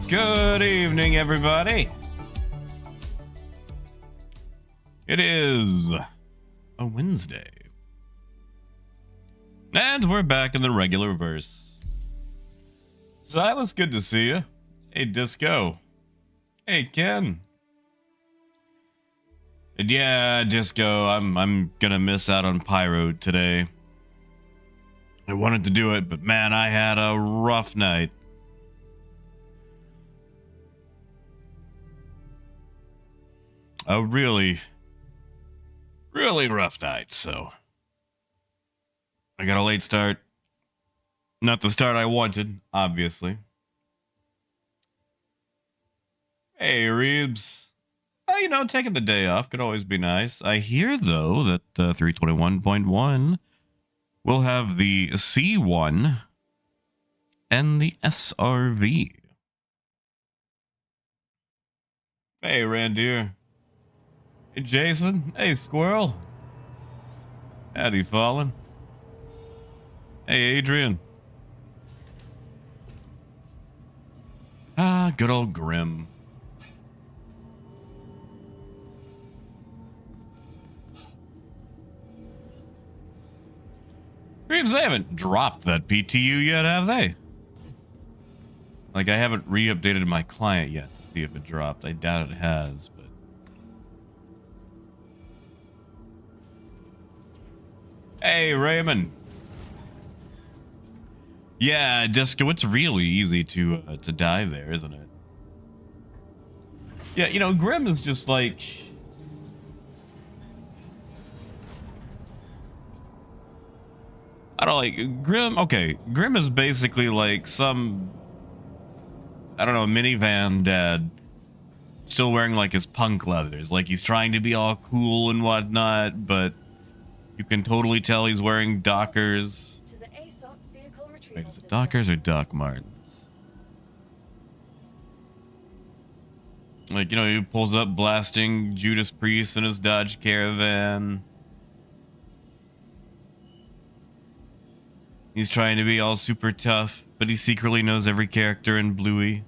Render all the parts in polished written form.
Good evening, everybody. It is a Wednesday. And we're back in the regular verse. Silas, good to see you. Hey, Disco. Hey, Ken. And yeah, Disco, I'm gonna miss out on Pyro today. I wanted to do it, but man, I had a rough night. A really rough night, so I got a late start. Not the start I wanted, obviously. Hey, Reeves. Oh, taking the day off could always be nice. I hear, though, that 321.1 will have the C1 and the SRV. Hey, Randir. Hey, Jason. Hey, Squirrel. Howdy, Fallen. Hey, Adrian. Ah, good old Grim. Reeves, they haven't dropped that PTU yet, have they? Like, I haven't re-updated my client yet to see if it dropped. I doubt it has, but... Hey, Raymond. Yeah, Disco, it's really easy to die there, isn't it? Yeah, Grim is just like... I don't like... Grim, okay. Grim is basically like some... I don't know, minivan dad. Still wearing like his punk leathers. Like he's trying to be all cool and whatnot, but... You can totally tell he's wearing Dockers. Wait, is it Dockers or Doc Martens? Like, he pulls up blasting Judas Priest in his Dodge Caravan. He's trying to be all super tough, but he secretly knows every character in Bluey.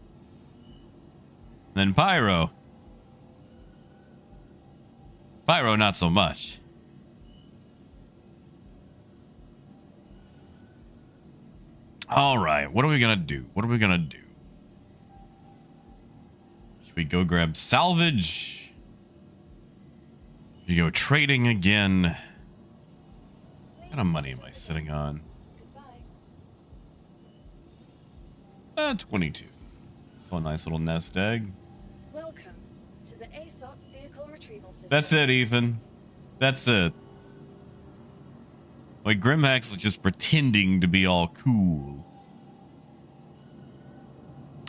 Then Pyro. Pyro, not so much. All right, what are we gonna do? Should we go grab Salvage? Should we go trading again? What kind of money am I sitting on? 22. Oh, a nice little nest egg. Welcome to the ASOP vehicle retrieval system. That's it, Ethan. That's it. Like, Grimhax is just pretending to be all cool.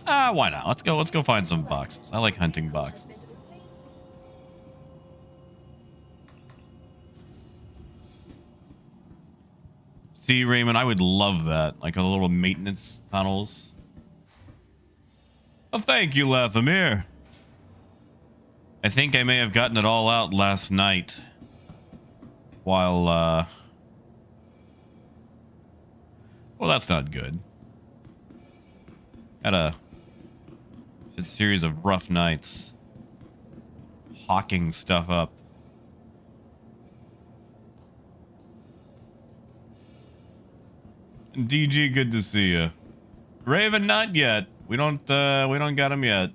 Why not? Let's go find some boxes. I like hunting boxes. See, Raymond, I would love that. Like a little maintenance tunnels. Oh, thank you, Lathamir. I think I may have gotten it all out last night. While, well, that's not good. Had a series of rough nights. Hawking stuff up. DG, good to see you. Raven, not yet. We don't got him yet.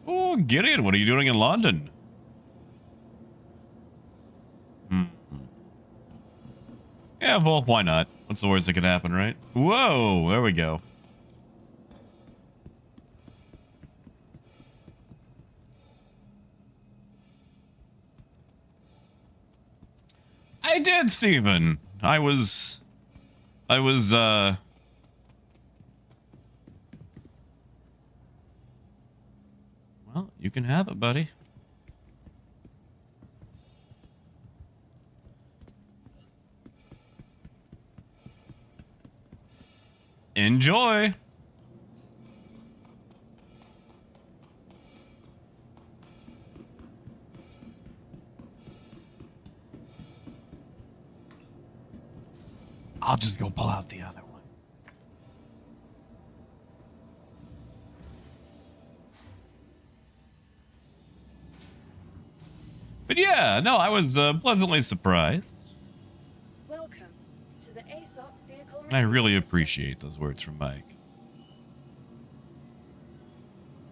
Oh, Gideon, what are you doing in London? Yeah, well, why not? What's the worst that could happen, right? Whoa, there we go. I did, Steven. I was, well, you can have it, buddy. Enjoy. I'll just go pull out the other one. But yeah, no, I was pleasantly surprised. Welcome to the ASOP vehicle I really retrieval system. appreciate those words from Mike.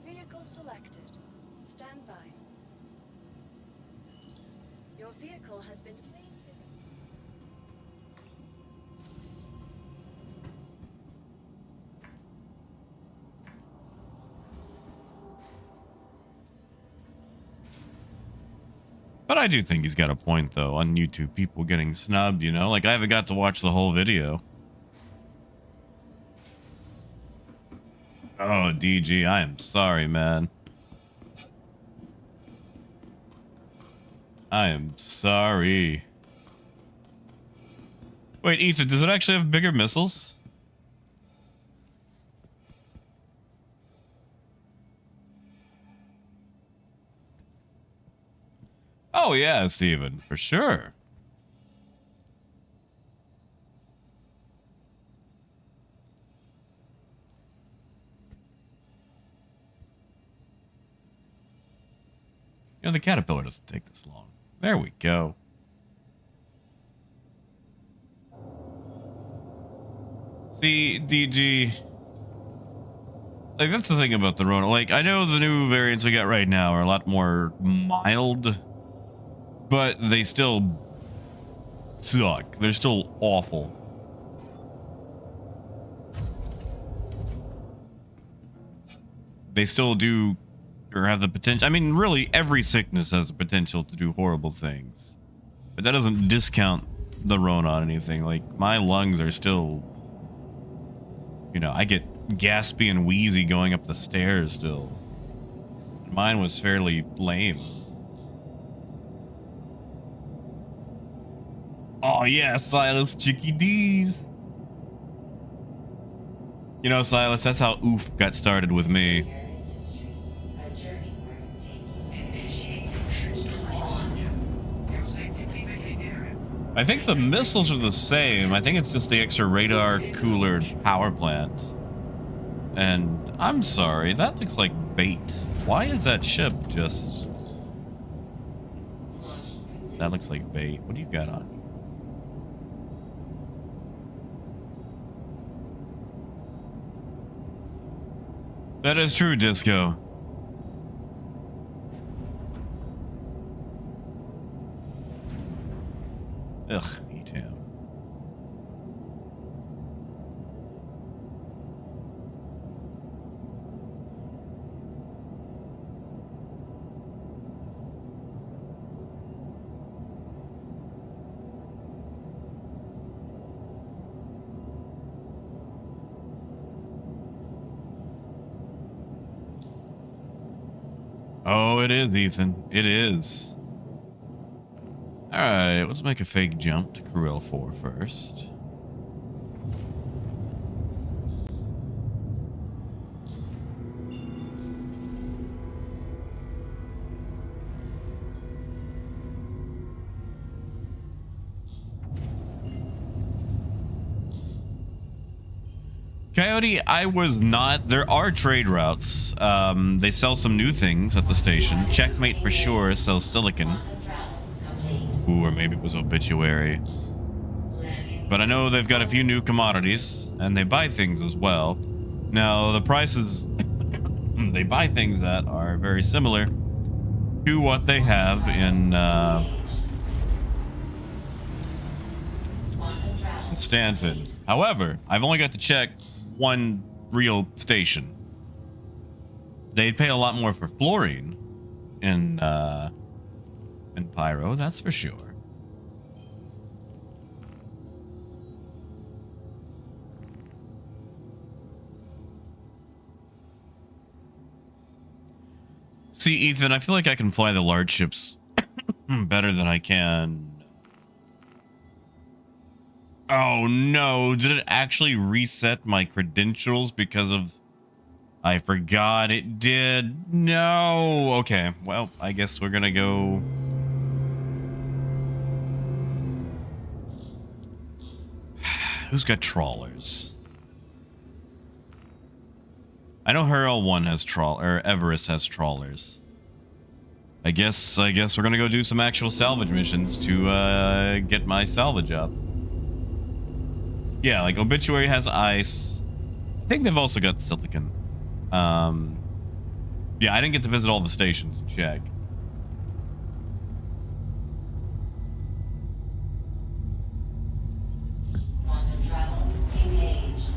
Vehicle selected. Stand by. Your vehicle has been. Please visit. But I do think he's got a point, though, on YouTube. People getting snubbed, you know? Like, I haven't got to watch the whole video. Oh, DG, I am sorry, man. I am sorry. Wait, Ethan, does it actually have bigger missiles? Oh, yeah, Steven, for sure. You know, the caterpillar doesn't take this long. There we go. See, DG. Like, that's the thing about the Rona. Like, I know the new variants we got right now are a lot more mild, but they still suck. They're still awful. They still do, or have the potential. I mean, really, every sickness has the potential to do horrible things. But that doesn't discount the Rona on anything. Like, my lungs are still, you know, I get gaspy and wheezy going up the stairs still. Mine was fairly lame. Oh yeah, Silas Chicky D's. You know, Silas, that's how oof got started with me. I think the missiles are the same. I think it's just the extra radar cooler power plant. And I'm sorry, that looks like bait. Why is that ship just... That looks like bait. What do you got on you? That is true, Disco. Ugh, eat him. Oh, it is, Ethan. It is. Alright, let's make a fake jump to Krill 4 first. Coyote, I was not. There are trade routes. They sell some new things at the station. Checkmate for sure sells silicon. Ooh, or maybe it was Obituary. But I know they've got a few new commodities, and they buy things as well. Now, the prices... they buy things that are very similar to what they have in Stanton. However, I've only got to check one real station. They pay a lot more for fluorine in Pyro, that's for sure. See, Ethan, I feel like I can fly the large ships better than I can. Oh no, did it actually reset my credentials because of... I forgot it did. No. Okay, well, I guess we're gonna go... Who's got trawlers? I know Hurl 1 has or Everest has trawlers. I guess we're gonna go do some actual salvage missions to get my salvage up. Yeah, like Obituary has ice. I think they've also got silicon. Yeah, I didn't get to visit all the stations and check. Quantum travel engaged.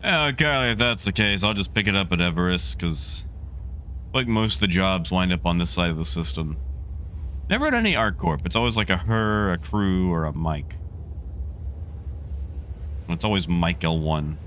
Yeah, Carly, if that's the case, I'll just pick it up at Everest, because like most of the jobs wind up on this side of the system. Never at any ArcCorp. It's always like a her, a crew, or a Mike. It's always Mike L1.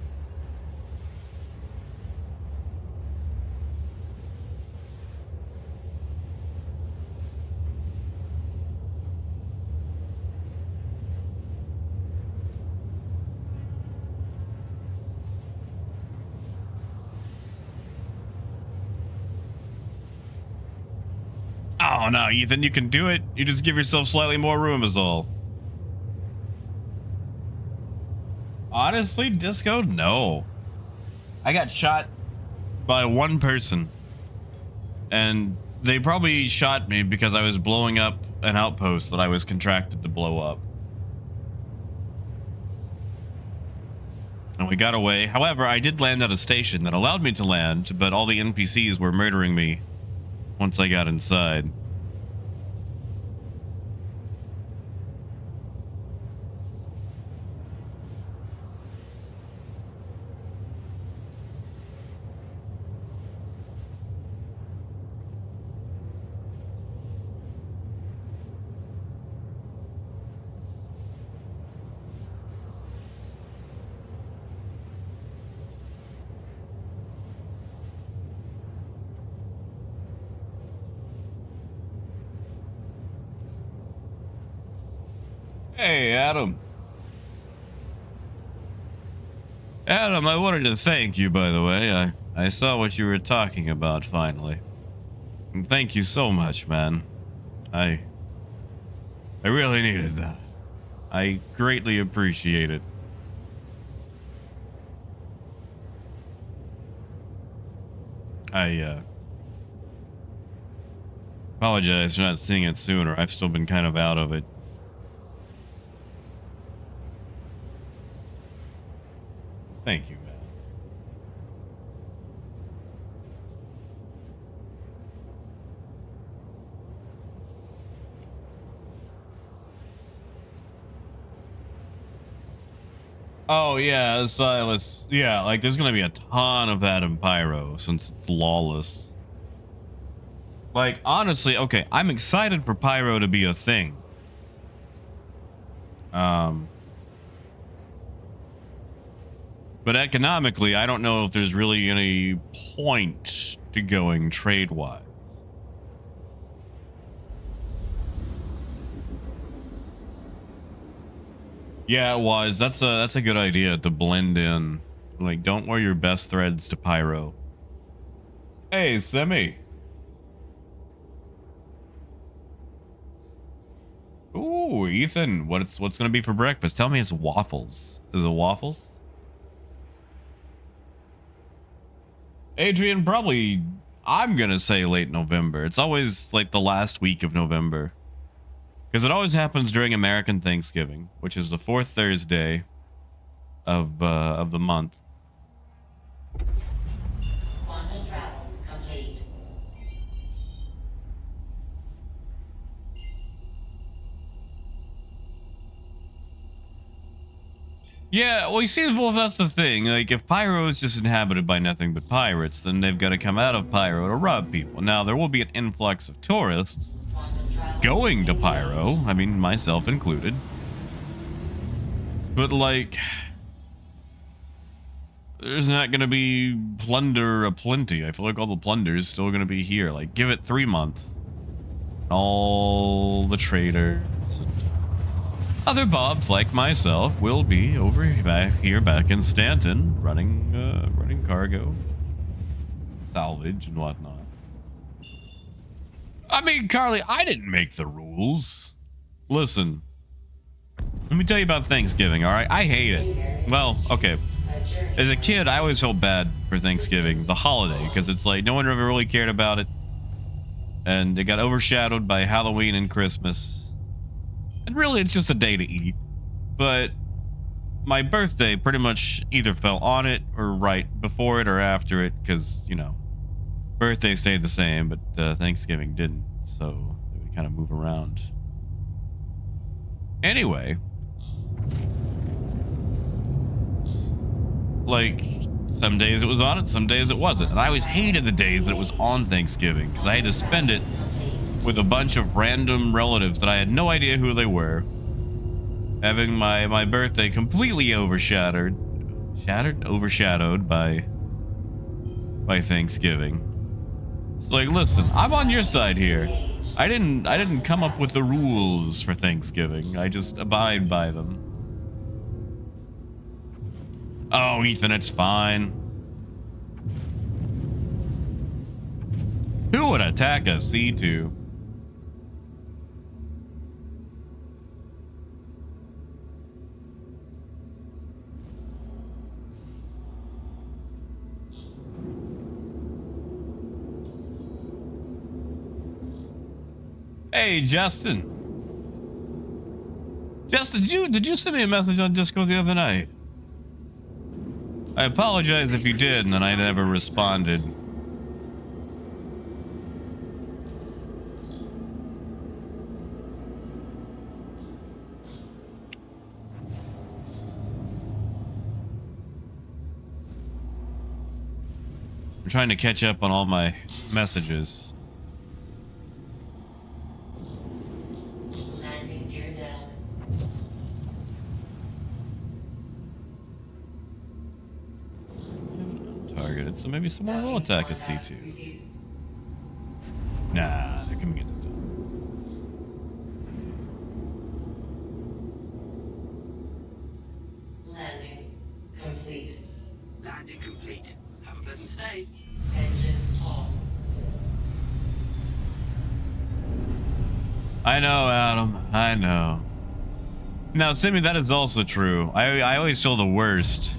Oh no, Ethan, you can do it. You just give yourself slightly more room is all. Honestly, Disco, no. I got shot by one person. And they probably shot me because I was blowing up an outpost that I was contracted to blow up. And we got away. However, I did land at a station that allowed me to land, but all the NPCs were murdering me once I got inside. Hey, Adam. Adam, I wanted to thank you, by the way. I saw what you were talking about, finally. And thank you so much, man. I really needed that. I greatly appreciate it. I apologize for not seeing it sooner. I've still been kind of out of it. Thank you, man. Oh, yeah, Silas. Yeah, like, there's gonna be a ton of that in Pyro, since it's lawless. Like, honestly, okay, I'm excited for Pyro to be a thing. But economically, I don't know if there's really any point to going trade-wise. Yeah, it was. That's a good idea to blend in. Like, don't wear your best threads to Pyro. Hey, Semi. Ooh, Ethan, what's gonna be for breakfast? Tell me it's waffles. Is it waffles? Adrian, probably, I'm gonna say late November. It's always like the last week of November. Because it always happens during American Thanksgiving, which is the fourth Thursday of the month. Quantum travel complete. Yeah, well, you see, well, that's the thing. Like, if Pyro is just inhabited by nothing but pirates, then they've got to come out of Pyro to rob people. Now, there will be an influx of tourists going to Pyro. I mean, myself included. But, like, there's not going to be plunder aplenty. I feel like all the plunder is still going to be here. Like, give it 3 months. All the traders and other bobs like myself will be over here back in Stanton, running cargo, salvage, and whatnot. I mean, Carly, I didn't make the rules. Listen, let me tell you about Thanksgiving, all right? I hate it. Well, okay. As a kid, I always felt bad for Thanksgiving, the holiday, because it's like no one ever really cared about it. And it got overshadowed by Halloween and Christmas. And really, it's just a day to eat. But my birthday pretty much either fell on it or right before it or after it, because, you know, birthday stayed the same, but Thanksgiving didn't. So they would kind of move around. Anyway. Like, some days it was on it, some days it wasn't. And I always hated the days that it was on Thanksgiving because I had to spend it with a bunch of random relatives that I had no idea who they were. Having my birthday completely overshadowed by Thanksgiving. It's like, listen, I'm on your side here. I didn't come up with the rules for Thanksgiving. I just abide by them. Oh, Ethan, it's fine. Who would attack a C2? Hey, Justin. Justin, did you send me a message on Discord the other night? I apologize if you did, and then I never responded. I'm trying to catch up on all my messages. Landing gear down. Targeted, so maybe someone will attack a C2. Nah, they're coming in. Landing complete. Landing complete. Have a pleasant stay. Engines off. I know, Adam. I know. Now, Simi, that is also true. I always feel the worst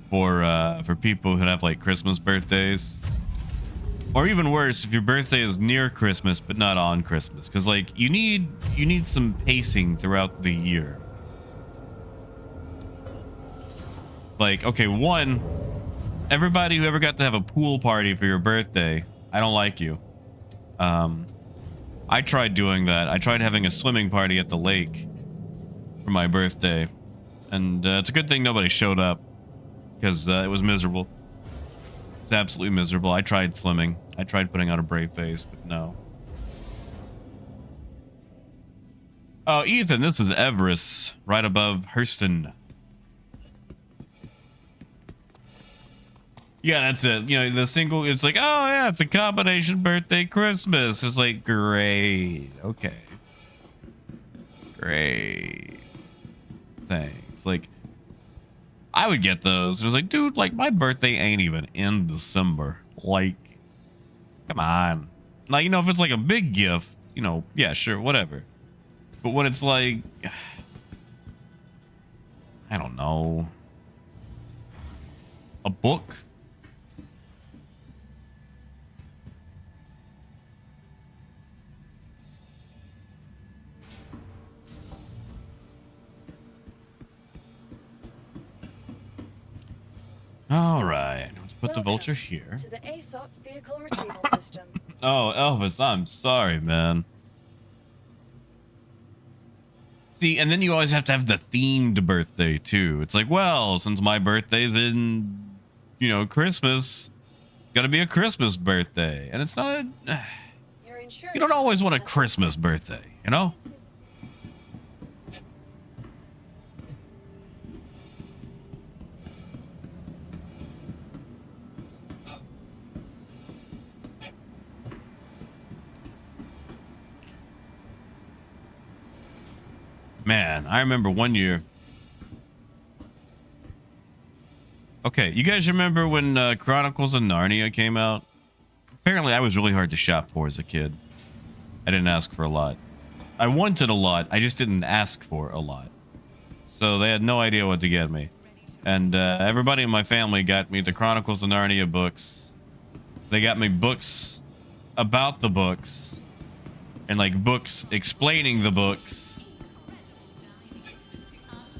for people who have like Christmas birthdays, or even worse, if your birthday is near Christmas but not on Christmas, because like you need some pacing throughout the year. Like, okay, one, everybody who ever got to have a pool party for your birthday, I don't like you. I tried doing that. I tried having a swimming party at the lake for my birthday, and it's a good thing nobody showed up, because it was miserable. It's absolutely miserable. I tried swimming. I tried putting on a brave face, but no. Oh, Ethan, this is Everest, right above Hurston. Yeah, that's it. You know, the single, it's like, oh yeah, it's a combination birthday Christmas. It's like, great. Okay. Great. Thanks. Like, I would get those. It was like, dude, like my birthday ain't even in December. Like, come on. Like, you know, if it's like a big gift, you know, yeah, sure, whatever. But when it's like, I don't know, a book. All right, let's put the vulture here. To the ASOP vehicle retrieval system. Oh, Elvis, I'm sorry, man. See, and then you always have to have the themed birthday, too. It's like, well, since my birthday's in, you know, Christmas, it's gotta be a Christmas birthday. And it's not a... Your insurance You don't always want a has Christmas birthday, you know? Man, I remember one year. Okay, you guys remember when Chronicles of Narnia came out? Apparently, I was really hard to shop for as a kid. I didn't ask for a lot. I wanted a lot, I just didn't ask for a lot. So they had no idea what to get me. And everybody in my family got me the Chronicles of Narnia books. They got me books about the books. And like books explaining the books.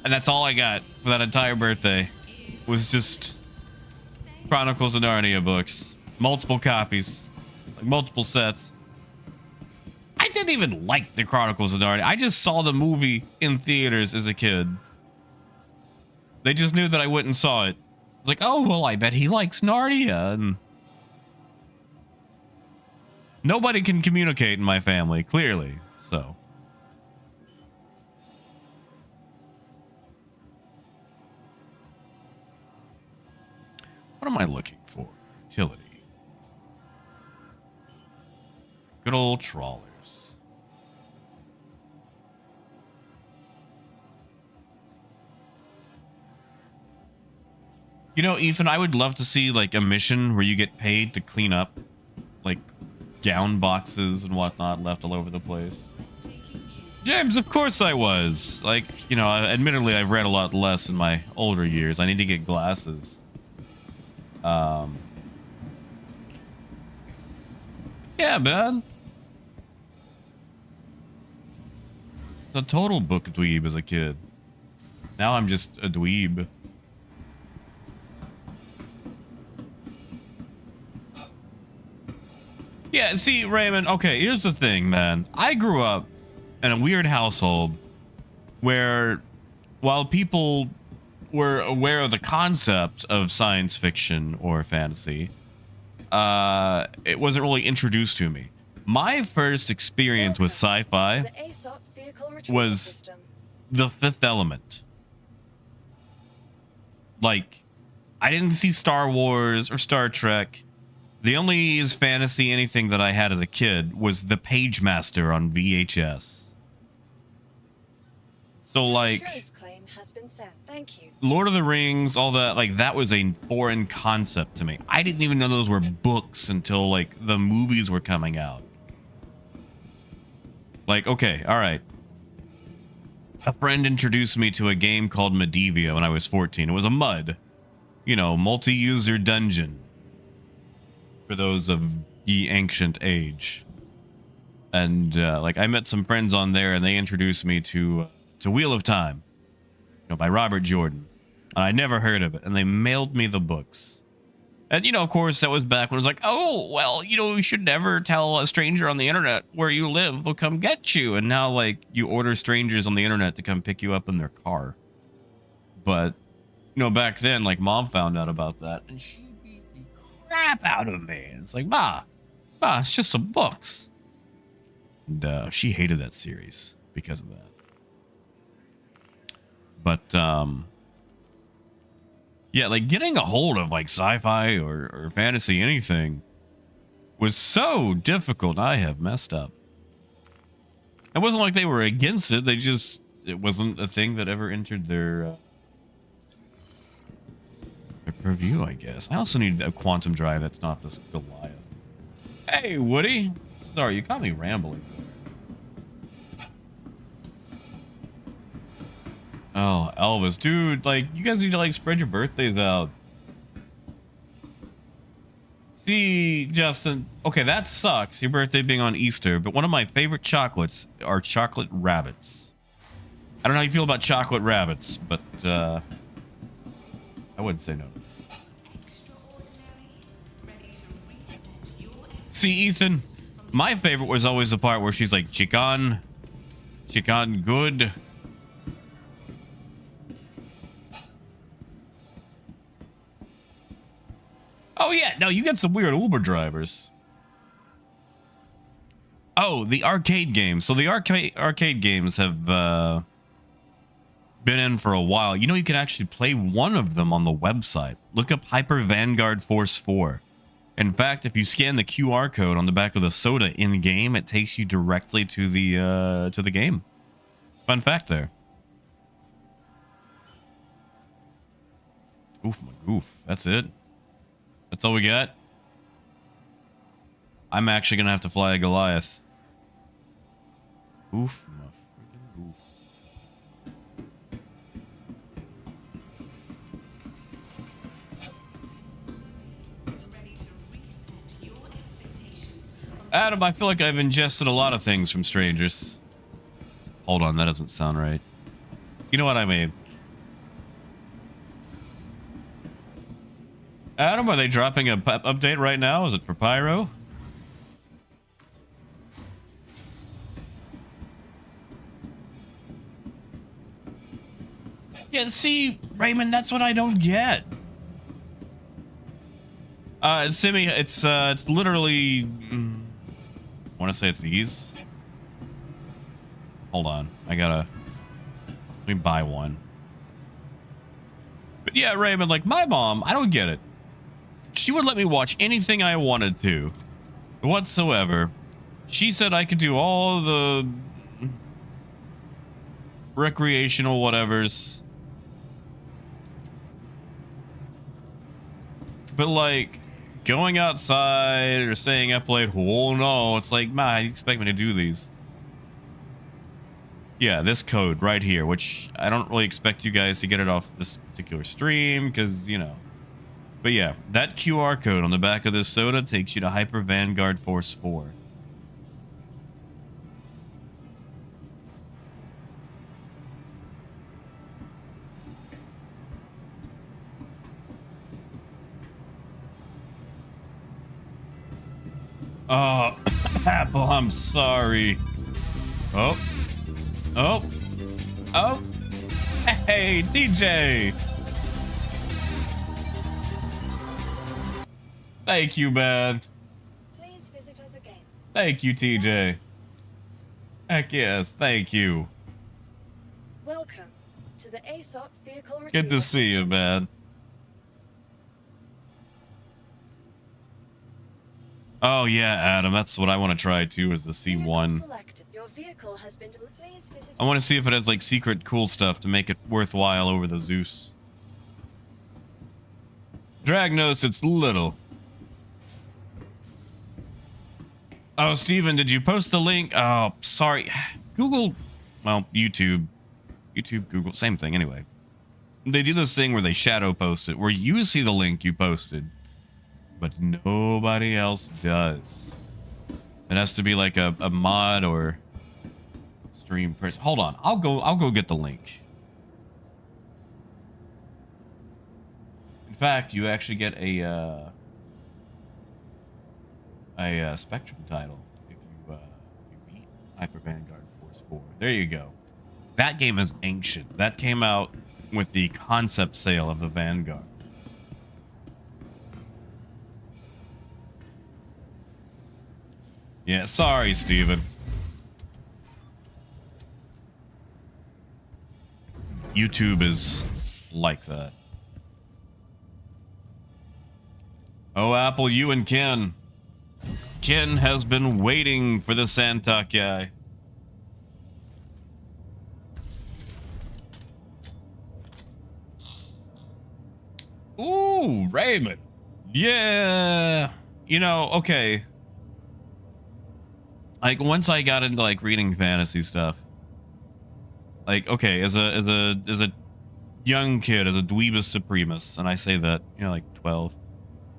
And that's all I got for that entire birthday. Was just Chronicles of Narnia books. Multiple copies. Like multiple sets. I didn't even like the Chronicles of Narnia. I just saw the movie in theaters as a kid. They just knew that I went and saw it. Like, oh, well, I bet he likes Narnia. And nobody can communicate in my family, clearly. So. What am I looking for? Utility. Good old trawlers. You know, Ethan, I would love to see like a mission where you get paid to clean up like gown boxes and whatnot left all over the place. James, of course I was. Like, you know, admittedly, I've read a lot less in my older years. I need to get glasses. Yeah, man. A total book dweeb as a kid. Now I'm just a dweeb. Yeah, see, Raymond, okay, here's the thing, man. I grew up in a weird household where while people were aware of the concept of science fiction or fantasy, it wasn't really introduced to me. My first experience with sci-fi was The Fifth Element. Like, I didn't see Star Wars or Star Trek. The only fantasy anything that I had as a kid was The Page Master on VHS. So like Claim has been sent. Thank you. Lord of the Rings, all that, like that was a foreign concept to me. I didn't even know those were books until like the movies were coming out. Like, okay, all right. A friend introduced me to a game called Medivia when I was 14. It was a MUD, you know, multi-user dungeon. For those of ye ancient age. And like I met some friends on there and they introduced me to Wheel of Time, you know, by Robert Jordan. And I never heard of it. And they mailed me the books. And, you know, of course, that was back when it was like, oh, well, you know, you should never tell a stranger on the internet where you live. They'll come get you. And now, like, you order strangers on the internet to come pick you up in their car. But, you know, back then, like, Mom found out about that. And she crap out of me. It's like, bah, it's just some books. And she hated that series because of that. But yeah, like getting a hold of like sci-fi or fantasy anything was so difficult. I have messed up. It wasn't like they were against it. It wasn't a thing that ever entered their purview, I guess. I also need a quantum drive that's not this Goliath. Hey, Woody. Sorry, you got me rambling. Oh, Elvis. Dude, like, you guys need to, like, spread your birthdays out. See, Justin. Okay, that sucks, your birthday being on Easter, but one of my favorite chocolates are chocolate rabbits. I don't know how you feel about chocolate rabbits, but, I wouldn't say no. See, Ethan, my favorite was always the part where she's like, chicken good. Oh, yeah. No, you got some weird Uber drivers. Oh, the arcade games. So the arcade games have been in for a while. You know, you can actually play one of them on the website. Look up Hyper Vanguard Force 4. In fact, if you scan the QR code on the back of the soda in game, it takes you directly to the game. Fun fact there. Oof, my goof. That's it. That's all we got. I'm actually gonna have to fly a Goliath. Oof, my freaking goof. Adam, I feel like I've ingested a lot of things from strangers. Hold on, that doesn't sound right. You know what I mean? Adam, are they dropping a update right now? Is it for Pyro? Yeah, see, Raymond, that's what I don't get. Simi, it's literally, I want to say it's these. Hold on, let me buy one. But yeah, Raymond, like my mom, I don't get it. She would let me watch anything I wanted to, whatsoever. She said I could do all the recreational whatevers. But like going outside or staying up late, oh no, it's like, ma, how do you expect me to do these? Yeah, this code right here, which I don't really expect you guys to get it off this particular stream because, you know. But yeah, that QR code on the back of this soda takes you to Hyper Vanguard Force 4. Oh, Apple, I'm sorry. Oh. Hey, TJ. Thank you, man. Please visit us again. Thank you, TJ. Heck yes, thank you. Welcome to the ASOP vehicle retrieval. Good to see you, man. Oh yeah, Adam, that's what I want to try too, is the C1. Your vehicle has been Please visit. I want to see if it has like secret cool stuff to make it worthwhile over the Zeus. Dragnos, it's little. Oh, Steven, did you post the link? Oh, sorry. Google, well, YouTube, Google, same thing anyway. They do this thing where they shadow post it, where you see the link you posted, but nobody else does. It has to be like a mod or stream person. Hold on, I'll go get the link. In fact, you actually get a Spectrum title if you beat Hyper Vanguard Force 4. There you go. That game is ancient. That came out with the concept sale of the Vanguard. Yeah, sorry, Steven. YouTube is like that. Oh, Apple, you and Ken. Ken has been waiting for the Santa guy. Ooh, Raymond. Yeah. You know, okay. Like once I got into like reading fantasy stuff. Like, okay, as a young kid, as a dweebus supremus, and I say that, you know, like 12.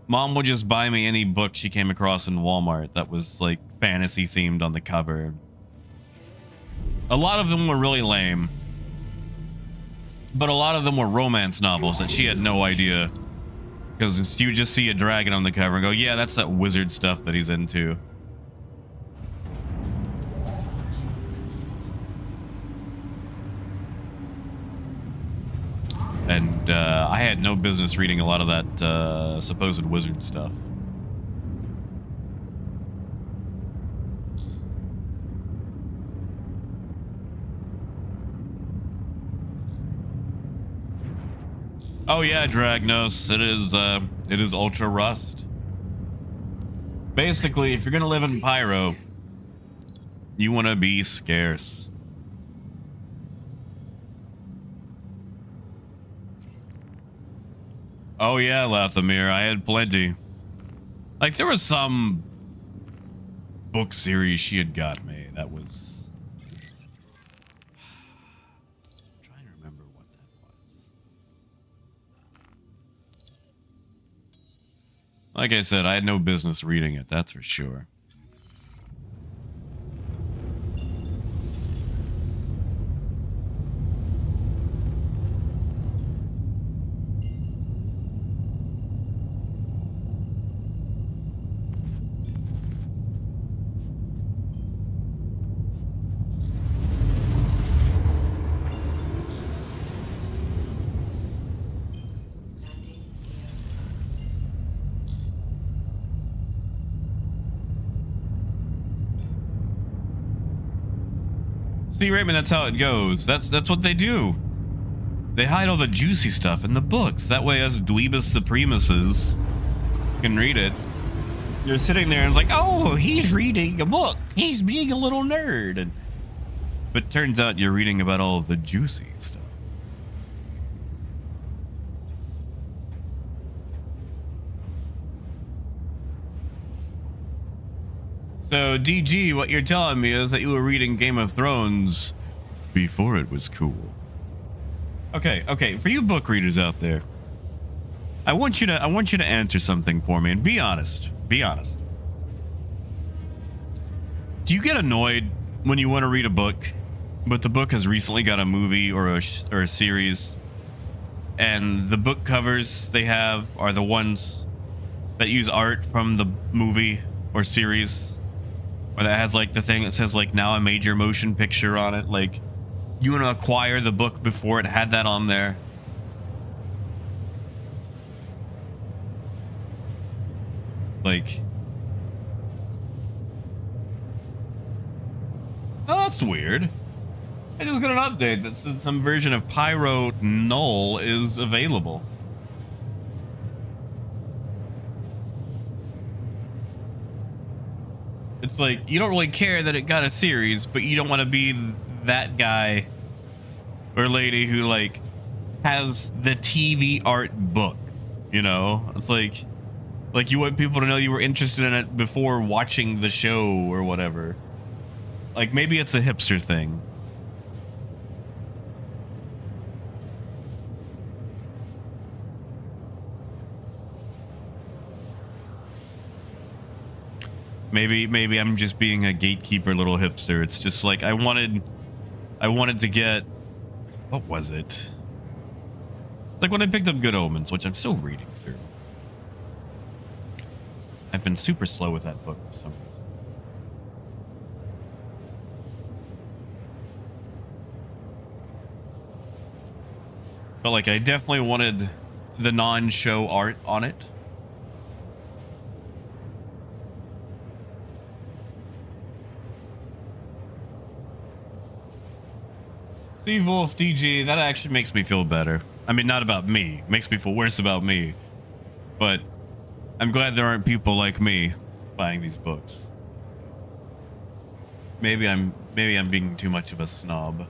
Mom would just buy me any book she came across in Walmart that was like fantasy themed on the cover. A lot of them were really lame. But a lot of them were romance novels that she had no idea. Because you just see a dragon on the cover and go, yeah, that's that wizard stuff that he's into. And I had no business reading a lot of that supposed wizard stuff. Oh yeah, Dragnos, it is Ultra Rust. Basically, if you're gonna live in Pyro, you want to be scarce. Oh yeah, Lathamir, I had plenty. Like, there was some book series she had got me that was... I'm trying to remember what that was. Like I said, I had no business reading it, that's for sure. See, Raymond, that's how it goes. That's what they do. They hide all the juicy stuff in the books. That way us dweebus supremuses can read it. You're sitting there and it's like, oh, he's reading a book. He's being a little nerd. But turns out you're reading about all the juicy stuff. So, DG, what you're telling me is that you were reading Game of Thrones before it was cool. Okay, for you book readers out there, I want you to answer something for me and be honest. Be honest. Do you get annoyed when you want to read a book, but the book has recently got a movie or a series, and the book covers they have are the ones that use art from the movie or series, or that has like the thing that says like now a major motion picture on it, like you want to acquire the book before it had that on there? Like, oh, that's weird. I just got an update that said some version of Pyro Null is available. It's like, you don't really care that it got a series, but you don't want to be that guy or lady who like has the TV art book, you know? It's like you want people to know you were interested in it before watching the show or whatever. Like maybe it's a hipster thing. Maybe I'm just being a gatekeeper little hipster. It's just like I wanted to get, what was it? Like when I picked up Good Omens, which I'm still reading through. I've been super slow with that book for some reason. But like I definitely wanted the non-show art on it. See, Wolf DG, that actually makes me feel better. I mean, not about me. Makes me feel worse about me. But I'm glad there aren't people like me buying these books. Maybe I'm being too much of a snob.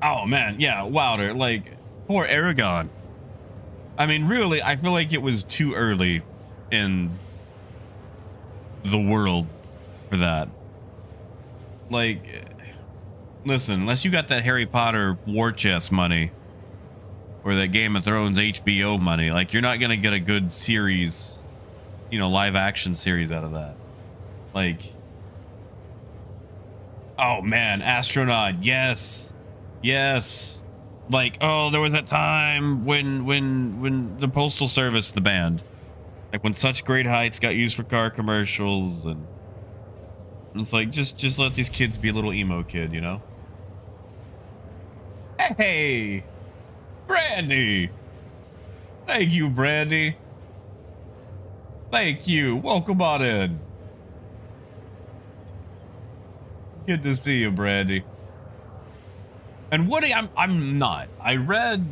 Oh man, yeah, Wilder, like poor Aragon. I mean, really, I feel like it was too early in the world for that. Like, listen, unless you got that Harry Potter war chest money or that Game of Thrones HBO money, like you're not gonna get a good series, you know, live action series out of that. Like, oh man, Astronaut, yes. Like, oh, there was that time when the Postal Service, the band, like when Such Great Heights got used for car commercials, and it's like just let these kids be a little emo kid, you know? Hey, Brandy. Thank you, Brandy. Thank you. Welcome on in. Good to see you, Brandy. And Woody, I'm not. I read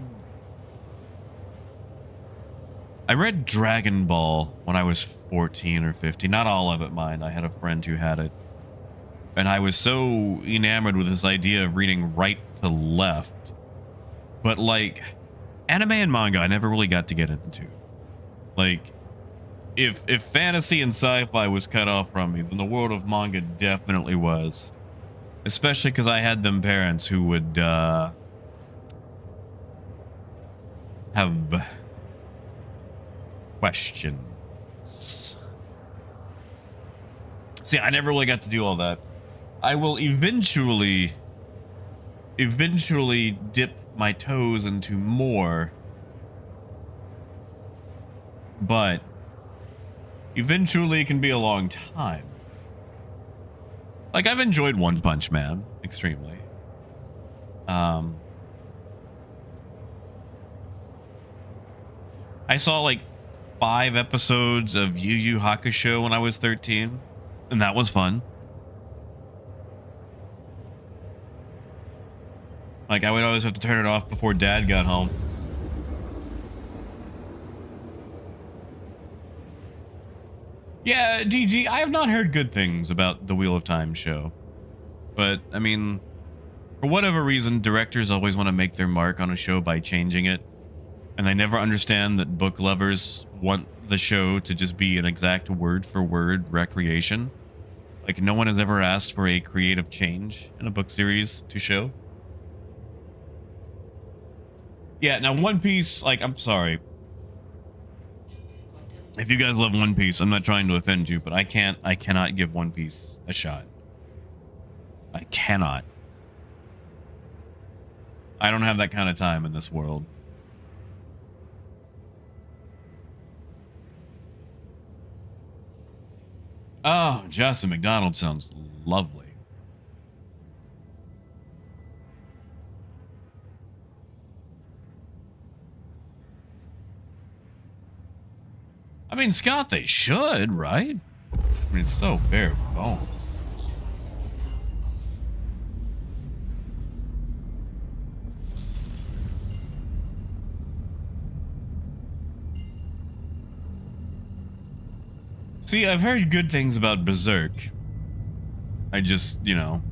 Dragon Ball when I was 14 or 15. Not all of it, mind. I had a friend who had it. And I was so enamored with this idea of reading right to left. But like, anime and manga, I never really got to get into. Like, if fantasy and sci-fi was cut off from me, then the world of manga definitely was. Especially because I had them parents who would have questions. See, I never really got to do all that. I will eventually dip my toes into more, but eventually it can be a long time. Like, I've enjoyed One Punch Man extremely. I saw like 5 episodes of Yu Yu Hakusho when I was 13. And that was fun. Like, I would always have to turn it off before Dad got home. Yeah, DG, I have not heard good things about the Wheel of Time show. But, I mean, for whatever reason, directors always want to make their mark on a show by changing it. And they never understand that book lovers want the show to just be an exact word-for-word recreation. Like, no one has ever asked for a creative change in a book series to show. Yeah, now One Piece, like, I'm sorry. If you guys love One Piece, I'm not trying to offend you, but I cannot give One Piece a shot. I cannot. I don't have that kind of time in this world. Oh, Justin McDonald sounds lovely. I mean, Scott, they should, right? I mean, it's so bare bones. See, I've heard good things about Berserk. I just, you know,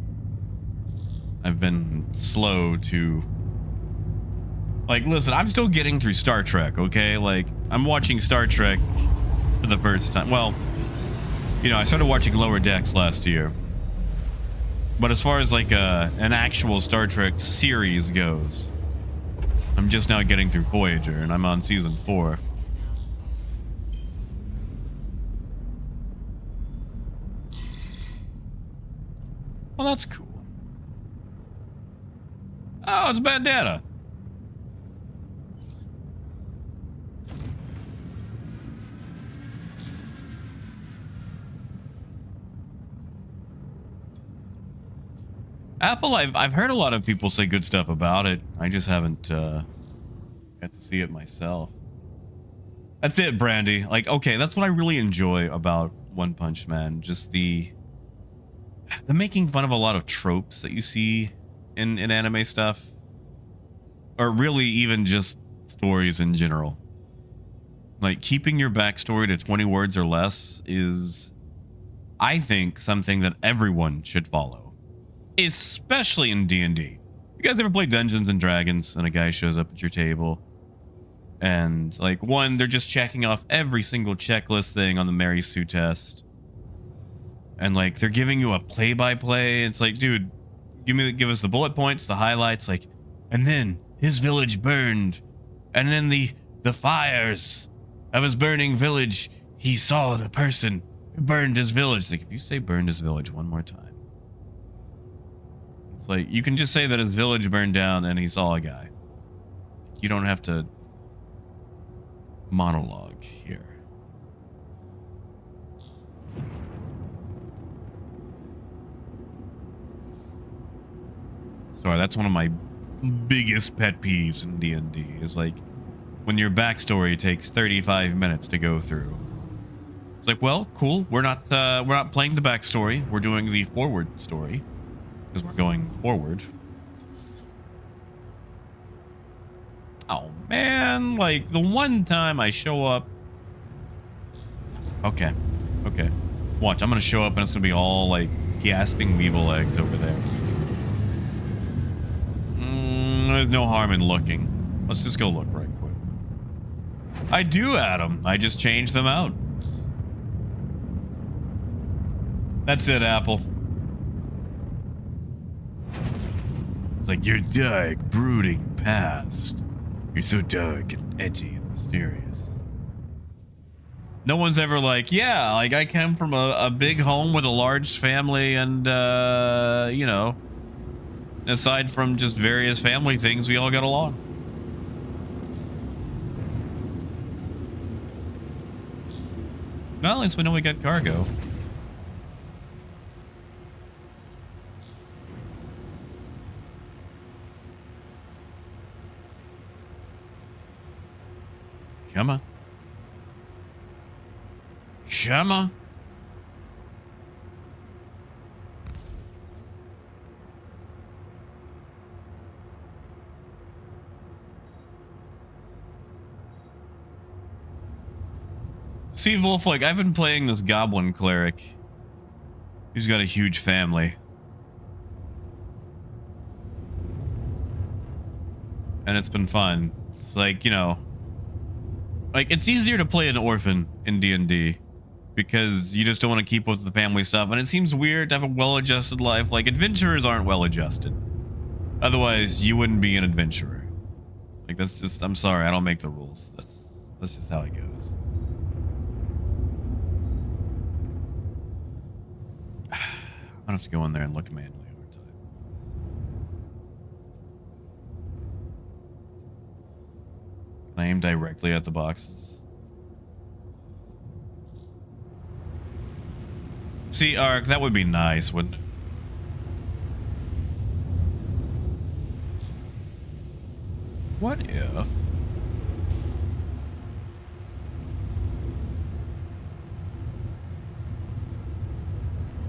I've been slow to... Like, listen, I'm still getting through Star Trek, okay? Like, I'm watching Star Trek for the first time. Well, you know, I started watching Lower Decks last year. But as far as, like, an actual Star Trek series goes, I'm just now getting through Voyager, and I'm on season 4. Well, that's cool. Oh, it's bad data. Apple, I've heard a lot of people say good stuff about it. I just haven't got to see it myself. That's it, Brandy. Like, okay, that's what I really enjoy about One Punch Man. Just the making fun of a lot of tropes that you see in anime stuff. Or really even just stories in general. Like, keeping your backstory to 20 words or less is, I think, something that everyone should follow. Especially in D&D. You guys ever play Dungeons and Dragons and a guy shows up at your table? And, like, one, they're just checking off every single checklist thing on the Mary Sue test. And, like, they're giving you a play-by-play. It's like, dude, give us the bullet points, the highlights, like, and then his village burned. And then the fires of his burning village, he saw the person who burned his village. Like, if you say burned his village one more time, it's like, you can just say that his village burned down and he saw a guy. You don't have to monologue here. Sorry, that's one of my biggest pet peeves in D&D is like when your backstory takes 35 minutes to go through. It's like, well, cool. We're not playing the backstory. We're doing the forward story because we're going forward. Oh man, like the one time I show up. Okay. Watch, I'm gonna show up and it's gonna be all like gasping weevil eggs over there. There's no harm in looking. Let's just go look right quick. I do, Adam. I just changed them out. That's it, Apple. It's like your dark, brooding past. You're so dark and edgy and mysterious. No one's ever like, yeah, like I came from a big home with a large family and, you know, aside from just various family things, we all got along. Well, at least we know we got cargo. Come on. Come on. See, Wolf, like, I've been playing this goblin cleric. He's got a huge family. And it's been fun. It's like, you know, like, it's easier to play an orphan in D&D because you just don't want to keep up with the family stuff. And it seems weird to have a well-adjusted life. Like, adventurers aren't well-adjusted. Otherwise, you wouldn't be an adventurer. Like, that's just, I'm sorry, I don't make the rules. That's just how it goes. I don't have to go in there and look manually over time. Can I aim directly at the boxes? See, Ark, that would be nice, wouldn't it? What if...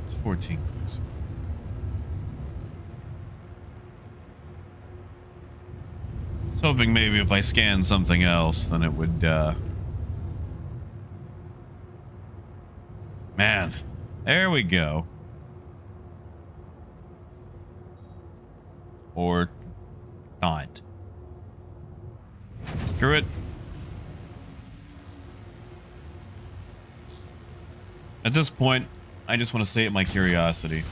It's 14 clicks. I was hoping maybe if I scanned something else, then it would, Man, there we go. Or not. Screw it. At this point, I just want to sate my curiosity.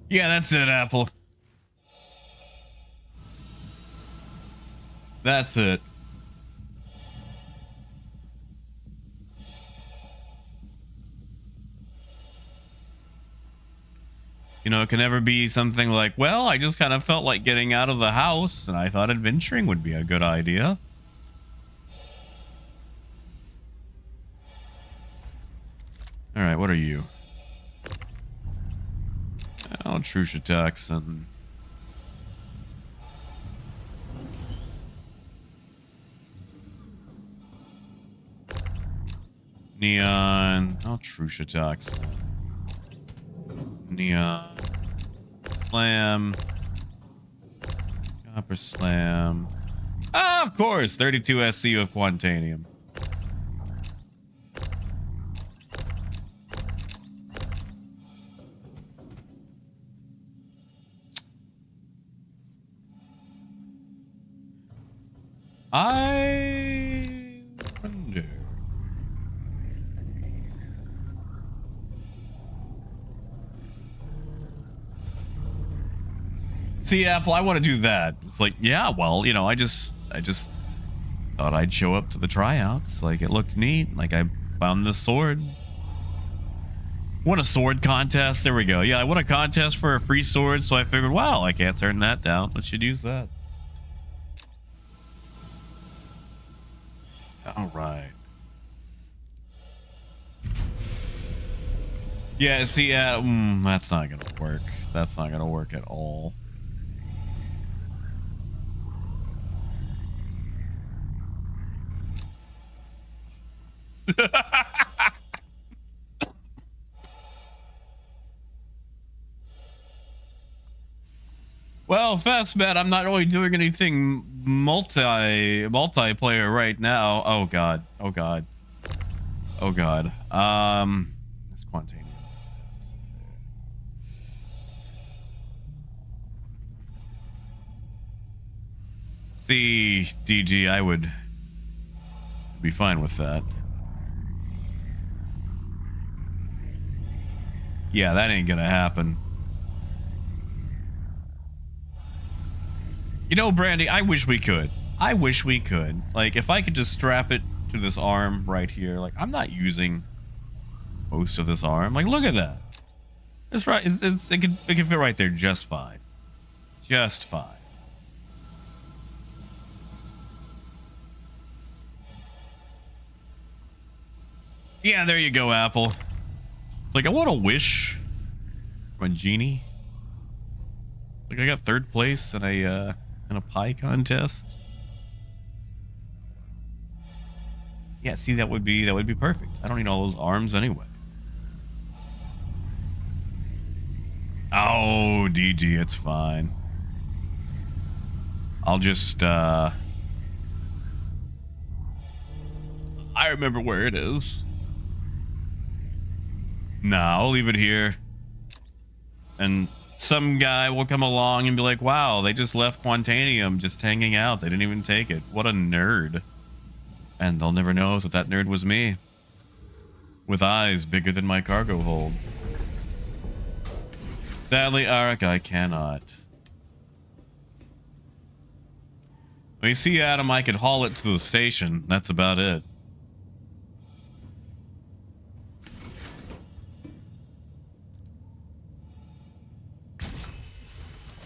Yeah, that's it, Apple. That's it. You know, it can never be something like, well, I just kind of felt like getting out of the house, and I thought adventuring would be a good idea. Alright, what are you? Oh, Truce attacks and... Neon... Oh, Truce attacks. Neon... Slam... Copper Slam... Ah, of course! 32 SC of Quantanium. I wonder. See, Apple, I want to do that. It's like, yeah, well, you know, I just thought I'd show up to the tryouts. Like, it looked neat. Like, I found this sword. Won a sword contest. There we go. Yeah, I won a contest for a free sword, so I figured, wow, I can't turn that down. I should use that. All right. Yeah, see, that's not gonna work. That's not gonna work at all. Well, Fastbat, I'm not really doing anything multiplayer right now. Oh god. Oh god. Oh god. It's Quantanium. I just have to sit there. See, DG, I would be fine with that. Yeah, that ain't gonna happen. You know, Brandy, I wish we could. I wish we could. Like, if I could just strap it to this arm right here. Like, I'm not using most of this arm. Like, look at that. It's right. It can fit right there just fine. Just fine. Yeah, there you go, Apple. It's like, I want a wish from a genie. Like, I got third place in a pie contest. Yeah, see, that would be perfect. I don't need all those arms anyway. Oh, DG, it's fine. I'll just, I remember where it is. Nah, I'll leave it here. And some guy will come along and be like, wow, they just left Quantanium just hanging out. They didn't even take it. What a nerd. And they'll never know that that nerd was me. With eyes bigger than my cargo hold. Sadly, Arik, I cannot. Well, you see, Adam, I could haul it to the station. That's about it.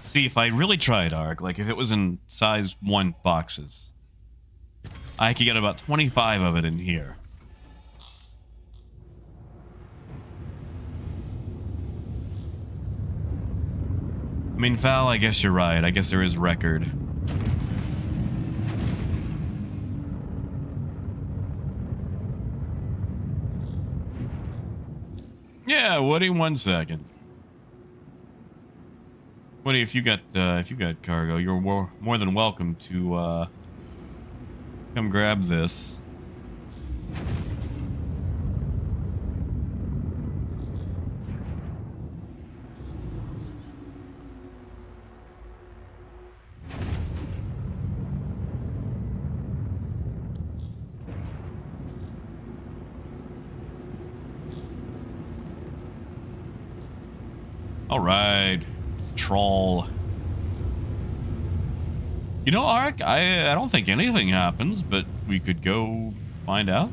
See, if I really tried, Arik, like if it was in size 1 boxes, I could get about 25 of it in here. I mean, Val, I guess you're right. I guess there is record. Yeah, Woody, 1 second. Woody, if you got cargo, you're more than welcome to come grab this. All right, troll. You know, Arik, I don't think anything happens, but we could go find out.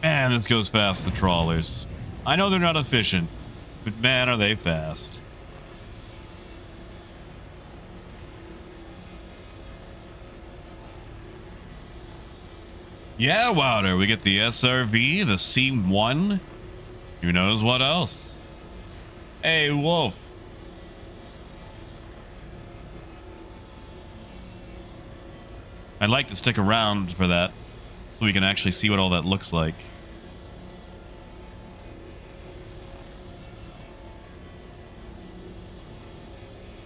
Man, this goes fast, the trawlers. I know they're not efficient, but man, are they fast. Yeah, Wilder, we get the SRV, the C1. Who knows what else? Hey, Wolf. I'd like to stick around for that, so we can actually see what all that looks like.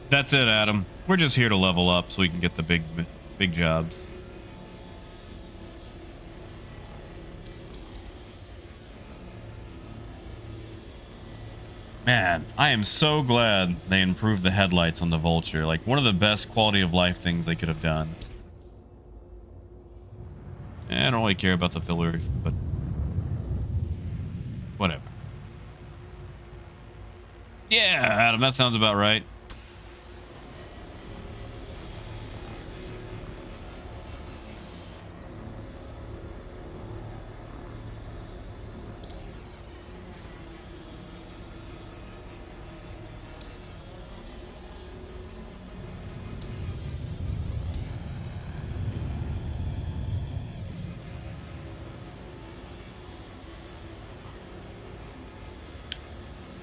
That's it, Adam. We're just here to level up so we can get the big jobs. Man, I am so glad they improved the headlights on the Vulture. Like, one of the best quality of life things they could have done. I don't really care about the filler, but whatever. Yeah, Adam, that sounds about right.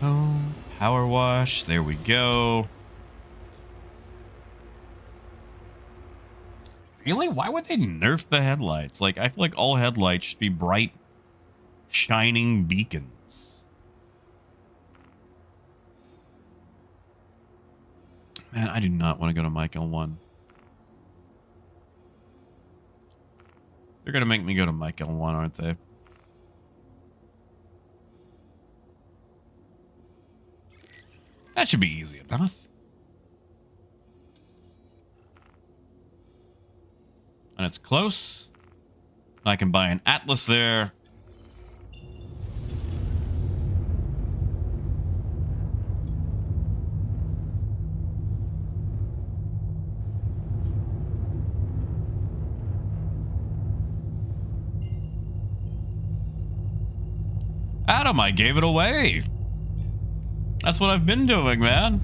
Oh, power wash. There we go. Really? Why would they nerf the headlights? Like, I feel like all headlights should be bright, shining beacons. Man, I do not want to go to Mike L1. They're going to make me go to Mike L1, aren't they? That should be easy enough. And it's close. I can buy an Atlas there. Adam, I gave it away. That's what I've been doing, man.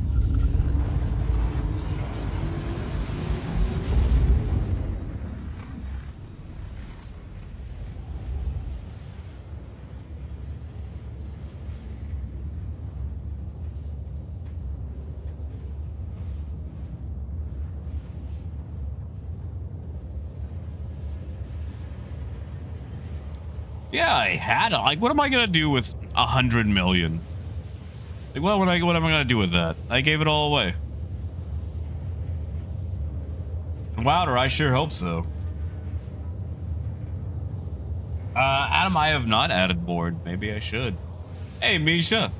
Yeah, I had it. Like, what am I gonna do with 100 million? Like, what am I gonna do with that? I gave it all away. And Wilder, I sure hope so. Adam, I have not added board. Maybe I should. Hey, Misha.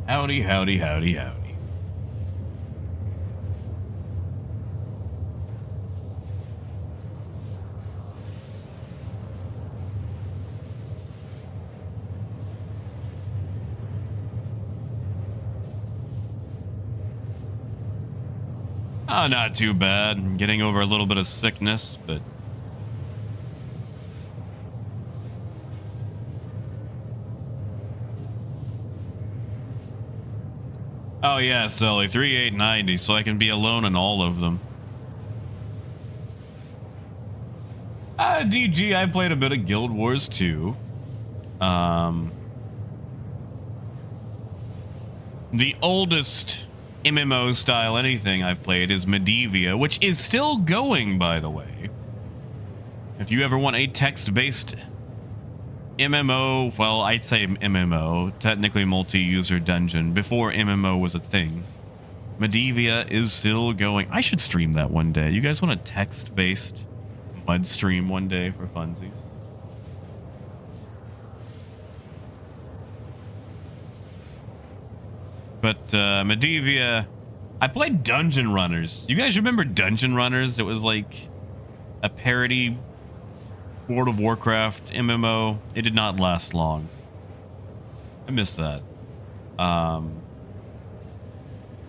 Howdy, howdy, howdy, howdy. Oh, not too bad. I'm getting over a little bit of sickness, but... Oh yeah, Sully, 3890, so I can be alone in all of them. DG, I played a bit of Guild Wars 2. The oldest MMO style anything I've played is Medivia, which is still going, by the way. If you ever want a text-based MMO, well, I'd say MMO, technically multi-user dungeon, before MMO was a thing, Medivia is still going. I should stream that one day. You guys want a text-based mud stream one day for funsies? But Medivia, I played Dungeon Runners. You guys remember Dungeon Runners? It was like a parody World of Warcraft MMO. It did not last long. I missed that.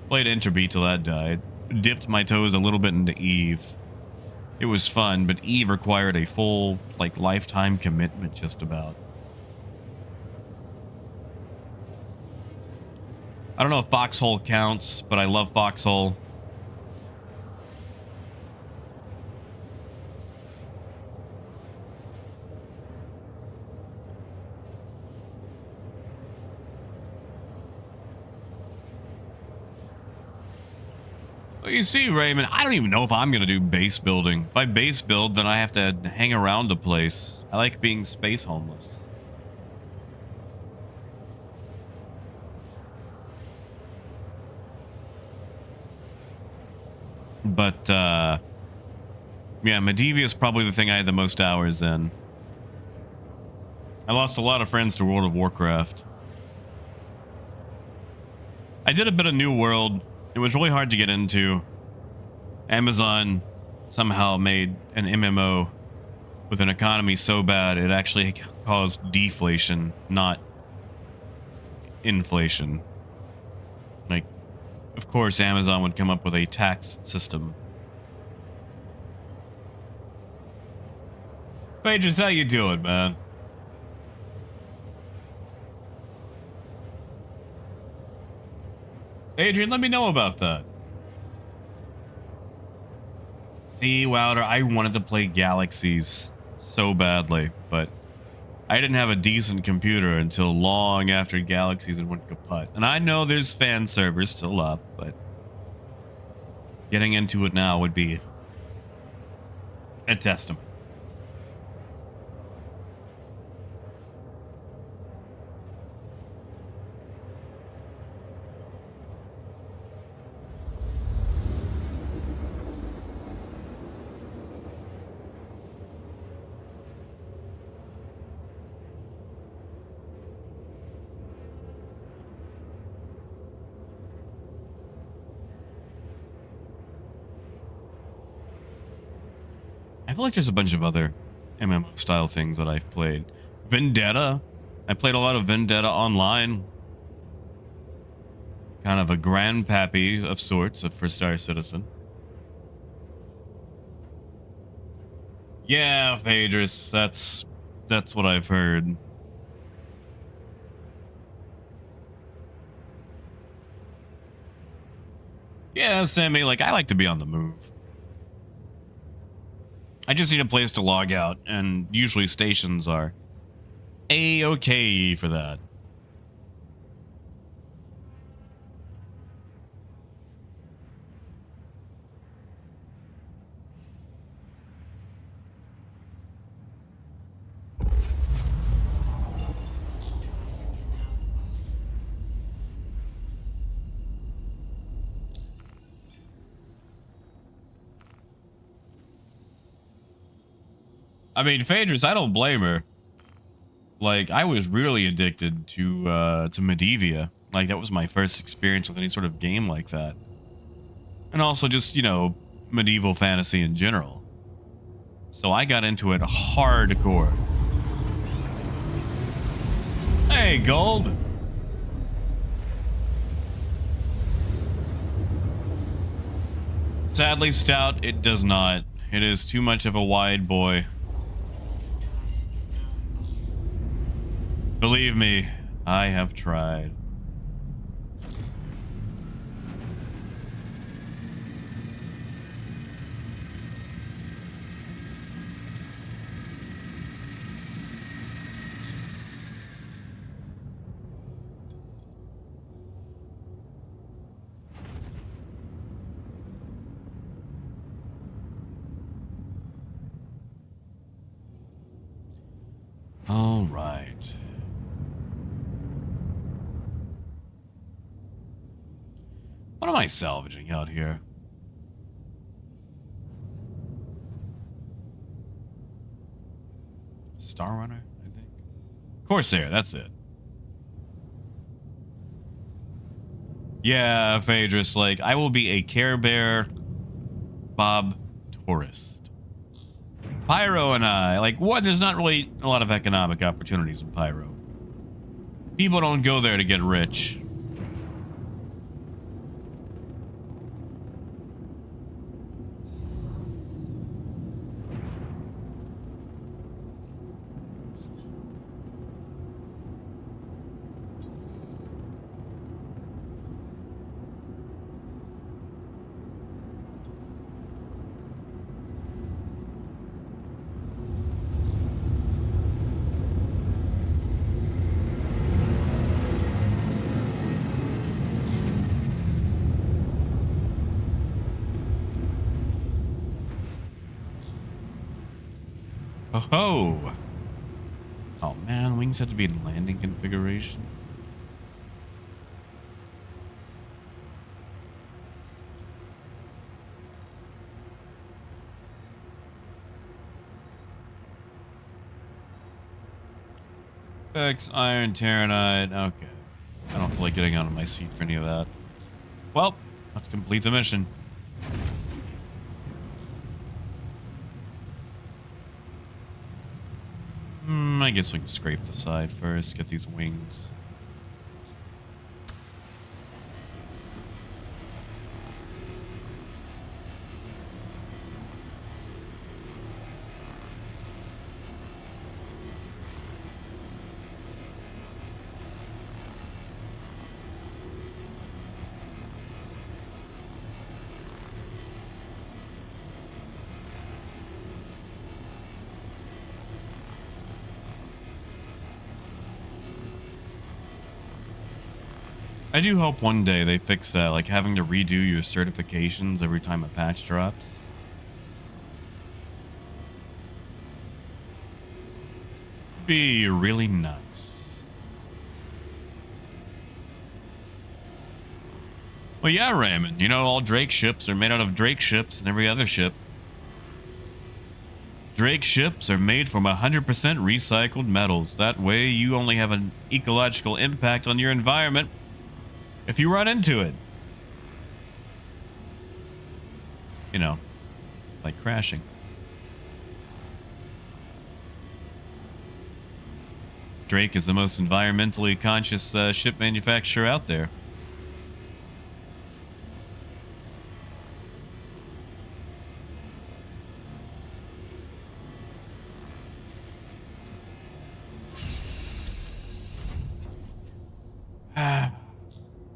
Played Entropy till that died. Dipped my toes a little bit into Eve. It was fun, but Eve required a full, like, lifetime commitment just about. I don't know if Foxhole counts, but I love Foxhole. Well, you see, Raymond, I don't even know if I'm going to do base building. If I base build, then I have to hang around a place. I like being space homeless. But, yeah, Medivia is probably the thing I had the most hours in. I lost a lot of friends to World of Warcraft. I did a bit of New World. It was really hard to get into. Amazon somehow made an MMO with an economy so bad it actually caused deflation, not inflation. Like, of course, Amazon would come up with a tax system. Pages, how you doing, man? Adrian, let me know about that. See, Wilder, I wanted to play Galaxies so badly, but I didn't have a decent computer until long after Galaxies had went kaput. And I know there's fan servers still up, but getting into it now would be a testament. I feel like there's a bunch of other MMO style things that I've played. Vendetta. I played a lot of Vendetta online. Kind of a grandpappy of sorts for Star Citizen. Yeah, Phaedrus, that's what I've heard. Yeah, Sammy, like, I like to be on the move. I just need a place to log out, and usually stations are A-okay for that. I mean, Phaedrus, I don't blame her. Like, I was really addicted to Medivia. Like, that was my first experience with any sort of game like that. And also just, you know, medieval fantasy in general. So I got into it hardcore. Hey, Gold! Sadly, Stout, it does not. It is too much of a wide boy. Believe me, I have tried. All right. What am I salvaging out here? Star Runner, I think. Corsair, that's it. Yeah, Phaedrus, like, I will be a Care Bear Bob tourist. Pyro and I, like, what? There's not really a lot of economic opportunities in Pyro. People don't go there to get rich. Oh, oh man, wings have to be in landing configuration. X iron Terranite. Okay, I don't feel like getting out of my seat for any of that. Well, let's complete the mission. I guess we can scrape the side first, get these wings. I do hope one day they fix that, like having to redo your certifications every time a patch drops. Be really nice. Well, yeah, Raymond, you know, all Drake ships are made out of Drake ships and every other ship. Drake ships are made from 100% recycled metals. That way you only have an ecological impact on your environment if you run into it. You know, like crashing. Drake is the most environmentally conscious ship manufacturer out there.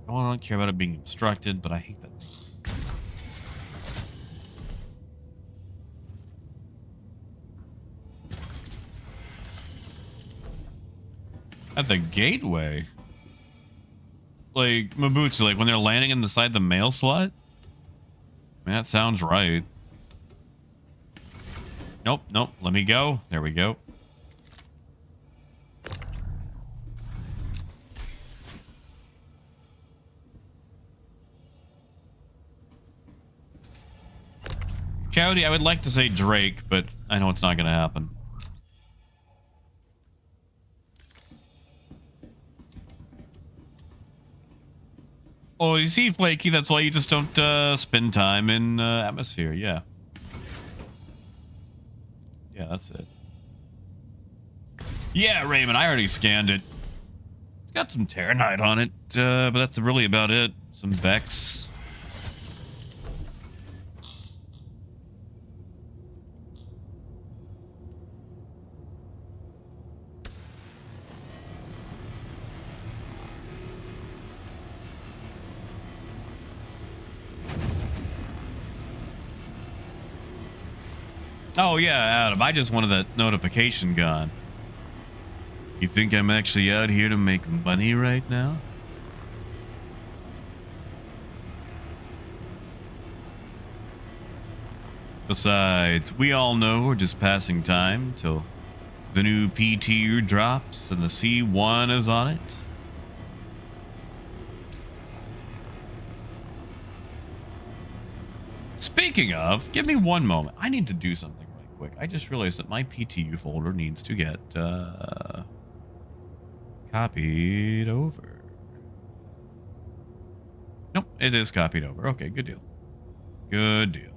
Oh, I don't care about it being obstructed, but I hate that. At the gateway? Like, Mabutsu, like when they're landing inside the mail slot? Man, that sounds right. Nope, nope, let me go. There we go. Cody, I would like to say Drake, but I know it's not going to happen. Oh, you see, Flaky, that's why you just don't spend time in atmosphere, yeah. Yeah, that's it. Yeah, Raymond, I already scanned it. It's got some Terranite on it, but that's really about it. Some Vex. Oh, yeah, Adam, I just wanted that notification gone. You think I'm actually out here to make money right now? Besides, we all know we're just passing time till the new PTU drops and the C1 is on it. Speaking of, give me one moment. I need to do something right quick. I just realized that my PTU folder needs to get copied over. Nope, it is copied over. Okay, good deal. Good deal.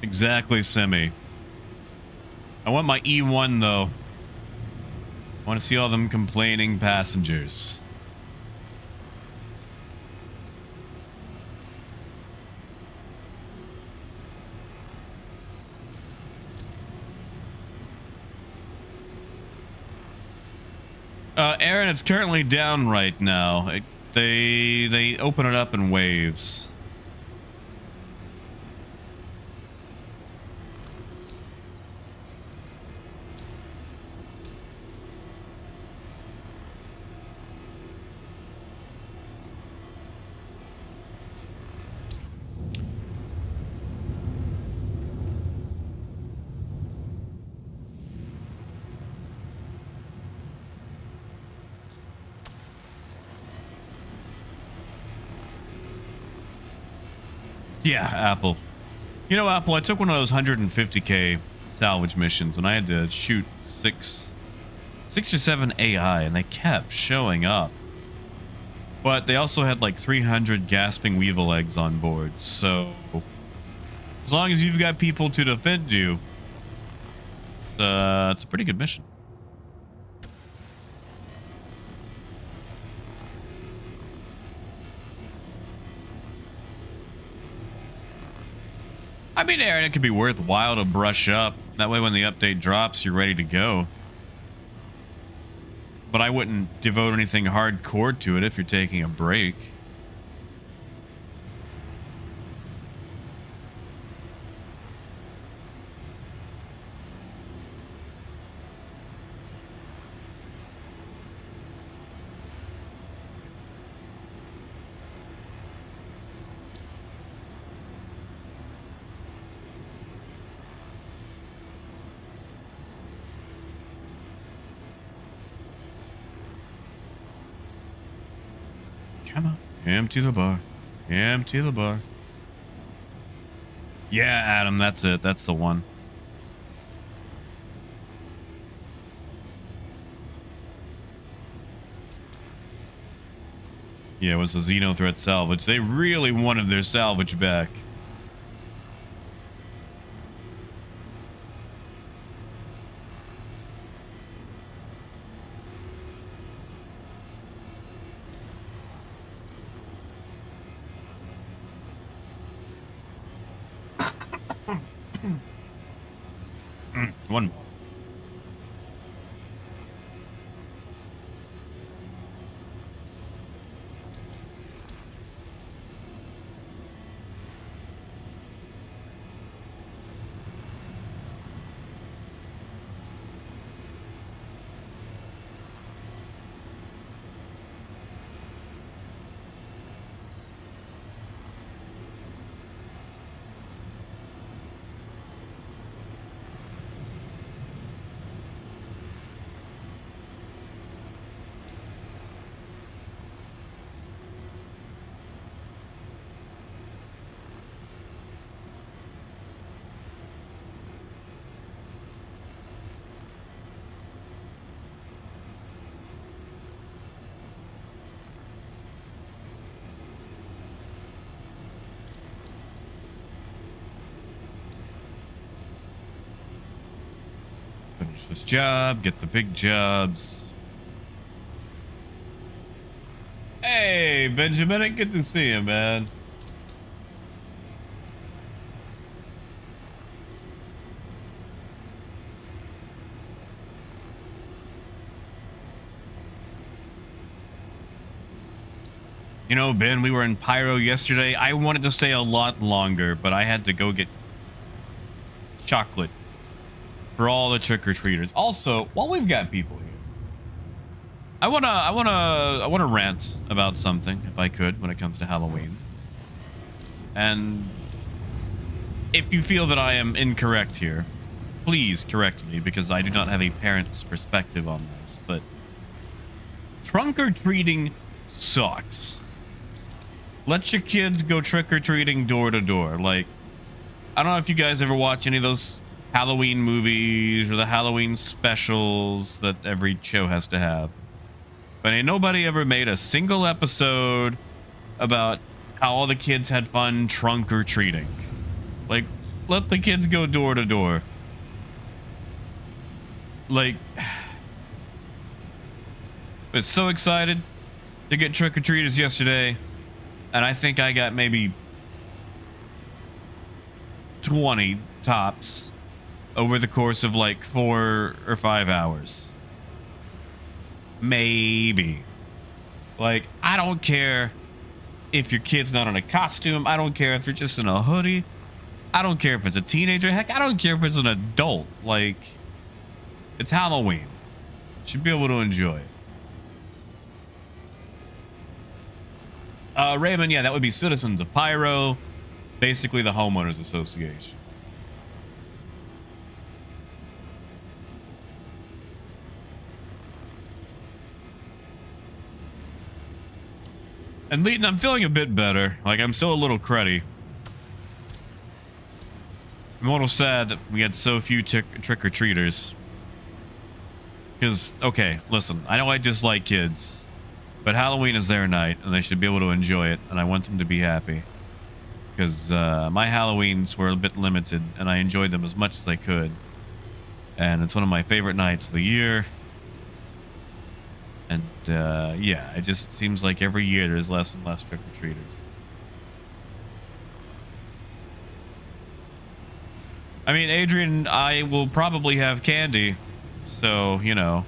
Exactly, Semi. I want my E1 though. I want to see all them complaining passengers. Aaron, it's currently down right now. They open it up in waves. Yeah, Apple. You know, Apple, I took one of those 150k salvage missions and I had to shoot six or seven AI and they kept showing up. But they also had like 300 gasping weevil eggs on board. So as long as you've got people to defend you, it's a pretty good mission. I mean, Aaron, it could be worthwhile to brush up. That way when the update drops, you're ready to go. But I wouldn't devote anything hardcore to it if you're taking a break. Come on. Empty the bar. Empty the bar. Yeah, Adam, that's it. That's the one. Yeah, it was the Xeno Threat salvage. They really wanted their salvage back. One more. Finish this job, get the big jobs. Hey, Benjamin, good to see you, man. You know, Ben, we were in Pyro yesterday. I wanted to stay a lot longer, but I had to go get chocolate for all the trick-or-treaters. Also, while we've got people here, I wanna rant about something, if I could, when it comes to Halloween. And if you feel that I am incorrect here, please correct me, because I do not have a parent's perspective on this. But trunk-or-treating sucks. Let your kids go trick-or-treating door to door. Like, I don't know if you guys ever watch any of those Halloween movies or the Halloween specials that every show has to have, but ain't nobody ever made a single episode about how all the kids had fun trunk-or-treating. Like, let the kids go door to door. Like, I was so excited to get trick-or-treaters yesterday, and I think I got maybe 20 tops over the course of like 4 or 5 hours. Maybe. Like, I don't care if your kid's not in a costume. I don't care if they're just in a hoodie. I don't care if it's a teenager. Heck, I don't care if it's an adult. Like, it's Halloween. You should be able to enjoy it. Raymond, yeah, that would be Citizens of Pyro. Basically the homeowners association. And Leighton, I'm feeling a bit better. Like, I'm still a little cruddy. I'm a little sad that we had so few trick-or-treaters. Because, okay, listen, I know I dislike kids, but Halloween is their night, and they should be able to enjoy it, and I want them to be happy. Because my Halloweens were a bit limited, and I enjoyed them as much as I could. And it's one of my favorite nights of the year. And, yeah, it just seems like every year there's less and less trick-or-treaters. I mean, Adrian, I will probably have candy, so, you know.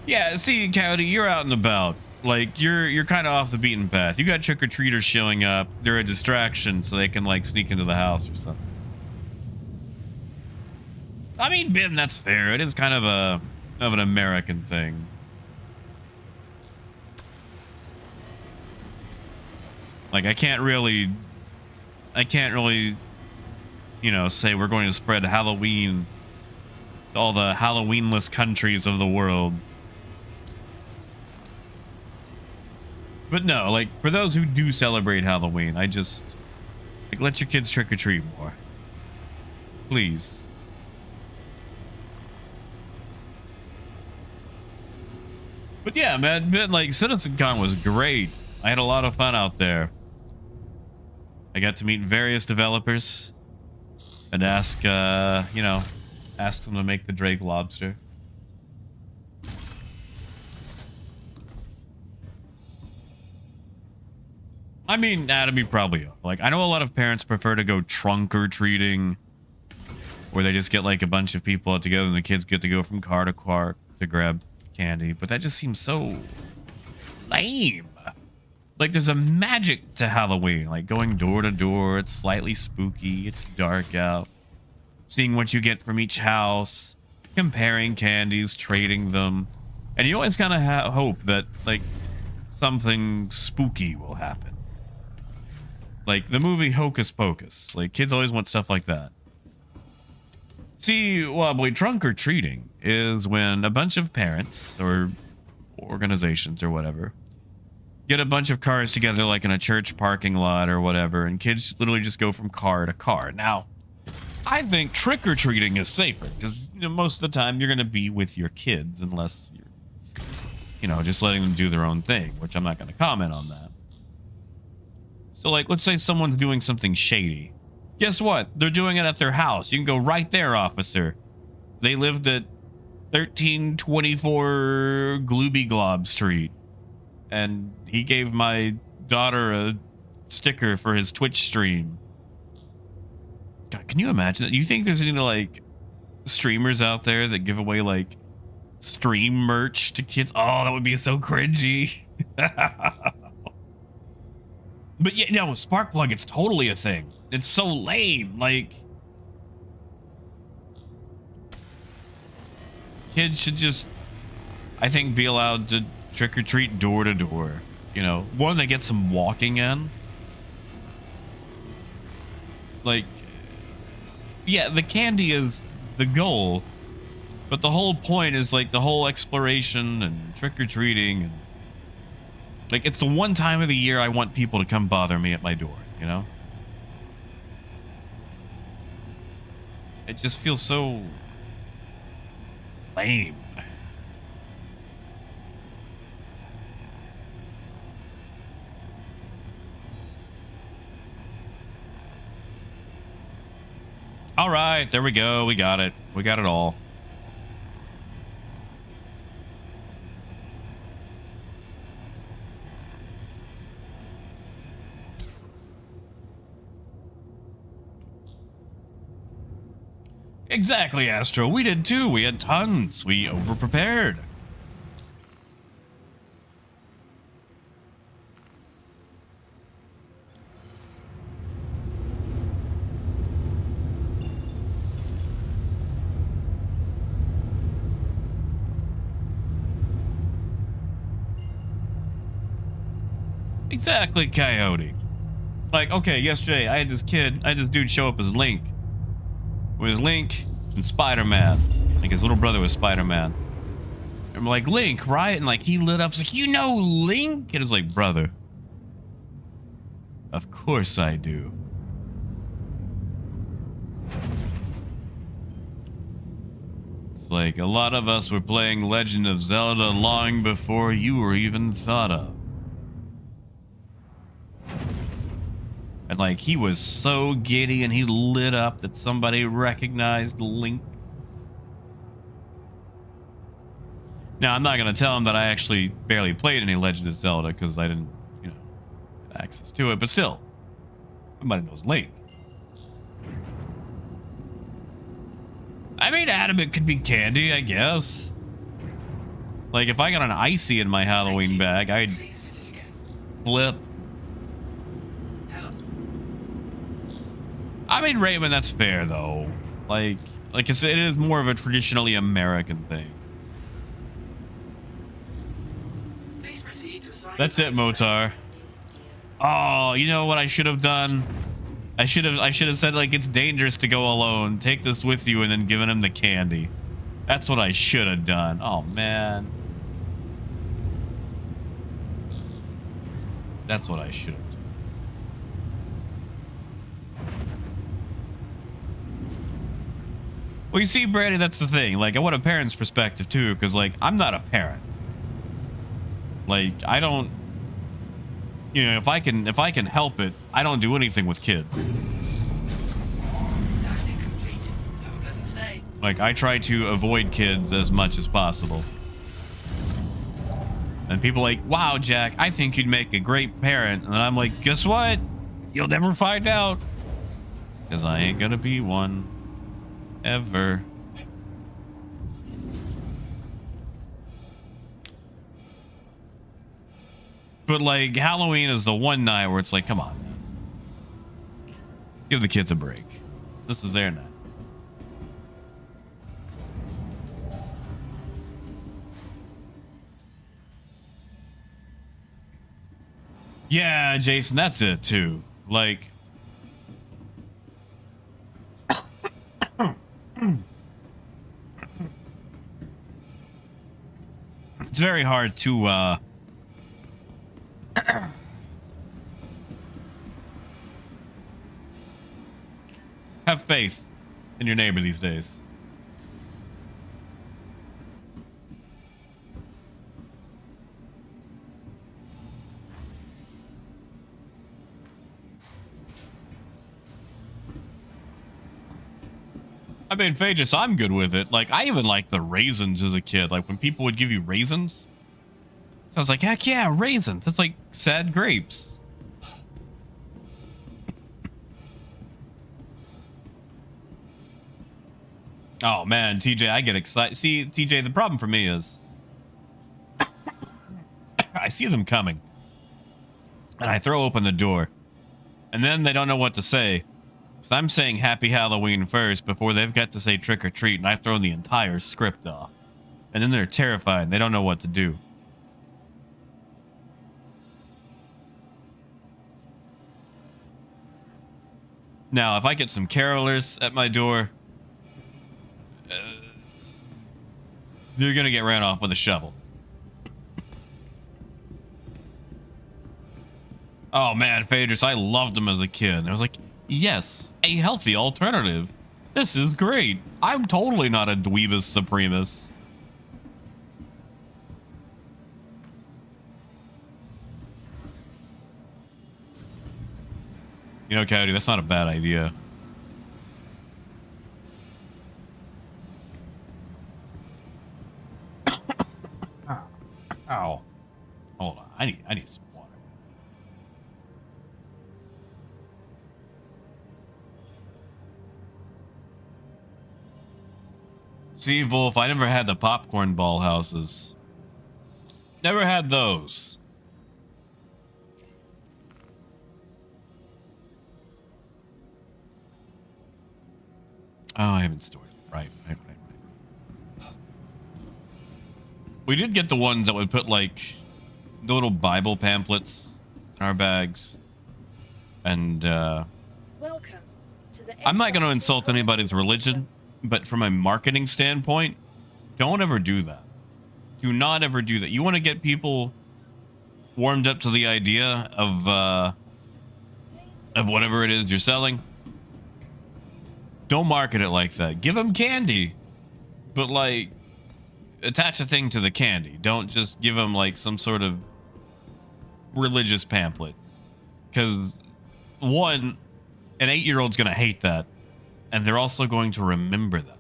Yeah, see, Coyote, you're out and about. Like, you're kind of off the beaten path. You got trick-or-treaters showing up. They're a distraction, so they can, like, sneak into the house or something. I mean, Ben, that's fair. It is kind of an American thing. Like, I can't really, you know, say we're going to spread Halloween to all the Halloweenless countries of the world. But no, like, for those who do celebrate Halloween, I just, like, let your kids trick-or-treat more. Please. But yeah, man, like, CitizenCon was great. I had a lot of fun out there. I got to meet various developers and ask, you know, ask them to make the Drake lobster. I mean, Adam, you probably are. Like, I know a lot of parents prefer to go trunk or treating, where they just get like a bunch of people out together and the kids get to go from car to car to grab candy. But that just seems so lame. Like, there's a magic to Halloween, like going door to door. It's slightly spooky. It's dark out. Seeing what you get from each house, comparing candies, trading them. And you always kind of hope that, like, something spooky will happen. Like the movie Hocus Pocus. Like, kids always want stuff like that. See, wobbly trunk or treating is when a bunch of parents or organizations or whatever get a bunch of cars together, like in a church parking lot or whatever, and kids literally just go from car to car. Now, I think trick or treating is safer because, you know, most of the time you're going to be with your kids unless you're, you know, just letting them do their own thing, which I'm not going to comment on that. So, like, let's say someone's doing something shady. Guess what? They're doing it at their house. You can go right there, officer. They lived at 1324 Glooby Glob Street. And he gave my daughter a sticker for his Twitch stream. God, can you imagine that? You think there's any, like, streamers out there that give away, like, stream merch to kids? Oh, that would be so cringy. But yeah, no, Sparkplug, it's totally a thing. It's so lame. Like, kids should just, I think, be allowed to trick or treat door to door. You know, one that gets some walking in. Like, yeah, the candy is the goal, but the whole point is like the whole exploration and trick or treating. And, like, it's the one time of the year I want people to come bother me at my door, you know? It just feels so lame. All right, there we go. We got it. We got it all. Exactly, Astro. We did too. We had tons. We overprepared. Exactly, Coyote. Like, okay, yesterday I had this dude show up as Link. With Link and Spider-Man. Like, his little brother was Spider-Man. I'm like, Link, right? And like, he lit up. He's like, you know Link? And it's like, brother, of course I do. It's like, a lot of us were playing Legend of Zelda long before you were even thought of. And like, he was so giddy and he lit up that somebody recognized Link. Now, I'm not going to tell him that I actually barely played any Legend of Zelda because I didn't, you know, have access to it. But still, somebody knows Link. I mean, Adam, it could be candy, I guess. Like, if I got an icy in my Halloween bag, I'd flip. I mean, Raymond, that's fair, though. Like I said, it is more of a traditionally American thing. That's it, Motar. Oh, you know what I should have done? I should have said, like, it's dangerous to go alone. Take this with you, and then given him the candy. That's what I should have done. Oh, man. That's what I should have done. Well, you see, Brady, that's the thing. Like, I want a parent's perspective, too, because, like, I'm not a parent. Like, I don't... You know, if I can help it, I don't do anything with kids. Like, I try to avoid kids as much as possible. And people are like, wow, Jack, I think you'd make a great parent. And then I'm like, guess what? You'll never find out. Because I ain't gonna be one. Ever. But like, Halloween is the one night where it's like, come on, man. Give the kids a break. This is their night. Yeah, Jason, that's it too. Like, it's very hard to have faith in your neighbor these days. I mean, Phaedrus, I'm good with it. Like, I even liked the raisins as a kid. Like, when people would give you raisins. So I was like, heck yeah, raisins. It's like sad grapes. Oh, man, TJ, I get excited. See, TJ, the problem for me is I see them coming. And I throw open the door. And then they don't know what to say. So I'm saying Happy Halloween first before they've got to say trick or treat, and I've thrown the entire script off. And then they're terrified and they don't know what to do. Now, if I get some carolers at my door, they're gonna get ran off with a shovel. Oh man, Phaedrus, I loved them as a kid. I was like, yes, a healthy alternative. This is great. I'm totally not a dweebus supremus. You know, Coyote, that's not a bad idea. Ow. Hold on. I need some water. See, Wolf, I never had the popcorn ball houses. Never had those. Oh, I haven't stored it. Right. We did get the ones that would put, like, the little Bible pamphlets in our bags. And, Welcome to the I'm not going to insult anybody's religion, but from a marketing standpoint, don't ever do that. Do not ever do that. You want to get people warmed up to the idea of whatever it is you're selling. Don't market it like that. Give them candy, but like attach a thing to the candy. Don't just give them like some sort of religious pamphlet, because one, an 8-year-old's gonna hate that, and they're also going to remember that.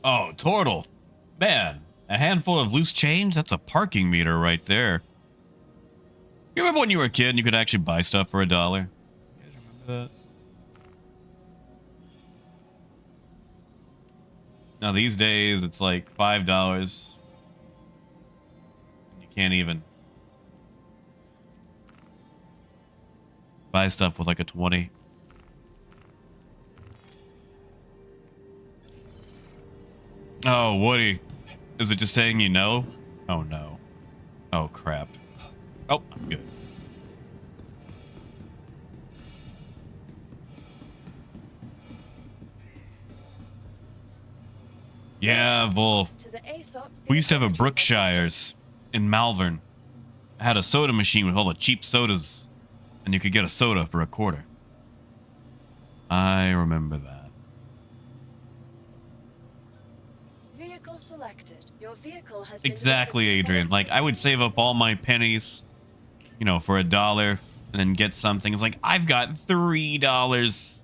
Oh, Tortle, man, a handful of loose change? That's a parking meter right there. You remember when you were a kid and you could actually buy stuff for $1? You guys remember that? Now these days it's like $5. You can't even buy stuff with like a 20. Oh, Woody. Is it just saying you know? Oh no. Oh crap. Oh, I'm good. Yeah, Wolf. We used to have a Brookshire's in Malvern. I had a soda machine with all the cheap sodas, and you could get a soda for $0.25. I remember that. Vehicle selected. Your vehicle has Exactly, Adrian. Like, I would save up all my pennies, you know, for $1 and then get something. It's like, I've got $3.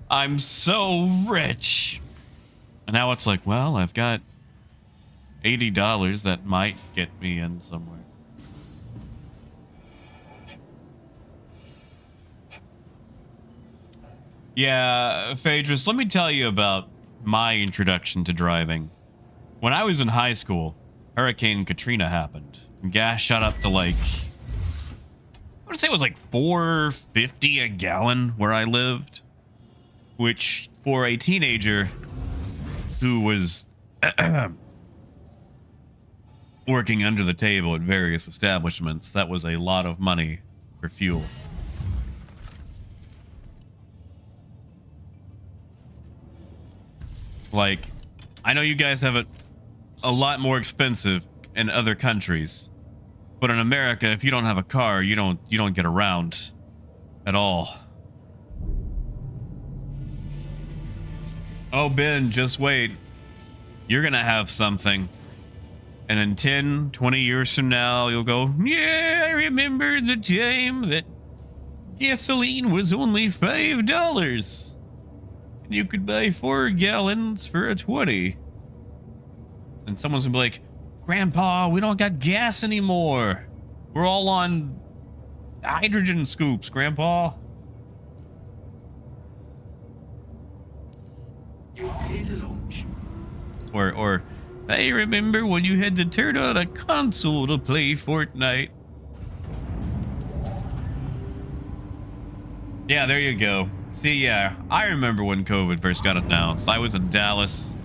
I'm so rich. And now it's like, well, I've got $80 that might get me in somewhere. Yeah, Phaedrus, let me tell you about my introduction to driving. When I was in high school, Hurricane Katrina happened. And gas shot up to like, I would say it was like $4.50 a gallon where I lived. Which, for a teenager who was working under the table at various establishments, that was a lot of money for fuel. Like, I know you guys have it a lot more expensive in other countries, but in America, if you don't have a car, you don't get around at all. Oh, Ben, just wait. You're gonna have something. And in 10, 20 years from now, you'll go, yeah, I remember the time that gasoline was only $5. And you could buy 4 gallons for a 20. And someone's gonna be like, Grandpa, we don't got gas anymore. We're all on hydrogen scoops, Grandpa. You are clear to launch. Or, I remember when you had to turn on a console to play Fortnite. Yeah, there you go. See, yeah, I remember when COVID first got announced. I was in Dallas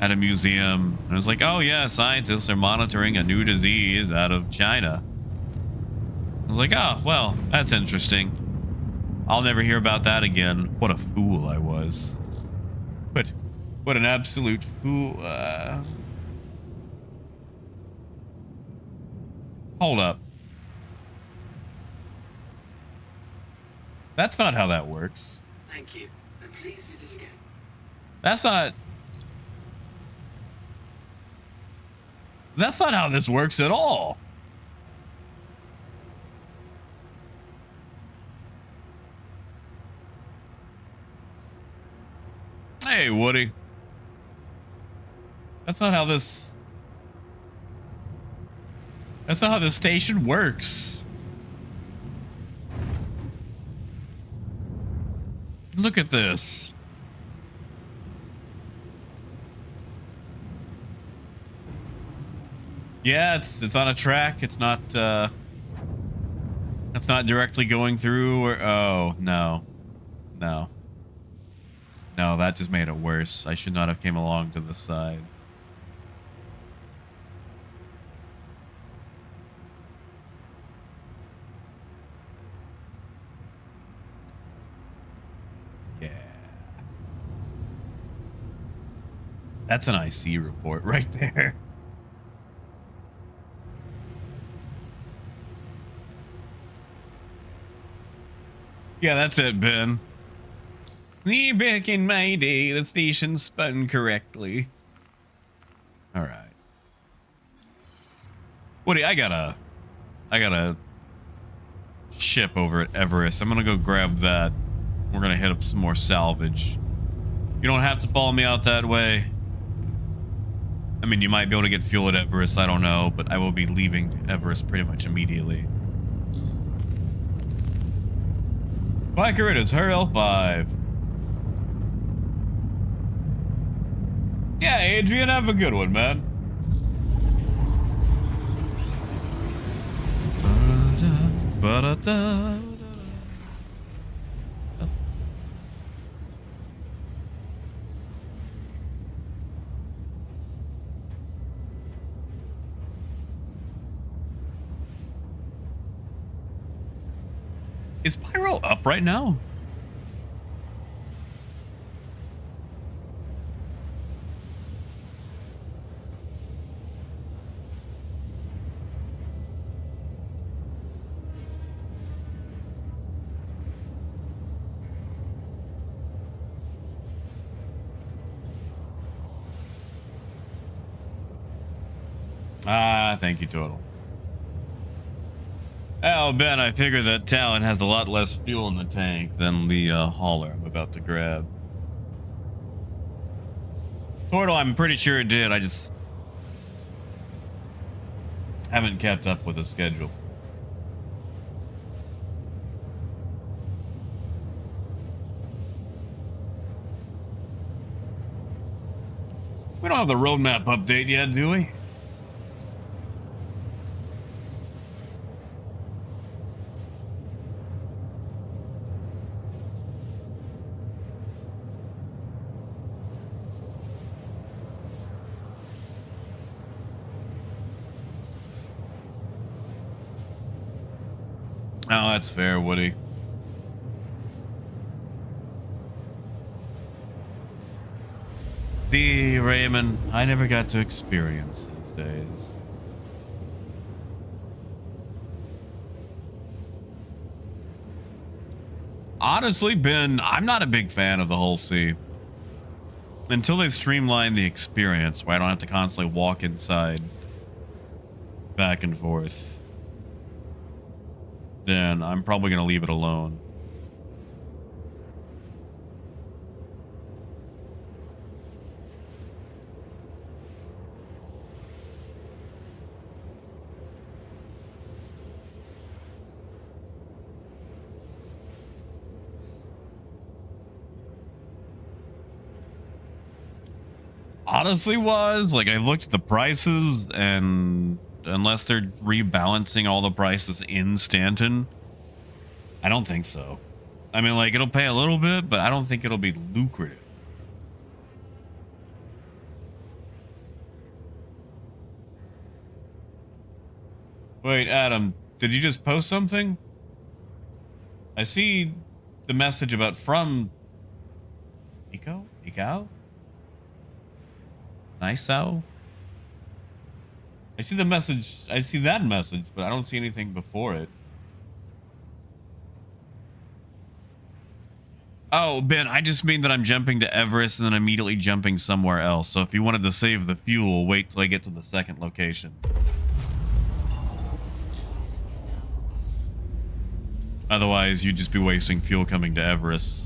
at a museum, and I was like, oh yeah, scientists are monitoring a new disease out of China. I was like, oh, well, that's interesting. I'll never hear about that again. What a fool I was. What an absolute fool. Hold up. That's not how that works. Thank you, and please visit again. That's not how this works at all. Hey, Woody. That's not how this station works. Look at this. Yeah, it's on a track. It's not directly going through or oh, no. No, that just made it worse. I should not have came along to the side. Yeah. That's an IC report right there. Yeah, that's it, Ben. Back in my day, the station spun correctly. All right. Woody, I got a ship over at Everest. I'm gonna go grab that. We're gonna hit up some more salvage. You don't have to follow me out that way. I mean, you might be able to get fuel at Everest. I don't know, but I will be leaving Everest pretty much immediately. Biker, it is her L5. Yeah, Adrian, have a good one, man. Is Pyro up right now? Ah, thank you, Total. Oh, Ben, I figure that Talon has a lot less fuel in the tank than the hauler I'm about to grab. Portal, I'm pretty sure it did. I just haven't kept up with the schedule. We don't have the roadmap update yet, do we? Oh, that's fair, Woody. See, Raymond, I never got to experience these days. Honestly, Ben, I'm not a big fan of the whole C. Until they streamline the experience where I don't have to constantly walk inside back and forth, then I'm probably going to leave it alone. Honestly was, like, I looked at the prices, and unless they're rebalancing all the prices in Stanton, I don't think so. I mean, like, it'll pay a little bit, but I don't think it'll be lucrative. Wait, Adam, did you just post something? I see the message about from Eco? Nice out. I see the message. I see that message, but I don't see anything before it. Oh, Ben, I just mean that I'm jumping to Everest and then immediately jumping somewhere else. So if you wanted to save the fuel, wait till I get to the second location. Otherwise, you'd just be wasting fuel coming to Everest.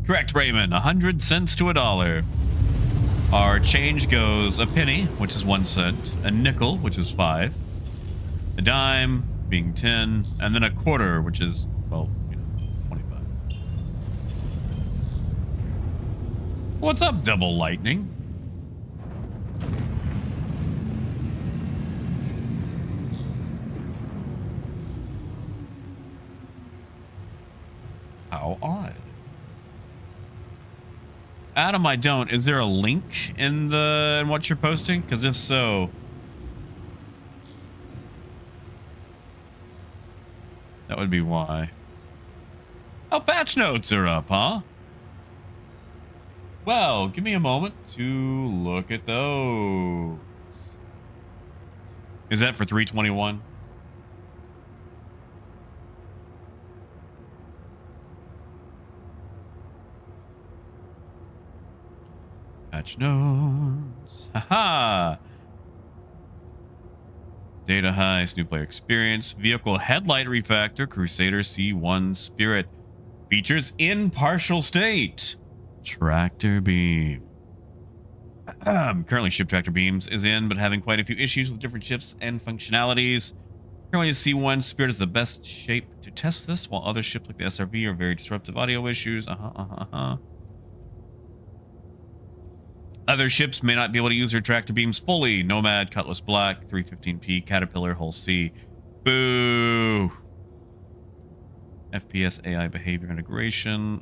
Correct, Raymond. 100 cents to $1. Our change goes a penny, which is 1 cent, a nickel, which is 5, a dime, being 10, and then a quarter, which is, well, 25. What's up, Double Lightning? How odd. Adam, I don't. Is there a link in what you're posting? Because if so, that would be why. Oh, patch notes are up, huh? Well, give me a moment to look at those. Is that for 321? Patch notes. Haha. Data heist, new player experience, vehicle headlight refactor, Crusader C1 Spirit. Features in partial state. Tractor beam. Currently, ship tractor beams is in, but having quite a few issues with different ships and functionalities. Currently, C1 Spirit is the best shape to test this, while other ships like the SRV are very disruptive audio issues. Other ships may not be able to use their tractor beams fully. Nomad, Cutlass Black, 315p, Caterpillar, Hull C. Boo. FPS AI behavior integration.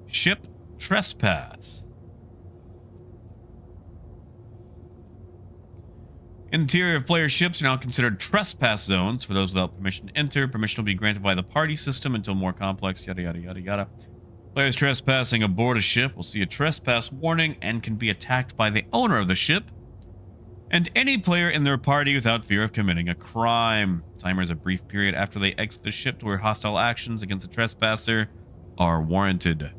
Ship trespass. Interior of player ships are now considered trespass zones for those without permission to enter. Permission will be granted by the party system until more complex, yada, yada, yada, yada. Players trespassing aboard a ship will see a trespass warning and can be attacked by the owner of the ship and any player in their party without fear of committing a crime. Timer is a brief period after they exit the ship to where hostile actions against the trespasser are warranted.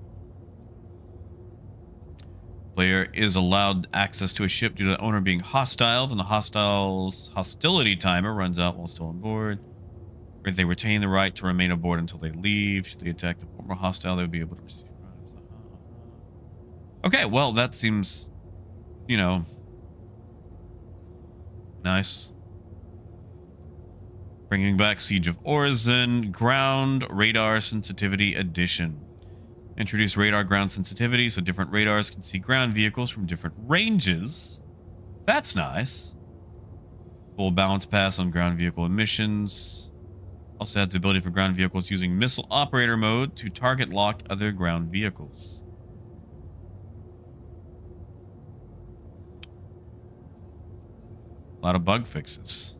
Player is allowed access to a ship due to the owner being hostile. Then the hostile's hostility timer runs out while still on board. Or they retain the right to remain aboard until they leave. Should they attack the former hostile, they would be able to receive bribes. Okay, well, that seems, you know, nice. Bringing back Siege of Orzen, Ground Radar Sensitivity Edition. Introduce radar ground sensitivity so different radars can see ground vehicles from different ranges. That's nice. Full balance pass on ground vehicle emissions. Also adds the ability for ground vehicles using missile operator mode to target lock other ground vehicles. A lot of bug fixes.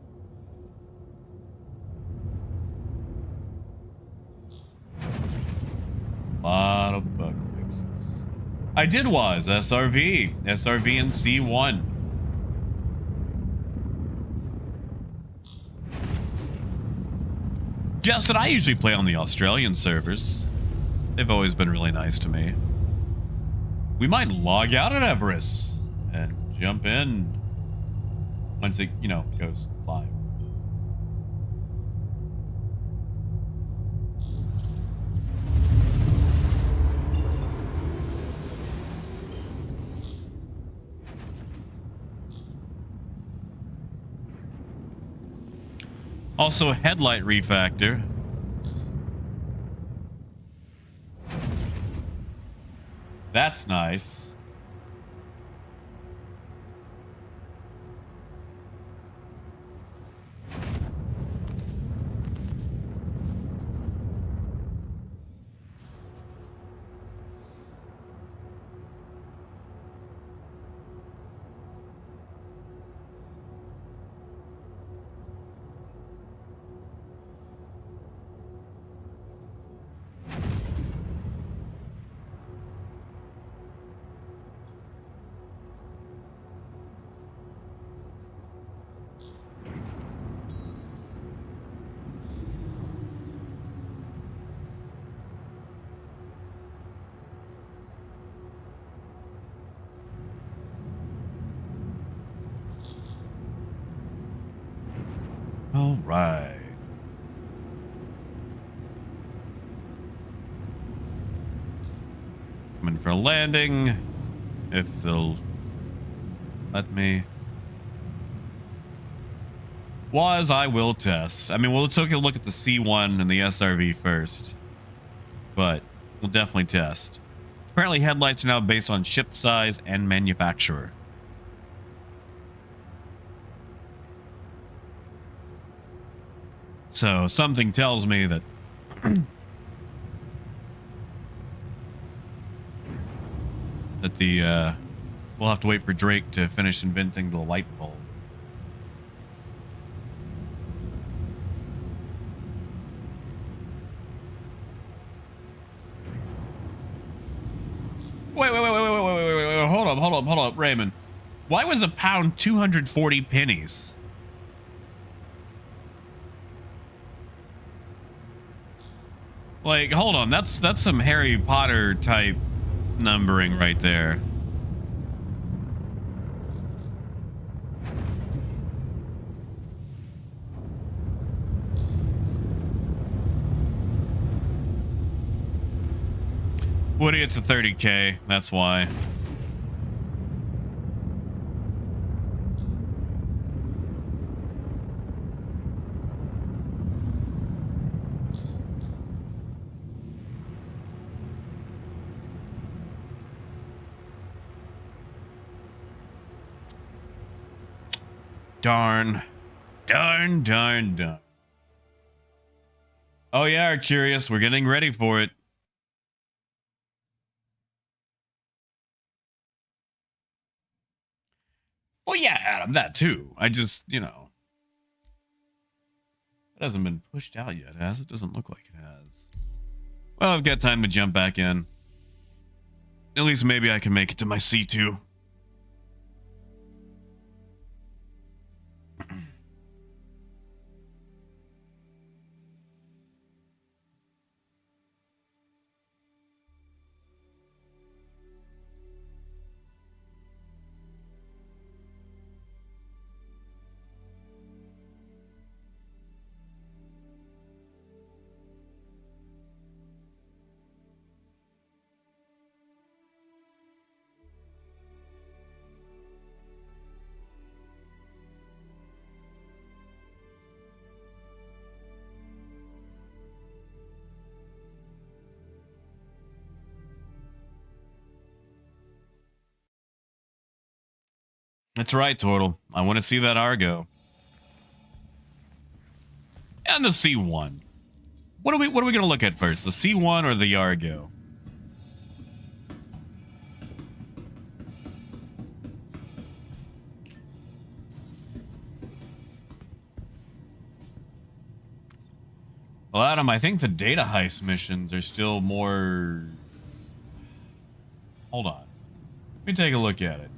Lot of bug fixes. I did was SRV and C1. Justin, I usually play on the Australian servers. They've always been really nice to me. We might log out at Everest and jump in once it, you know, goes live. Also, headlight refactor. That's nice. All right. Coming for a landing. If they'll let me. Was I will test. I mean, we'll take a look at the C1 and the SRV first. But we'll definitely test. Apparently headlights are now based on ship size and manufacturer. So something tells me that we'll have to wait for Drake to finish inventing the light bulb. Wait, hold up, Raymond. Why was a pound 240 pennies? Like, hold on, that's some Harry Potter type numbering right there. Woody, it's a 30K, that's why. Darn. Oh yeah, Arcurious, we're getting ready for it. Well, yeah, Adam, that too. I just, you know. It hasn't been pushed out yet, has it? Doesn't look like it has. Well, I've got time to jump back in. At least maybe I can make it to my C2. That's right, Turtle. I want to see that Argo. And the C1. What are we gonna look at first? The C1 or the Argo? Well, Adam, I think the data heist missions are still more... Hold on. Let me take a look at it.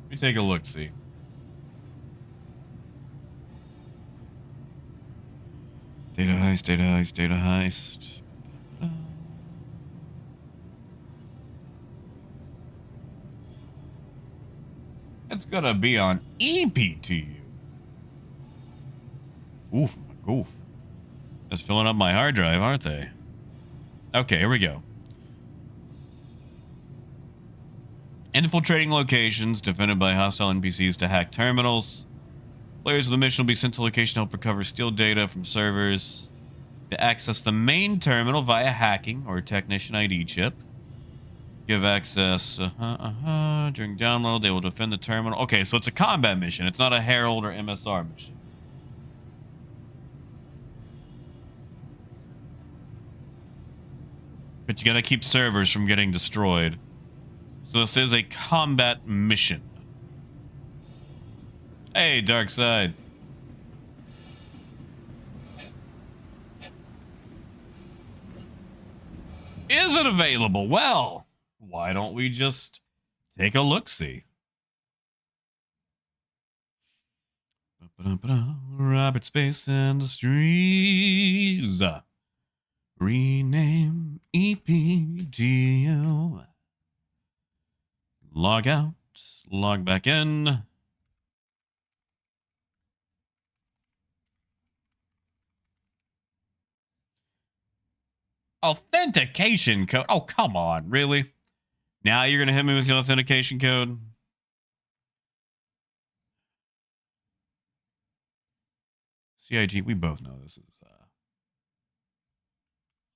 Let me take a look, see. Data heist, data heist, data heist. It's gonna be on EPTU. Oof, oof. Just filling up my hard drive, aren't they? Okay, here we go. Infiltrating locations defended by hostile NPCs to hack terminals. Players of the mission will be sent to location to help recover steal data from servers to access the main terminal via hacking or technician ID chip. Give access during download. They will defend the terminal. Okay, so it's a combat mission. It's not a Herald or MSR mission. But you gotta keep servers from getting destroyed. So this is a combat mission. Hey, Dark Side. Is it available? Well, why don't we just take a look-see? Robert Space Industries. Rename EPGO. Log out. Log back in. Authentication code. Oh, come on. Really? Now you're going to hit me with the authentication code? CIG, we both know this is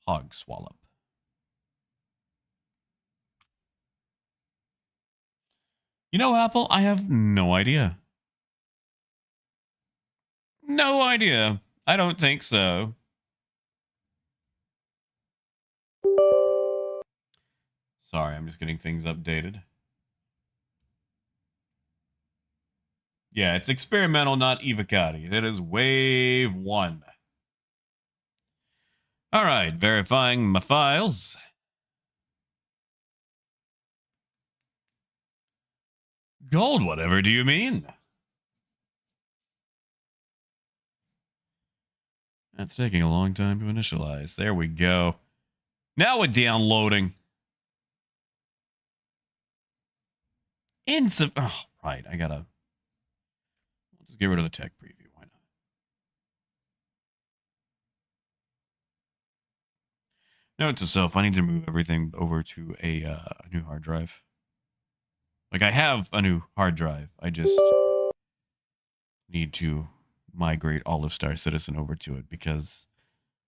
Hog Swallop. You know, Apple, I have no idea. No idea. I don't think so. Sorry, I'm just getting things updated. Yeah, it's experimental, not Evocati. It is wave 1. All right, verifying my files. Gold, whatever do you mean? That's taking a long time to initialize. There we go. Now we're downloading. Oh, right. I gotta. We'll just get rid of the tech preview. Why not? Note to self: I need to move everything over to a new hard drive. Like, I have a new hard drive. I just need to migrate all of Star Citizen over to it because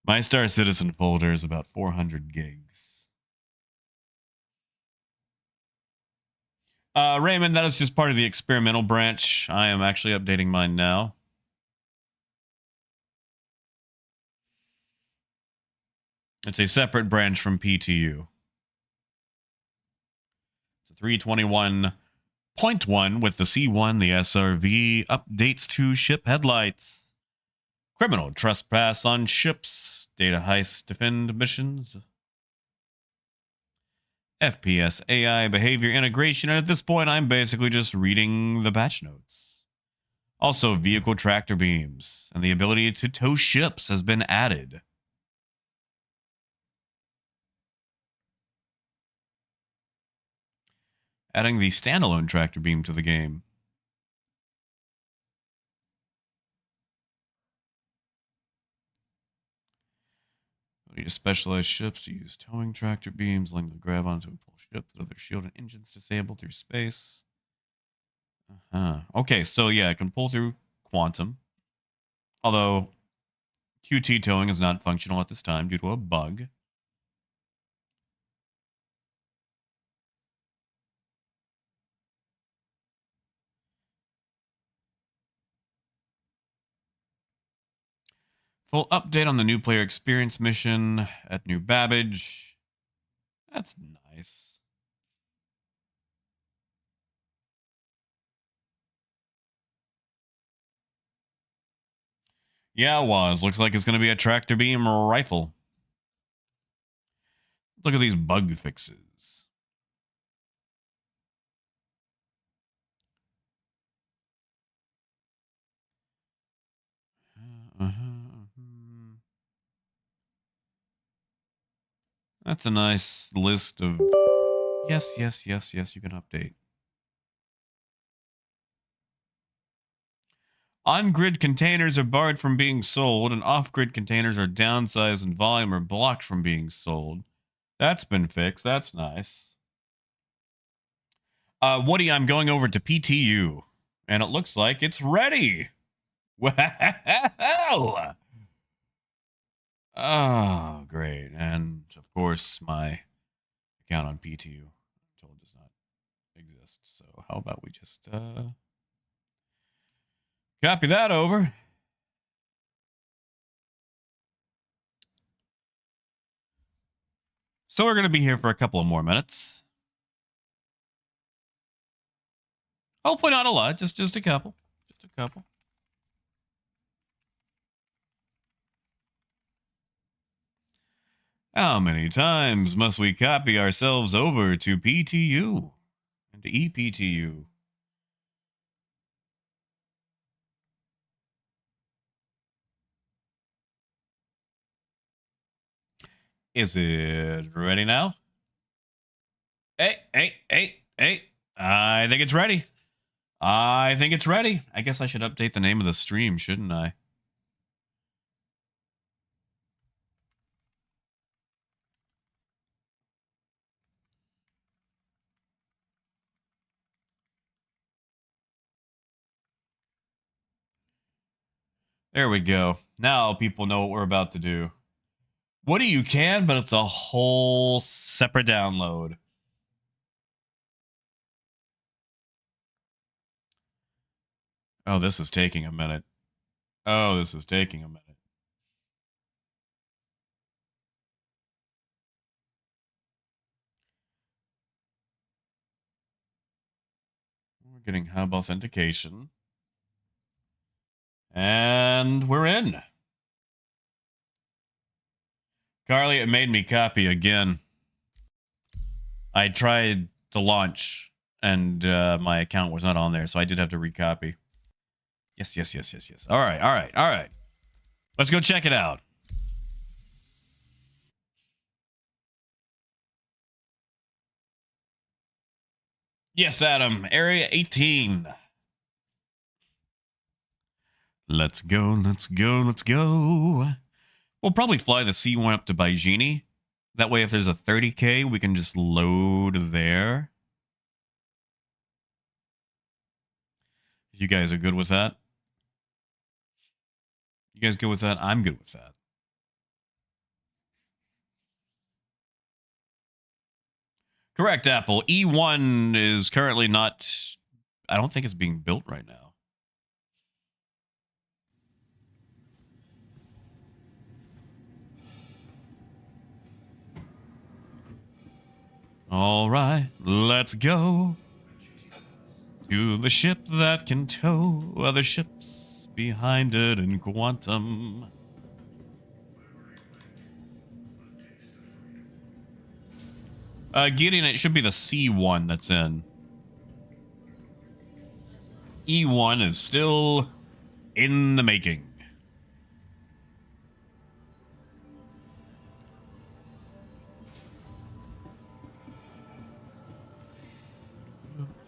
my Star Citizen folder is about 400 gigs. Raymond, that is just part of the experimental branch. I am actually updating mine now. It's a separate branch from PTU. It's a 321.1 with the C1, the SRV, updates to ship headlights, criminal trespass on ships, data heist defend missions, FPS AI behavior integration, and at this point I'm basically just reading the patch notes. Also, vehicle tractor beams and the ability to tow ships has been added. Adding the standalone tractor beam to the game. Ability to specialized ships to use towing tractor beams, letting them grab onto and pull ships with their shield and engines disabled through space. Okay, so yeah, it can pull through quantum. Although QT towing is not functional at this time due to a bug. Full update on the new player experience mission at New Babbage. That's nice. Yeah, it was. Looks like it's going to be a tractor beam rifle. Look at these bug fixes. That's a nice list of... Yes, yes, yes, yes, you can update. On-grid containers are barred from being sold, and off-grid containers are downsized in volume or blocked from being sold. That's been fixed. That's nice. Woody, I'm going over to PTU, and it looks like it's ready. Well, oh, great. And, of course, my account on PTU told does not exist. So how about we just copy that over. So we're going to be here for a couple of more minutes. Hopefully not a lot, just a couple. Just a couple. How many times must we copy ourselves over to PTU and to EPTU? Is it ready now? Hey, hey, hey, hey. I think it's ready. I think it's ready. I guess I should update the name of the stream, shouldn't I? There we go. Now people know what we're about to do. What do you can, but it's a whole separate download. Oh, this is taking a minute. Oh, this is taking a minute. We're getting hub authentication. And we're in. Carly, it made me copy again. I tried to launch, and my account was not on there, so I did have to recopy. Yes, yes, yes, yes, yes. All right, all right, all right. Let's go check it out. Yes, Adam. Area 18. Let's go, let's go, let's go. We'll probably fly the C1 up to Baijini. That way, if there's a 30K, we can just load there. You guys are good with that? You guys good with that? I'm good with that. Correct, Apple. E1 is currently not... I don't think it's being built right now. All right, let's go to the ship that can tow other ships behind it in quantum. Gideon, it should be the C1 that's in. E1 is still in the making.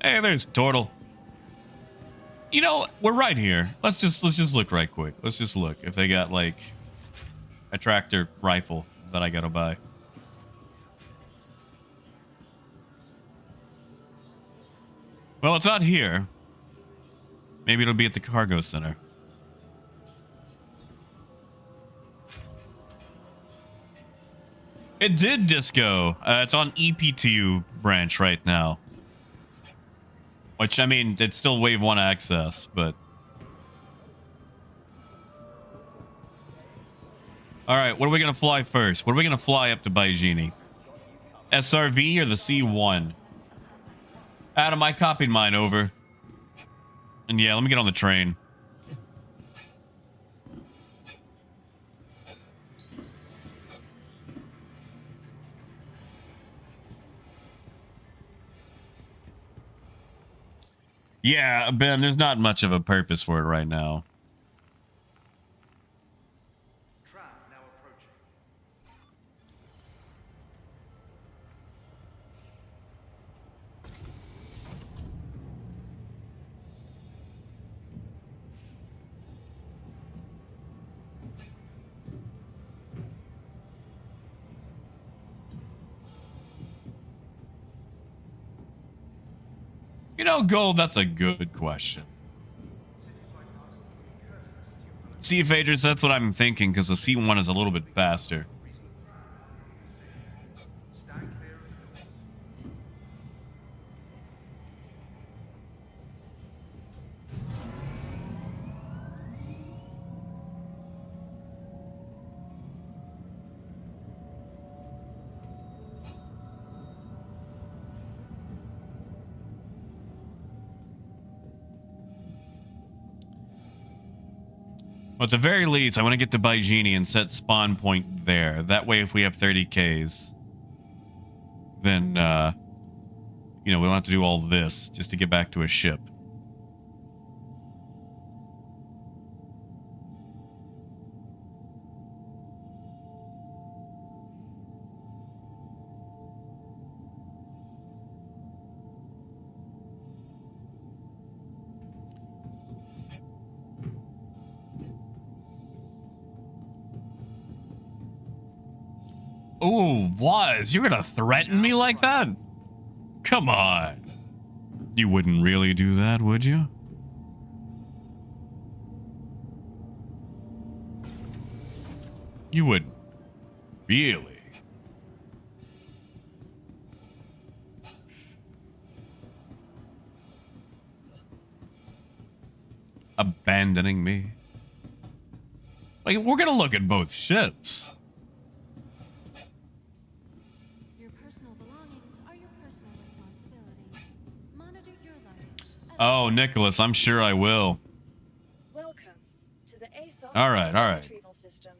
Hey, there's Turtle. You know, we're right here. Let's just look right quick. Let's just look if they got like a tractor rifle that I gotta buy. Well, it's not here. Maybe it'll be at the cargo center. It did disco. It's on EPTU branch right now. Which, I mean, it's still wave 1 access, but... Alright, what are we going to fly first? What are we going to fly up to Baijini? SRV or the C1? Adam, I copied mine over. And yeah, let me get on the train. Yeah, Ben, there's not much of a purpose for it right now. You know, Gold, that's a good question. Sea of Agents, that's what I'm thinking, because the C1 is a little bit faster. Well, at the very least, I want to get to Baijini and set spawn point there. That way, if we have 30Ks, then, you know, we don't have to do all this just to get back to a ship. Oh, Waz, you're gonna threaten me like that? Come on. You wouldn't really do that, would you? You wouldn't. Really? Abandoning me? Like, we're gonna look at both ships. Oh, Nicholas, I'm sure I will. Welcome to the ASOP All right, all right. retrieval system.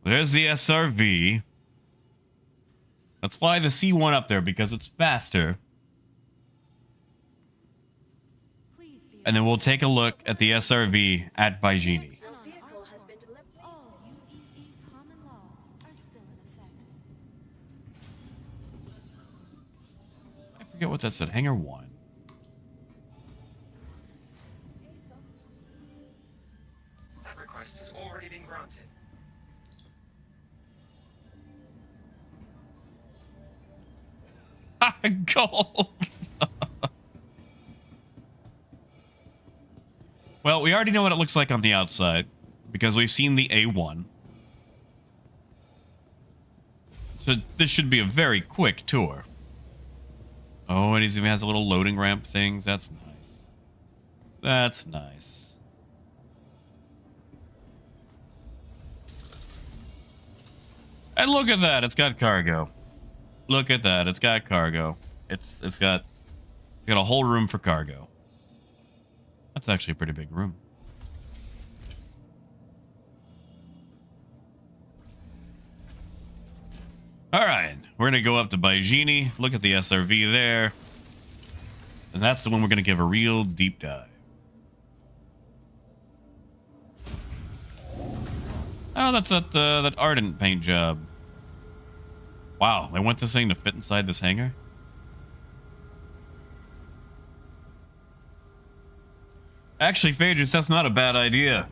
There's the SRV. Let's fly the C1 up there because it's faster. And then we'll take a look at the SRV at Baijini. Your vehicle has been delivered. All UEE common laws are still in effect. I forget what that said. Hangar 1. That request has already been granted. Gold. Well, we already know what it looks like on the outside because we've seen the A1. So this should be a very quick tour. Oh, and he even has a little loading ramp things. That's nice. That's nice. And look at that. It's got cargo. Look at that. It's got cargo. It's got a whole room for cargo. That's actually a pretty big room. All right, we're gonna go up to Baijini. Look at the SRV there, and that's the one we're gonna give a real deep dive. Oh, that's that Ardent paint job. Wow, they want this thing to fit inside this hangar? Actually, Phaedrus, that's not a bad idea.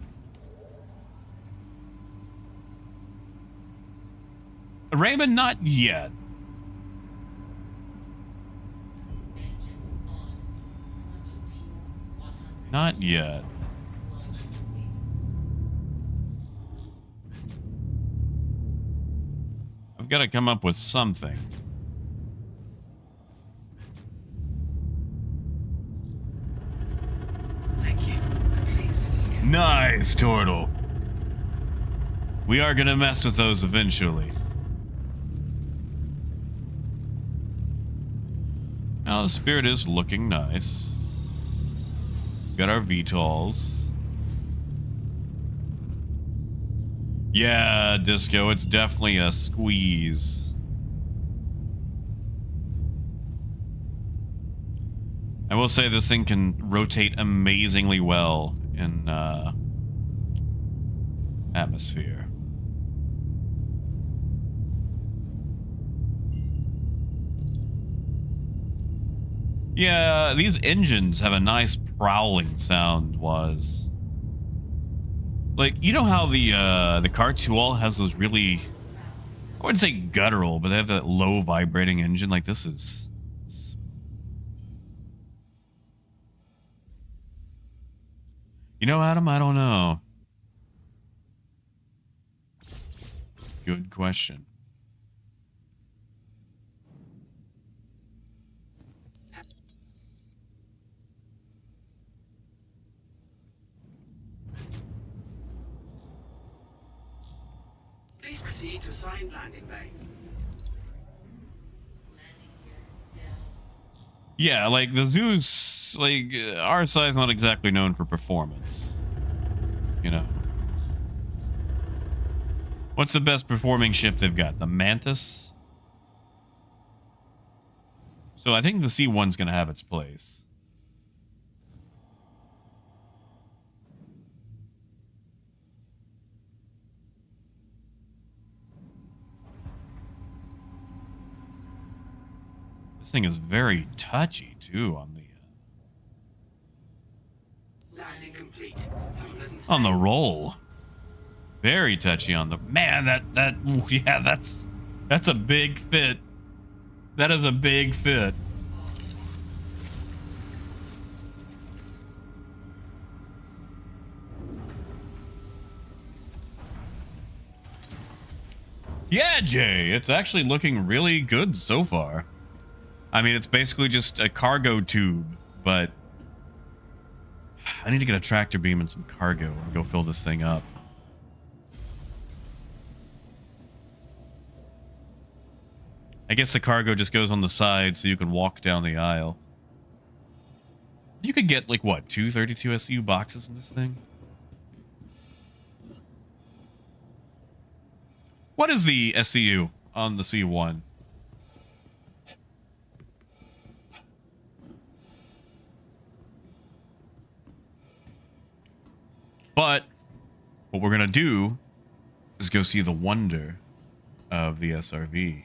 Raymond, not yet. Engines on. Quantum fuel 100. Not yet. Launch complete. got to come up with something. Thank you. Please visit again. Nice, Turtle. We are going to mess with those eventually. Now the spirit is looking nice. Got our VTOLs. Yeah, Disco, it's definitely a squeeze. I will say this thing can rotate amazingly well in atmosphere. Yeah, these engines have a nice prowling sound, was. Like, you know how the Car2All has those really, I wouldn't say guttural, but they have that low vibrating engine. Like, this is... You know, Adam, I don't know. Good question. Please proceed to assigned landing bay. Landing gear down. Yeah, like, the Zeus, like, RSI is not exactly known for performance. You know. What's the best performing ship they've got? The Mantis? So I think the C1's gonna have its place. This thing is very touchy, too, on the... Landing complete. Have a pleasant on the stay. roll. Very touchy on the... Man, yeah, that's a big fit. That is a big fit. Yeah, Jay, it's actually looking really good so far. I mean, it's basically just a cargo tube, but I need to get a tractor beam and some cargo and go fill this thing up. I guess the cargo just goes on the side so you can walk down the aisle. You could get, like, what, 232 SCU boxes in this thing? What is the SCU on the C1? But what we're going to do is go see the wonder of the SRV.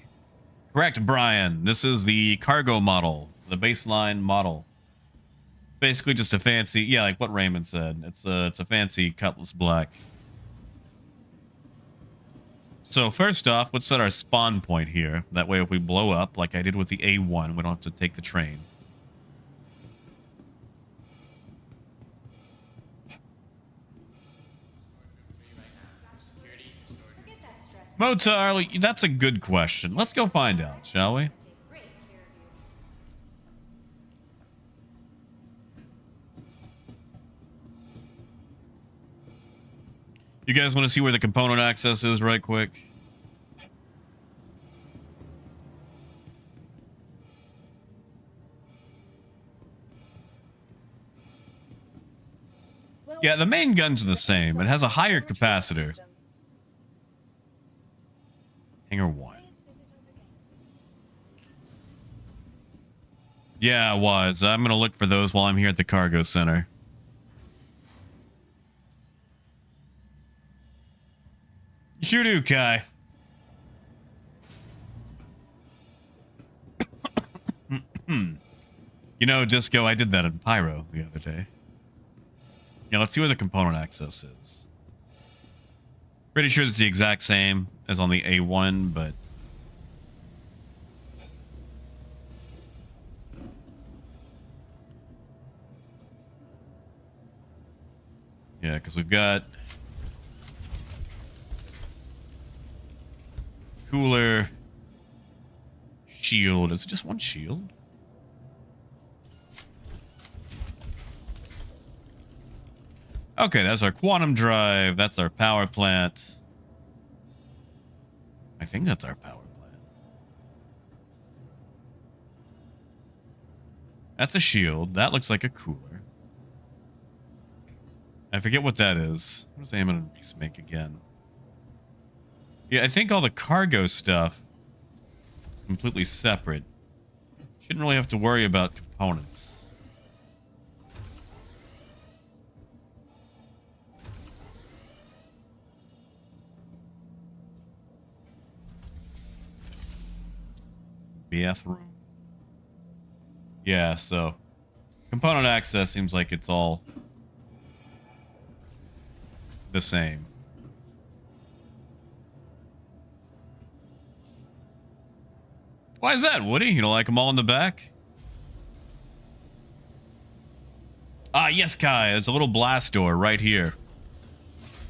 Correct, Brian. This is the cargo model, the baseline model. Basically just a fancy, yeah, like what Raymond said. It's a fancy Cutlass Black. So first off, let's set our spawn point here. That way if we blow up, like I did with the A1, we don't have to take the train. Forget that stress. Motar, that's a good question. Let's go find out, shall we? Take great care of you. You guys want to see where the component access is right quick? Well, Yeah, the main gun's the the same. It ASOC has a higher retrieval capacitor. system. Hangar 1. Please visit us again. Yeah, it was. I'm going to look for those while I'm here at the cargo center. Shootu Kai. You know, Disco, I did that in Pyro the other day. Yeah, let's see where the component access is. Pretty sure it's the exact same as on the A1, but... Yeah, because we've got... cooler, shield. Is it just one shield? Okay, that's our quantum drive. That's our power plant. I think that's our power plant. That's a shield. That looks like a cooler. I forget what that is. What does Amon make again? Yeah, I think all the cargo stuff is completely separate. Shouldn't really have to worry about components. Bathroom. Yeah, so component access seems like it's all the same. Why is that, Woody? You don't like them all in the back? Ah, yes, Kai. There's a little blast door right here.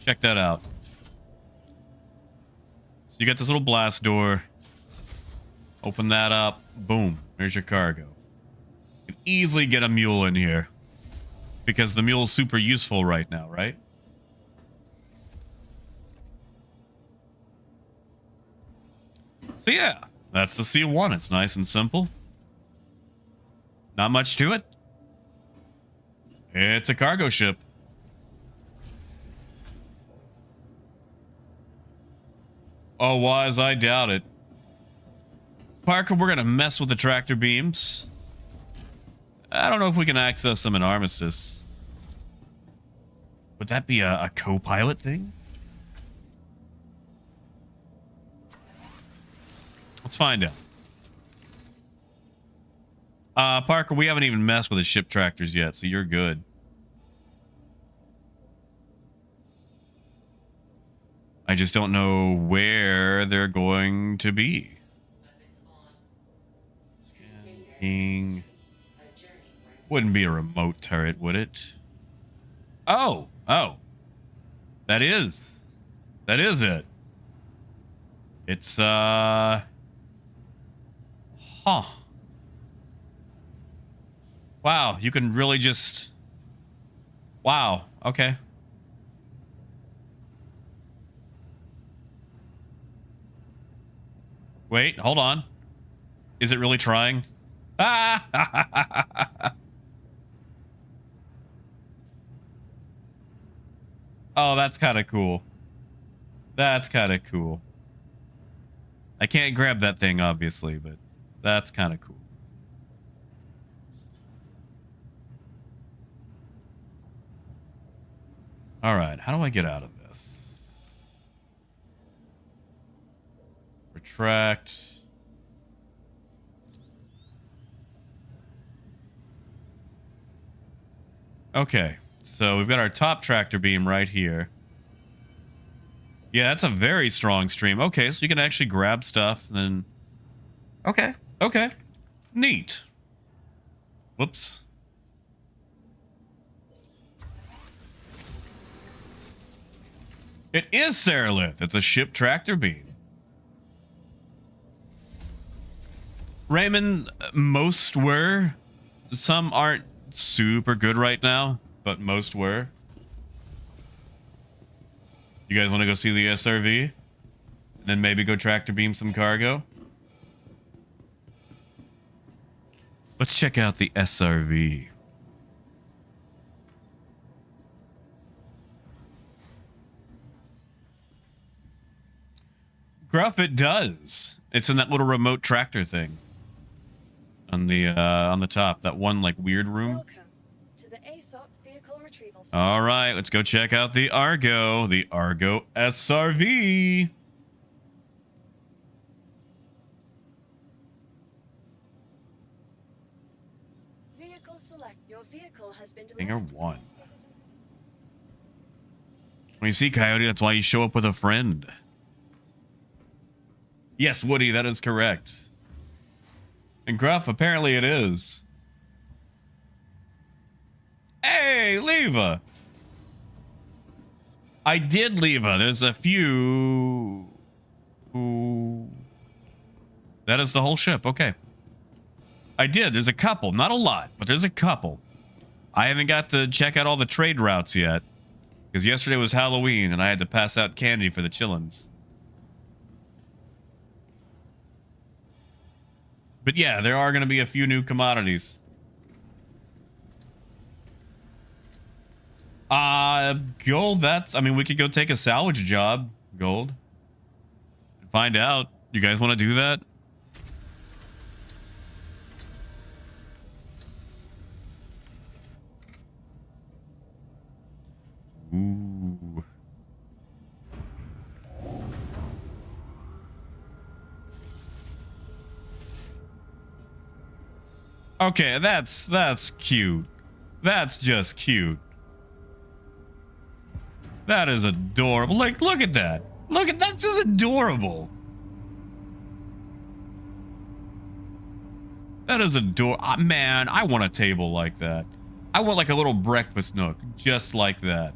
Check that out. So you got this little blast door. Open that up. Boom. There's your cargo. You can easily get a mule in here. Because the mule's super useful right now, right? So yeah, that's the C1. It's nice and simple. Not much to it. It's a cargo ship. Oh, wise, I doubt it. Parker, we're going to mess with the tractor beams. I don't know if we can access them in Armistice. Would that be a co-pilot thing? Let's find out. Parker, we haven't even messed with the ship tractors yet, so you're good. I just don't know where they're going to be. Scanning. Wouldn't be a remote turret, would it? Oh, that is it. It's huh. Wow, you can really just... Wow, okay. Wait, hold on. Is it really trying? Ah! Oh, that's kind of cool. That's kind of cool. I can't grab that thing, obviously, but that's kind of cool. All right, how do I get out of this? Retract. Okay, so we've got our top tractor beam right here. Yeah, that's a very strong stream. Okay, so you can actually grab stuff, then... Okay. Neat. Whoops. It is Seralith. It's a ship tractor beam. Raymond, most were. Some aren't super good right now, but most were. You guys want to go see the SRV? And then maybe go tractor beam some cargo? Let's check out the SRV. Gruff, it does. It's in that little remote tractor thing. On the top. That one, like, weird room. Welcome to the ASOP vehicle retrieval system. All right, let's go check out the Argo. The Argo SRV. Vehicle select. Your vehicle has been delivered. Hangar 1. When you see Coyote, that's why you show up with a friend. Yes, Woody, that is correct. And Gruff, apparently it is. Hey, Leva! I did Leva. There's a few who That is the whole ship. Okay. I did. There's a couple. Not a lot, but there's a couple. I haven't got to check out all the trade routes yet. Because yesterday was Halloween and I had to pass out candy for the chillins. But yeah, there are going to be a few new commodities. Gold, I mean, we could go take a salvage job, Gold. Find out. You guys want to do that? Ooh. Okay, that's cute. That's just cute. That is adorable. Like, look at that. That's just adorable. That is adorable. Man, I want a table like that. I want like a little breakfast nook just like that.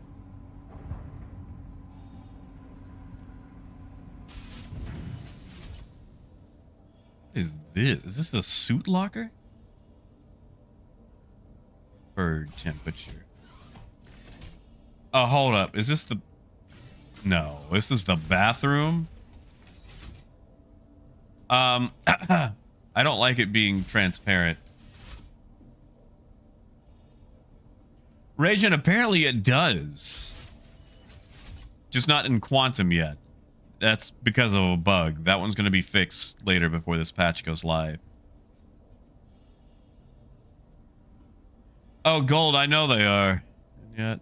What is this? Is this a suit locker? Bird temperature. Oh, hold up. Is this the... No, this is the bathroom. I don't like it being transparent. Rajin, apparently it does. Just not in quantum yet. That's because of a bug. That one's going to be fixed later before this patch goes live. Oh, gold, I know they are. And yet,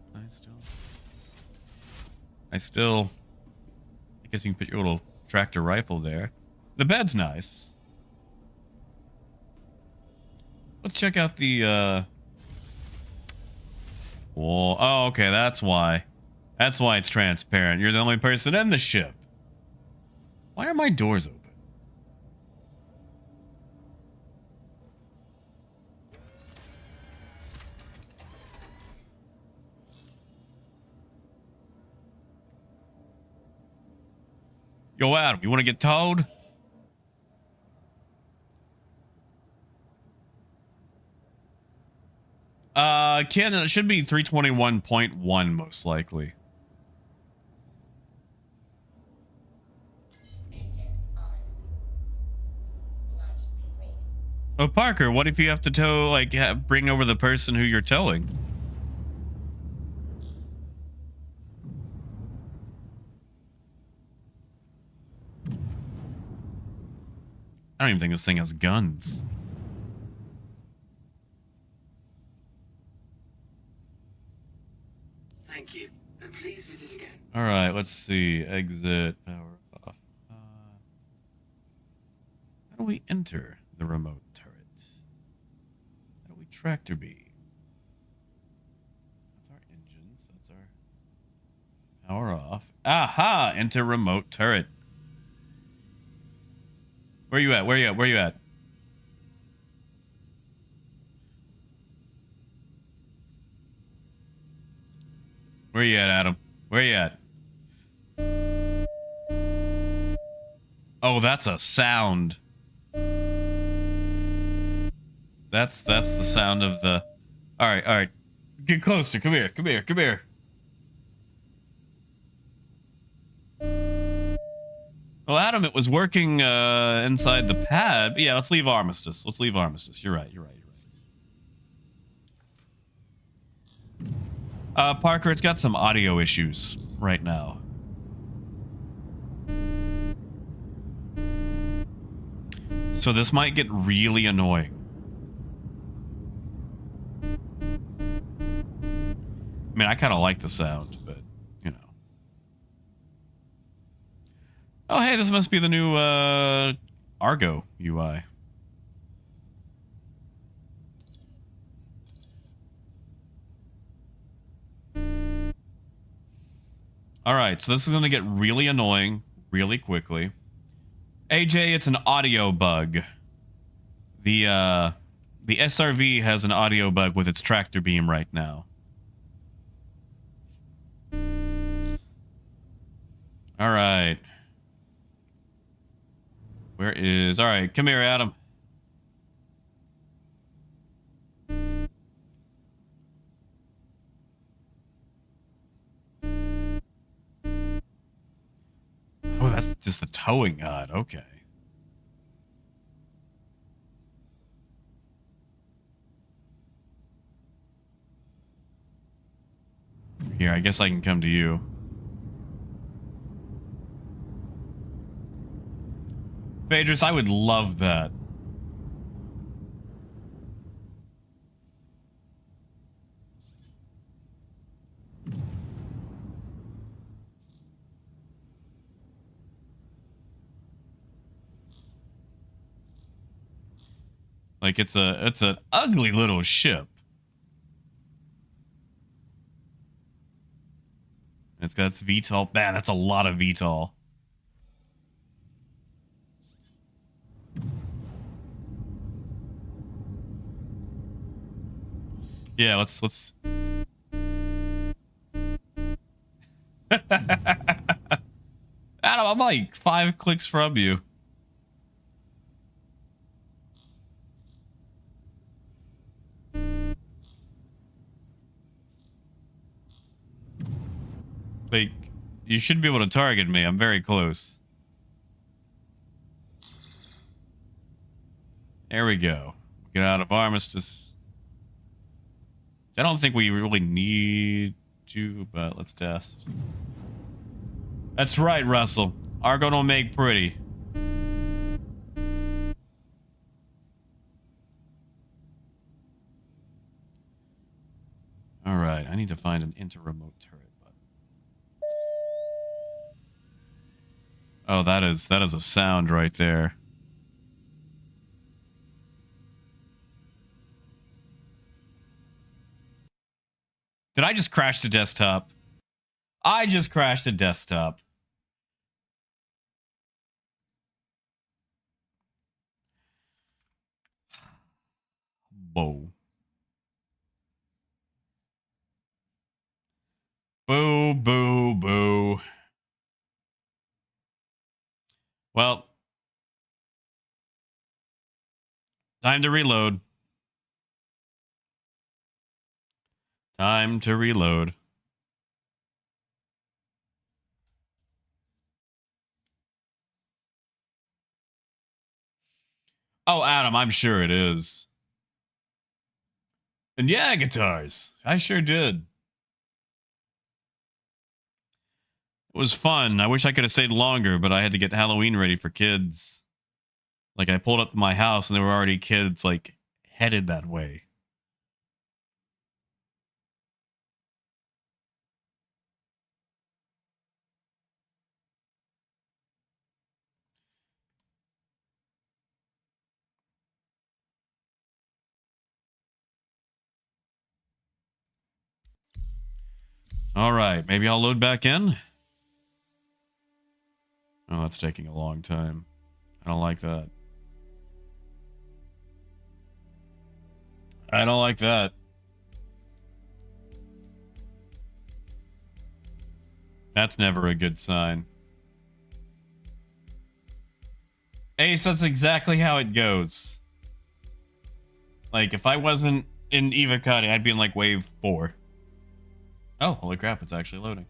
I guess you can put your little tractor rifle there. The bed's nice. Let's check out the, wall. Oh, okay, that's why. That's why it's transparent. You're the only person in the ship. Why are my doors open? Yo, Adam, you want to get towed? Ken, it should be 321.1 most likely. Oh, Parker, what if you have to tow, like, bring over the person who you're towing? I don't even think this thing has guns. Thank you, and please visit again. All right, let's see. Exit, power off. How do we enter the remote turret? How do we tractor B? That's our engines. That's our power off. Aha! Enter remote turret. Where you at? Where you at? Where you at? Where you at, Adam? Where you at? Oh, that's a sound. That's the sound of the... All right. Get closer. Come here. Well, Adam, it was working inside the pad. Yeah, let's leave Armistice. You're right. Parker, it's got some audio issues right now. So this might get really annoying. I mean, I kind of like the sound, but, you know. Oh, hey, this must be the new Argo UI. All right, so this is going to get really annoying really quickly. AJ, it's an audio bug. The SRV has an audio bug with its tractor beam right now. All right. Where Where is... All right, come here, Adam. Oh, that's just the towing hut. Okay. Here, I guess I can come to you. Phaedrus, I would love that. Like it's an ugly little ship. It's got its VTOL. Man, that's a lot of VTOL. Yeah, let's Adam, I'm like 5 clicks from you. Like, you should be able to target me. I'm very close. There we go. Get out of Armistice. I don't think we really need to, but let's test. That's right, Russell. Argo don't make pretty. Alright, I need to find an inter-remote turret button. Oh, that is a sound right there. Did I just crash the desktop? I just crashed the desktop. Whoa. Boo, boo, boo. Well, time to reload. Time to reload. Oh, Adam, I'm sure it is. And yeah, guitars. I sure did. It was fun. I wish I could have stayed longer, but I had to get Halloween ready for kids. Like, I pulled up to my house and there were already kids, like, headed that way. All right, maybe I'll load back in. Oh, that's taking a long time. I don't like that. I don't like that. That's never a good sign. Ace, that's exactly how it goes. Like, if I wasn't in Ivacati, I'd be in, like, wave 4. Oh, holy crap, it's actually loading.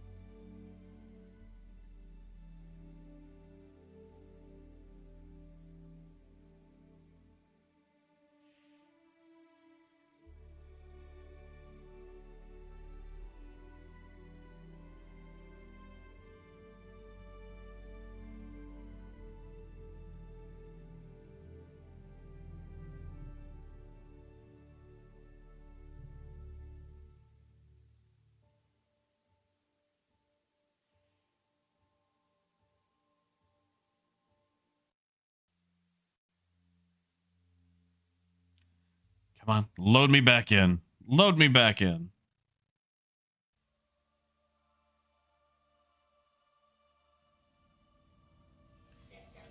Come on, load me back in. Load me back in.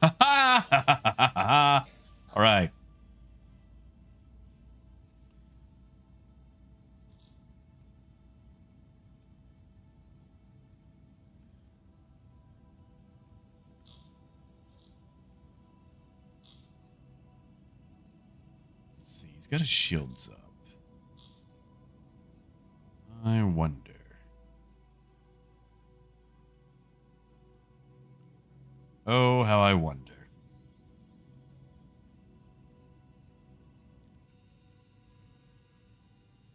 All right. He's got his shields up. I wonder. Oh, how I wonder.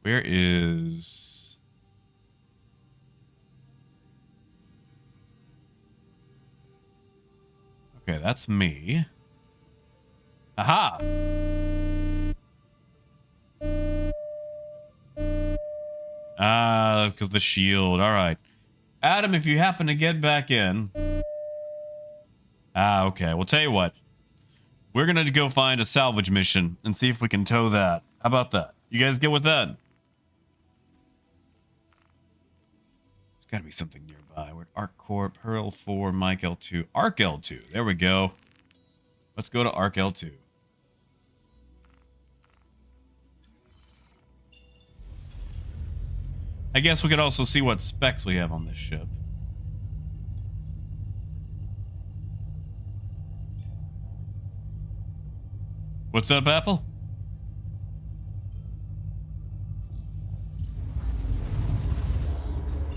Where is... Okay, that's me. Aha! Ah, because the shield. All right. Adam, if you happen to get back in... Ah, okay. Well, tell you what. We're going to go find a salvage mission and see if we can tow that. How about that? You guys get with that? There's got to be something nearby. We're at Arc Corp, Hurl 4, Mike L2. Arc L2. There we go. Let's go to Arc L2. I guess we could also see what specs we have on this ship. What's up, Apple?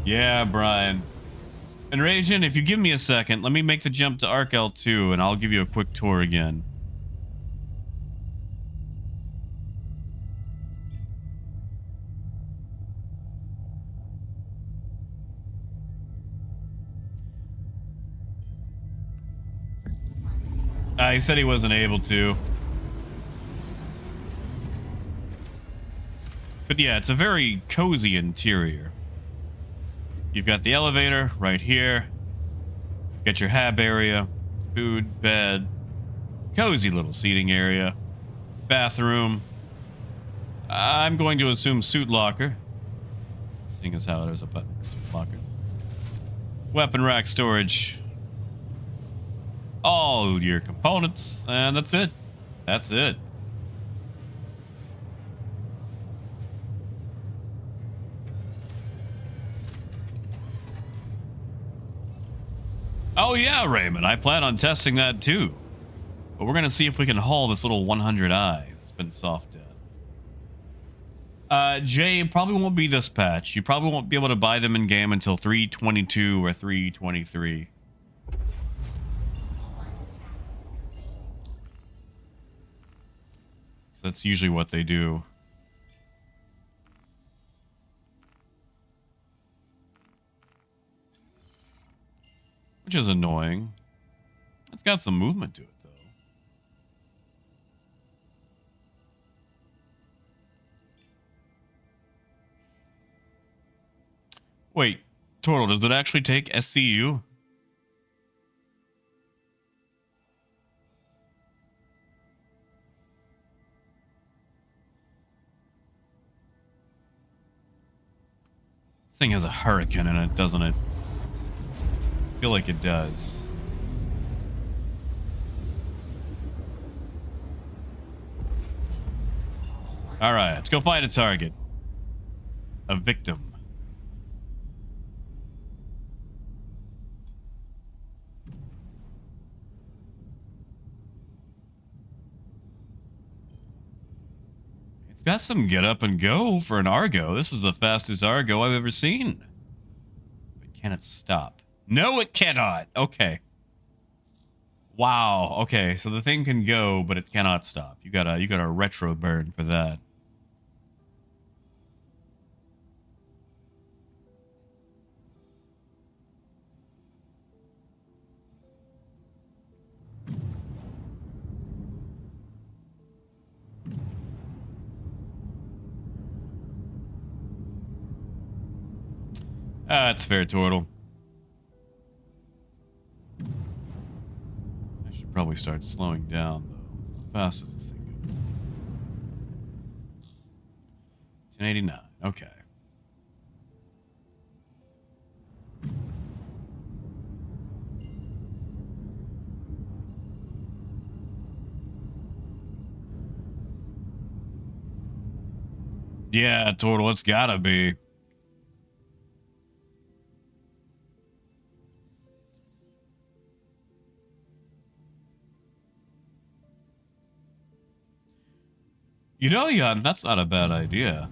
Yeah, Brian. And Rajan, if you give me a second, let me make the jump to Arc L2 and I'll give you a quick tour again. He said he wasn't able to. But yeah, it's a very cozy interior. You've got the elevator right here. Got your hab area, food, bed, cozy little seating area, bathroom. I'm going to assume suit locker, seeing as how there's a button for suit locker. Weapon rack storage. All your components, and that's it. That's it. Oh yeah, Raymond, I plan on testing that too. But we're gonna see if we can haul this little 100i that's been soft death. Jay, probably won't be this patch. You probably won't be able to buy them in game until 322 or 323. That's usually what they do. Which is annoying. It's got some movement to it, though. Wait, Turtle, does it actually take SCU? This thing has a hurricane in it, doesn't it? I feel like it does. All right, let's go find a target. A victim. It's got some get up and go for an Argo. This is the fastest Argo I've ever seen. But can it stop? No, it cannot. Okay. Wow. Okay, so the thing can go, but it cannot stop. You got a retro burn for that. That's fair, Turtle. I should probably start slowing down, though. How fast does this thing go? 1089. Okay. Yeah, Turtle, it's gotta be. You know, yeah, that's not a bad idea.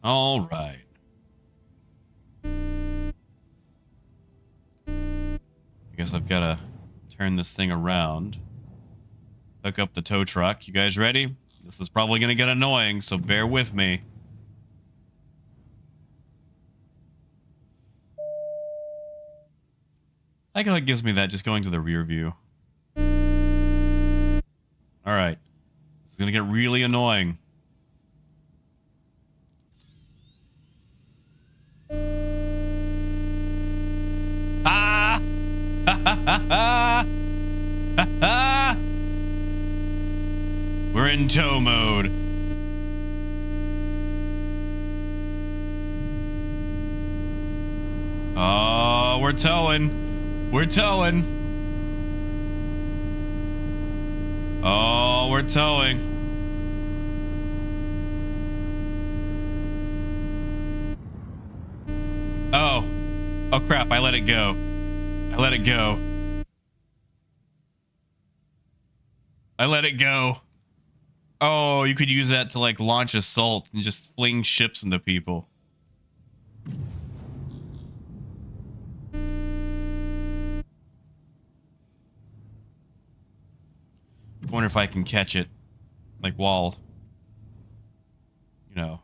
All right. I guess I've got to turn this thing around. Hook up the tow truck. You guys ready? This is probably going to get annoying, so bear with me. I like how it gives me that just going to the rear view. All right. This is going to get really annoying. Ah! Ha ha ha ha! Ha ha! We're in tow mode. Oh, we're towing. We're towing. Oh, we're towing. Oh. Oh, crap. I let it go. I let it go. I let it go. Oh, you could use that to, like, launch assault and just fling ships into people. I wonder if I can catch it, like, while, you know.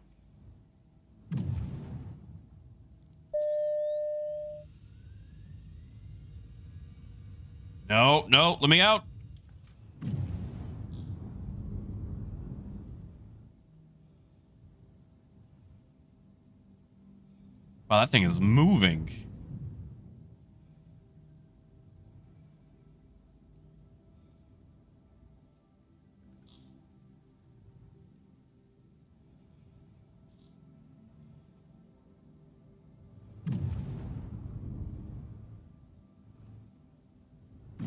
No, no, let me out. Wow, that thing is moving.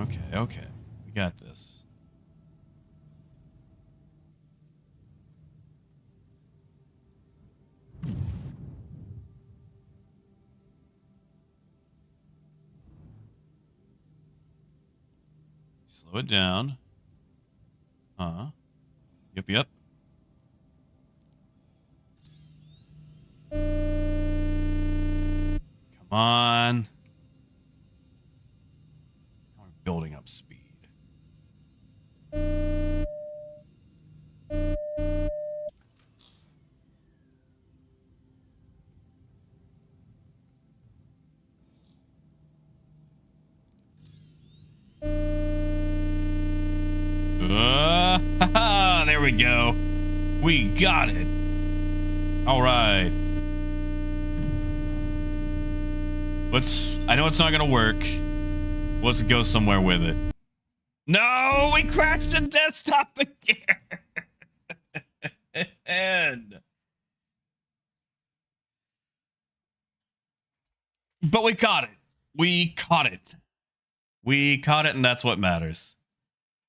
Okay, okay. We got this. Slow it down. Yep, yep. Come on. Now we're building up speed. There we go. We got it. All right. I know it's not gonna work. Let's go somewhere with it. No, we crashed the desktop again. But we caught it. We caught it. We caught it, and that's what matters.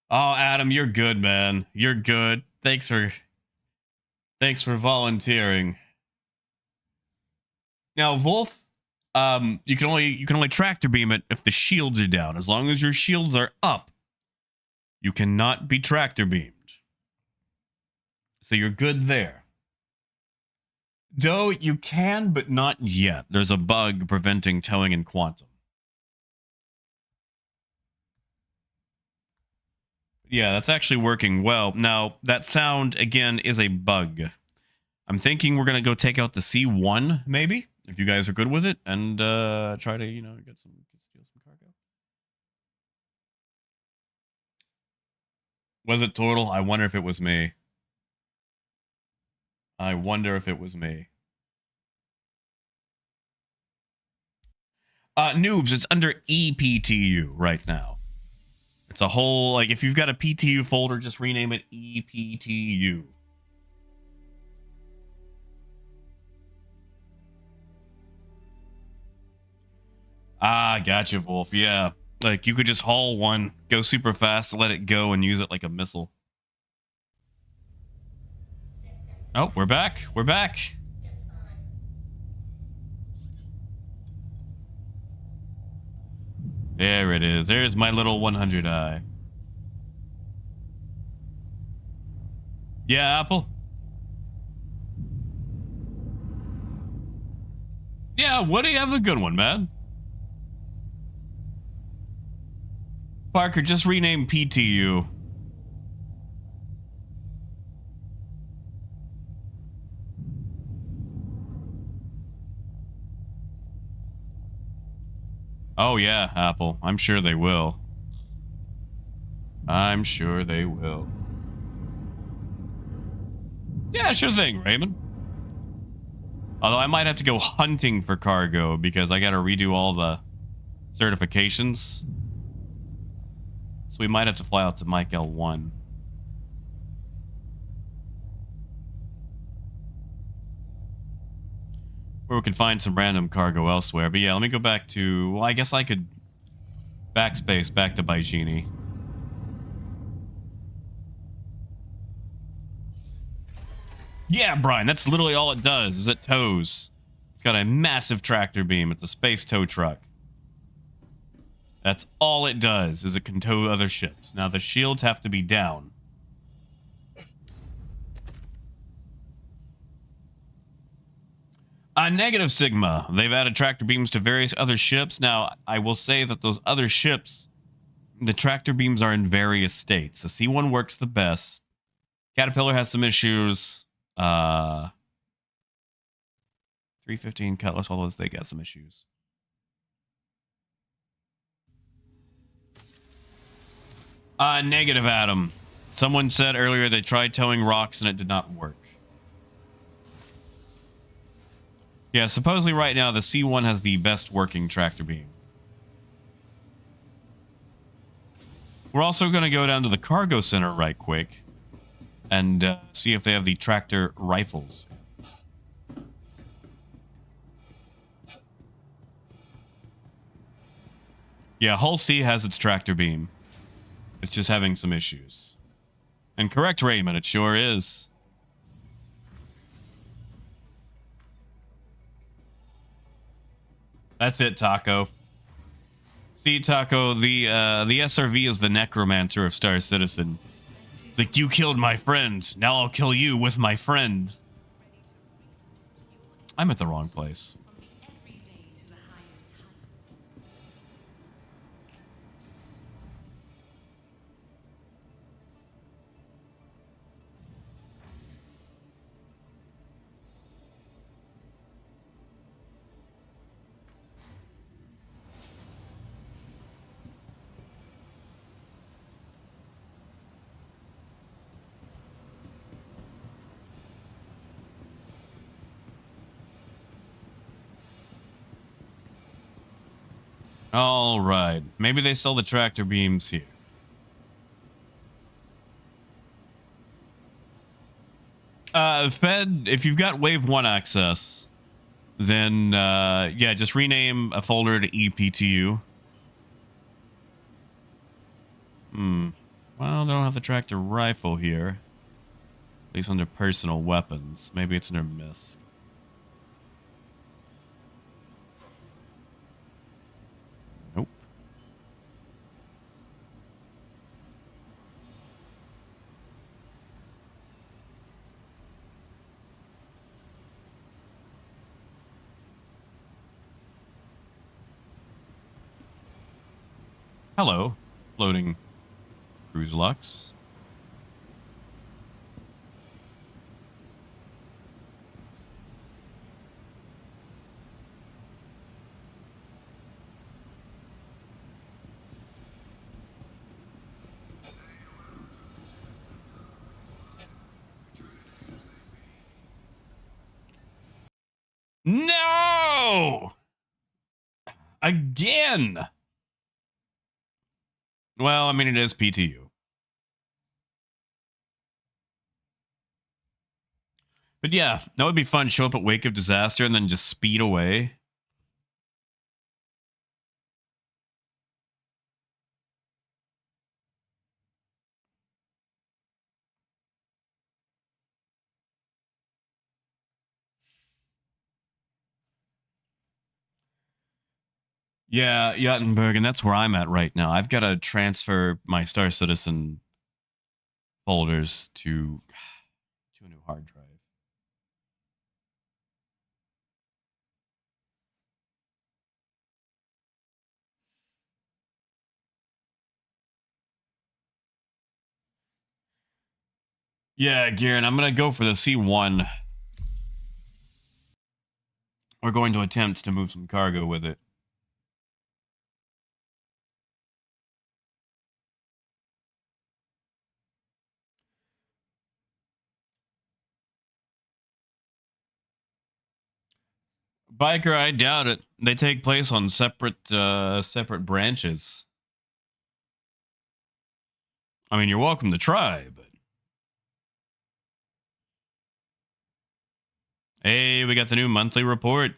Oh, Adam, you're good, man. You're good. Thanks for volunteering. Now, Wolf, you can only tractor beam it if the shields are down. As long as your shields are up, you cannot be tractor beamed. So you're good there. Though you can, but not yet. There's a bug preventing towing in quantum. Yeah, that's actually working well. Now, that sound, again, is a bug. I'm thinking we're going to go take out the C1, maybe, if you guys are good with it, and try to, you know, steal some cargo. Was it total? I wonder if it was me. I wonder if it was me. Noobs, it's under EPTU right now. It's a whole, like, if you've got a PTU folder, just rename it EPTU. Ah, gotcha, Wolf. Yeah. Like, you could just haul one, go super fast, let it go, and use it like a missile. Oh, we're back. We're back. There it is. There's my little 100i. Yeah, Apple? Yeah, Woody, have a good one, man. Parker, just rename PTU. Oh, yeah, Apple. I'm sure they will. I'm sure they will. Yeah, sure thing, Raymond. Although I might have to go hunting for cargo because I gotta redo all the certifications. So we might have to fly out to Mike L1. Or we can find some random cargo elsewhere. But yeah, let me go back to... Well, I guess I could backspace back to Baijini. Yeah, Brian, that's literally all it does, is it tows. It's got a massive tractor beam. It's a space tow truck. That's all it does, is it can tow other ships. Now, the shields have to be down. Negative Sigma. They've added tractor beams to various other ships. Now, I will say that those other ships, the tractor beams are in various states. The C1 works the best. Caterpillar has some issues. 315 Cutlass, all those, they got some issues. Negative, Adam. Someone said earlier they tried towing rocks and it did not work. Yeah, supposedly right now the C1 has the best working tractor beam. We're also going to go down to the cargo center right quick and see if they have the tractor rifles. Yeah, Hull C has its tractor beam. It's just having some issues. And correct, Raymond, it sure is. That's it, Taco. See, Taco, the SRV is the necromancer of Star Citizen. It's like, you killed my friend. Now I'll kill you with my friend. I'm at the wrong place. All right. Maybe they sell the tractor beams here. Fed, if you've got Wave 1 access, then, yeah, just rename a folder to EPTU. Well, they don't have the tractor rifle here. At least under personal weapons. Maybe it's under MISC. Nope. Hello, floating cruise lux. No! Again! Well, I mean, it is PTU. But yeah, that would be fun. Show up at Wake of Disaster and then just speed away. Yeah, Jottenberg, and that's where I'm at right now. I've got to transfer my Star Citizen folders to a new hard drive. Yeah, Garen, I'm going to go for the C1. We're going to attempt to move some cargo with it. Biker, I doubt it. They take place on separate branches. I mean, you're welcome to try, but... Hey, we got the new monthly report.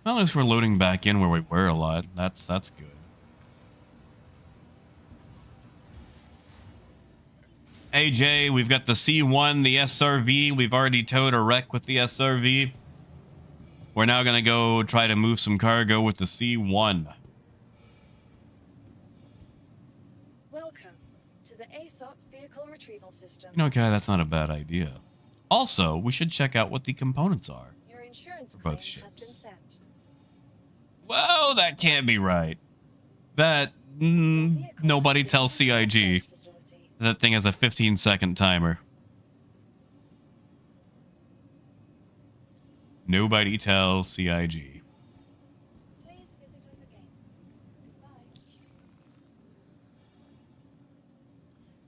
Well, at least we're loading back in where we were a lot. That's good. AJ, we've got the C1, the SRV. We've already towed a wreck with the SRV. We're now going to go try to move some cargo with the C1. Welcome to the ASOP vehicle retrieval system. You know, okay, that's not a bad idea. Also, we should check out what the components are. Your insurance For claim both has ships. been sent. Whoa, that can't be right. That... nobody tells CIG. That thing has a 15-second timer. Nobody tells CIG. Please visit us again. Goodbye.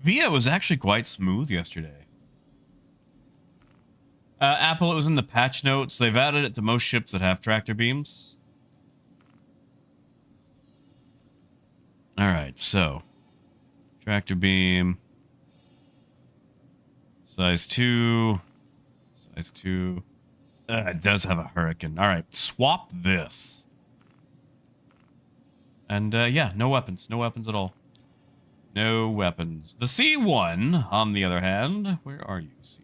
VIA was actually quite smooth yesterday. Apple, it was in the patch notes. They've added it to most ships that have tractor beams. Alright, so. Tractor beam. Size 2. Size 2. It does have a hurricane. Alright, swap this. And, yeah, no weapons. No weapons at all. No weapons. The C1, on the other hand, where are you, C1?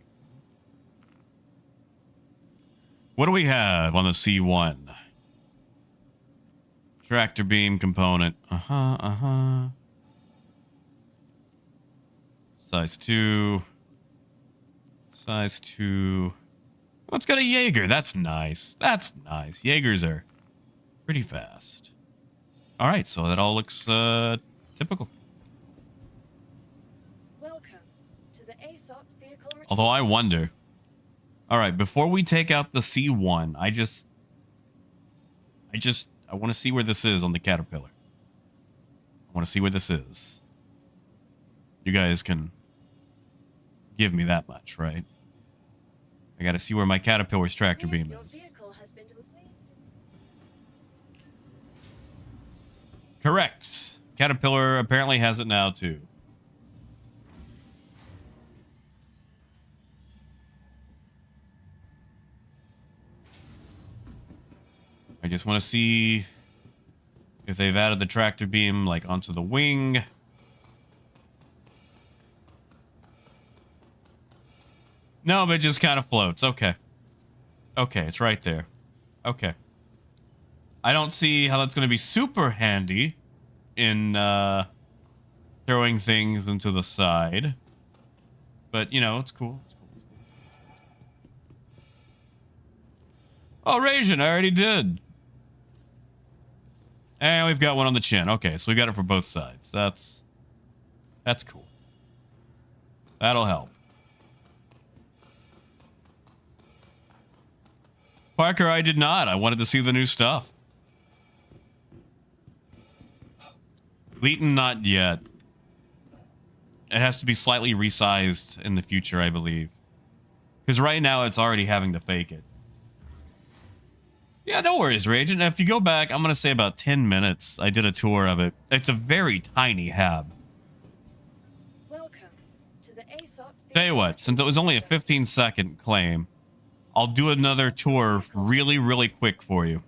What do we have on the C1? Tractor beam component. Size 2. Size 2. Oh, it's got a Jaeger. That's nice. That's nice. Jaegers are pretty fast. All right, so that all looks typical. Welcome to the ASOP vehicle retrieval Although I system. wonder. All right, before we take out the C1, I want to see where this is on the Caterpillar. I want to see where this is. You guys can give me that much, right? I got to see where my Caterpillar's tractor beam Your is. vehicle has been delivered. Correct. Caterpillar apparently has it now, too. I just want to see if they've added the tractor beam, like, onto the wing. No, but it just kind of floats. Okay. Okay, it's right there. Okay. I don't see how that's going to be super handy in throwing things into the side. But, you know, it's cool. It's cool. It's cool. Oh, Rasian, I already did. And we've got one on the chin. Okay, so we got it for both sides. That's cool. That'll help. Parker, I did not. I wanted to see the new stuff. Leighton, not yet. It has to be slightly resized in the future, I believe. Because right now it's already having to fake it. Yeah, no worries, Raging. If you go back, I'm going to say about 10 minutes, I did a tour of it. It's a very tiny hab. Welcome to the ASOP Tell you what, vehicle since it was only a retrieval 15-second claim, I'll do another tour really, really quick for you.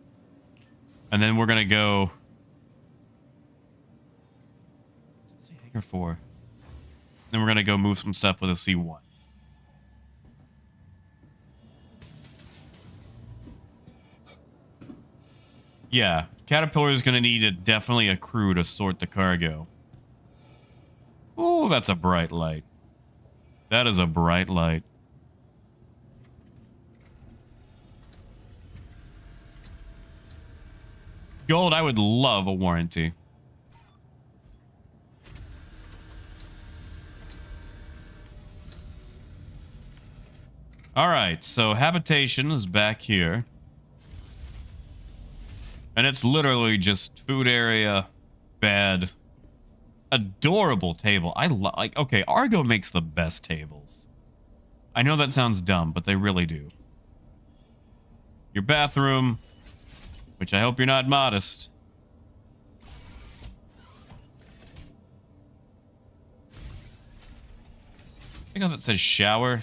And then we're going to go... What's the Hager for? Then we're gonna go move some stuff with a C1. Yeah, Caterpillar is gonna need definitely a crew to sort the cargo. Ooh, that's a bright light. That is a bright light. Gold, I would love a warranty. All right, so habitation is back here. And it's literally just food area, bed, adorable table. I like, okay, Argo makes the best tables. I know that sounds dumb, but they really do. Your bathroom, which I hope you're not modest. I think that says shower.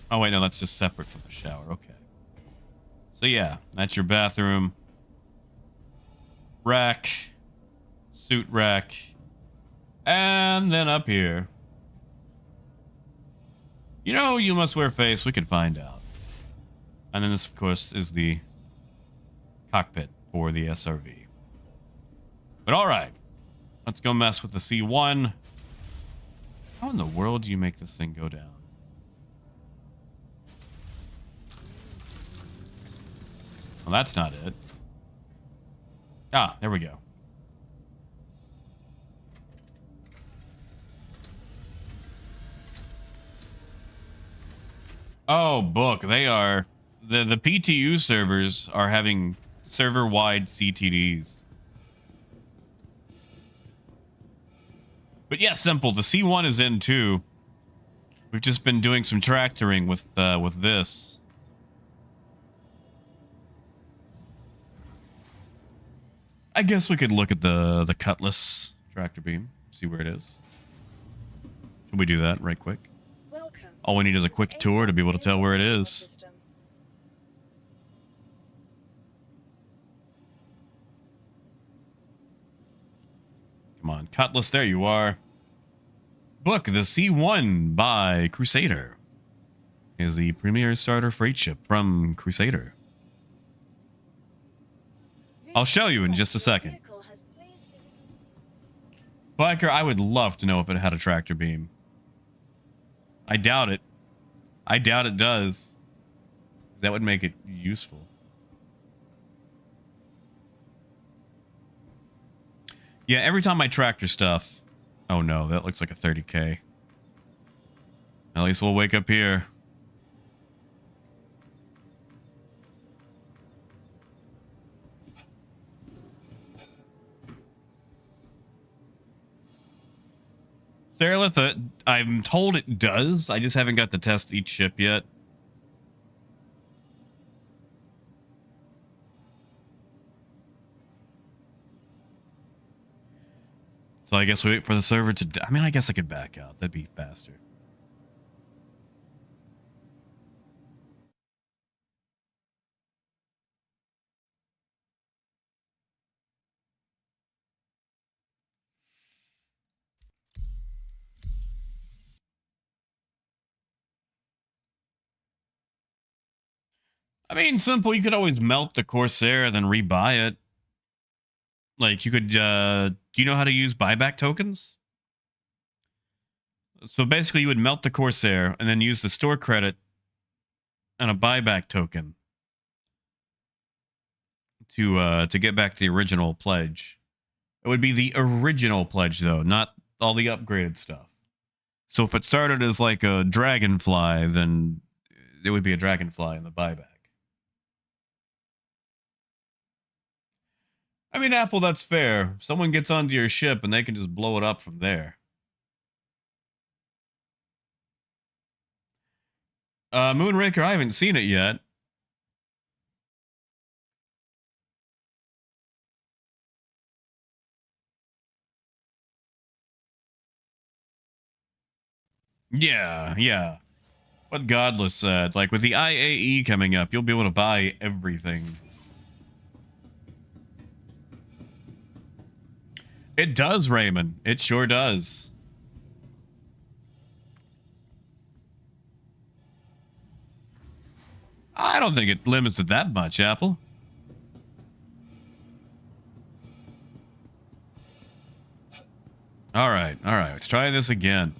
Oh, wait, no, that's just separate from the shower. Okay. So, yeah, that's your bathroom. Rack. Suit rack. And then up here. You know, you must wear face. We can find out. And then this, of course, is the cockpit for the SRV. But all right. Let's go mess with the C1. How in the world do you make this thing go down? Well, that's not it. Ah, there we go. Oh, book. They are... The PTU servers are having server-wide CTDs. But yeah, simple. The C1 is in too. We've just been doing some tractoring with this. I guess we could look at the Cutlass tractor beam, see where it is. Should we do that right quick? Welcome. All we need is a quick tour to be able to tell where it is. Come on, Cutlass, there you are. Book the C1 by Crusader. Is the premier starter freight ship from Crusader. I'll show you in just a second. Biker, I would love to know if it had a tractor beam. I doubt it. I doubt it does. That would make it useful. Yeah, every time I tractor stuff... Oh no, that looks like a 30K. At least we'll wake up here. Saralith, I'm told it does. I just haven't got to test each ship yet. So I guess we wait for the server to... I mean, I guess I could back out. That'd be faster. I mean, simple. You could always melt the Corsair and then rebuy it. Like, you could, do you know how to use buyback tokens? So basically, you would melt the Corsair and then use the store credit and a buyback token to get back to the original pledge. It would be the original pledge, though, not all the upgraded stuff. So if it started as like a dragonfly, then it would be a dragonfly in the buyback. I mean, Apple, that's fair. Someone gets onto your ship and they can just blow it up from there. Moonraker, I haven't seen it yet. Yeah. What Godless said. Like, with the IAE coming up, you'll be able to buy everything. It does, Raymond. It sure does. I don't think it limits it that much, Apple. All right. Let's try this again.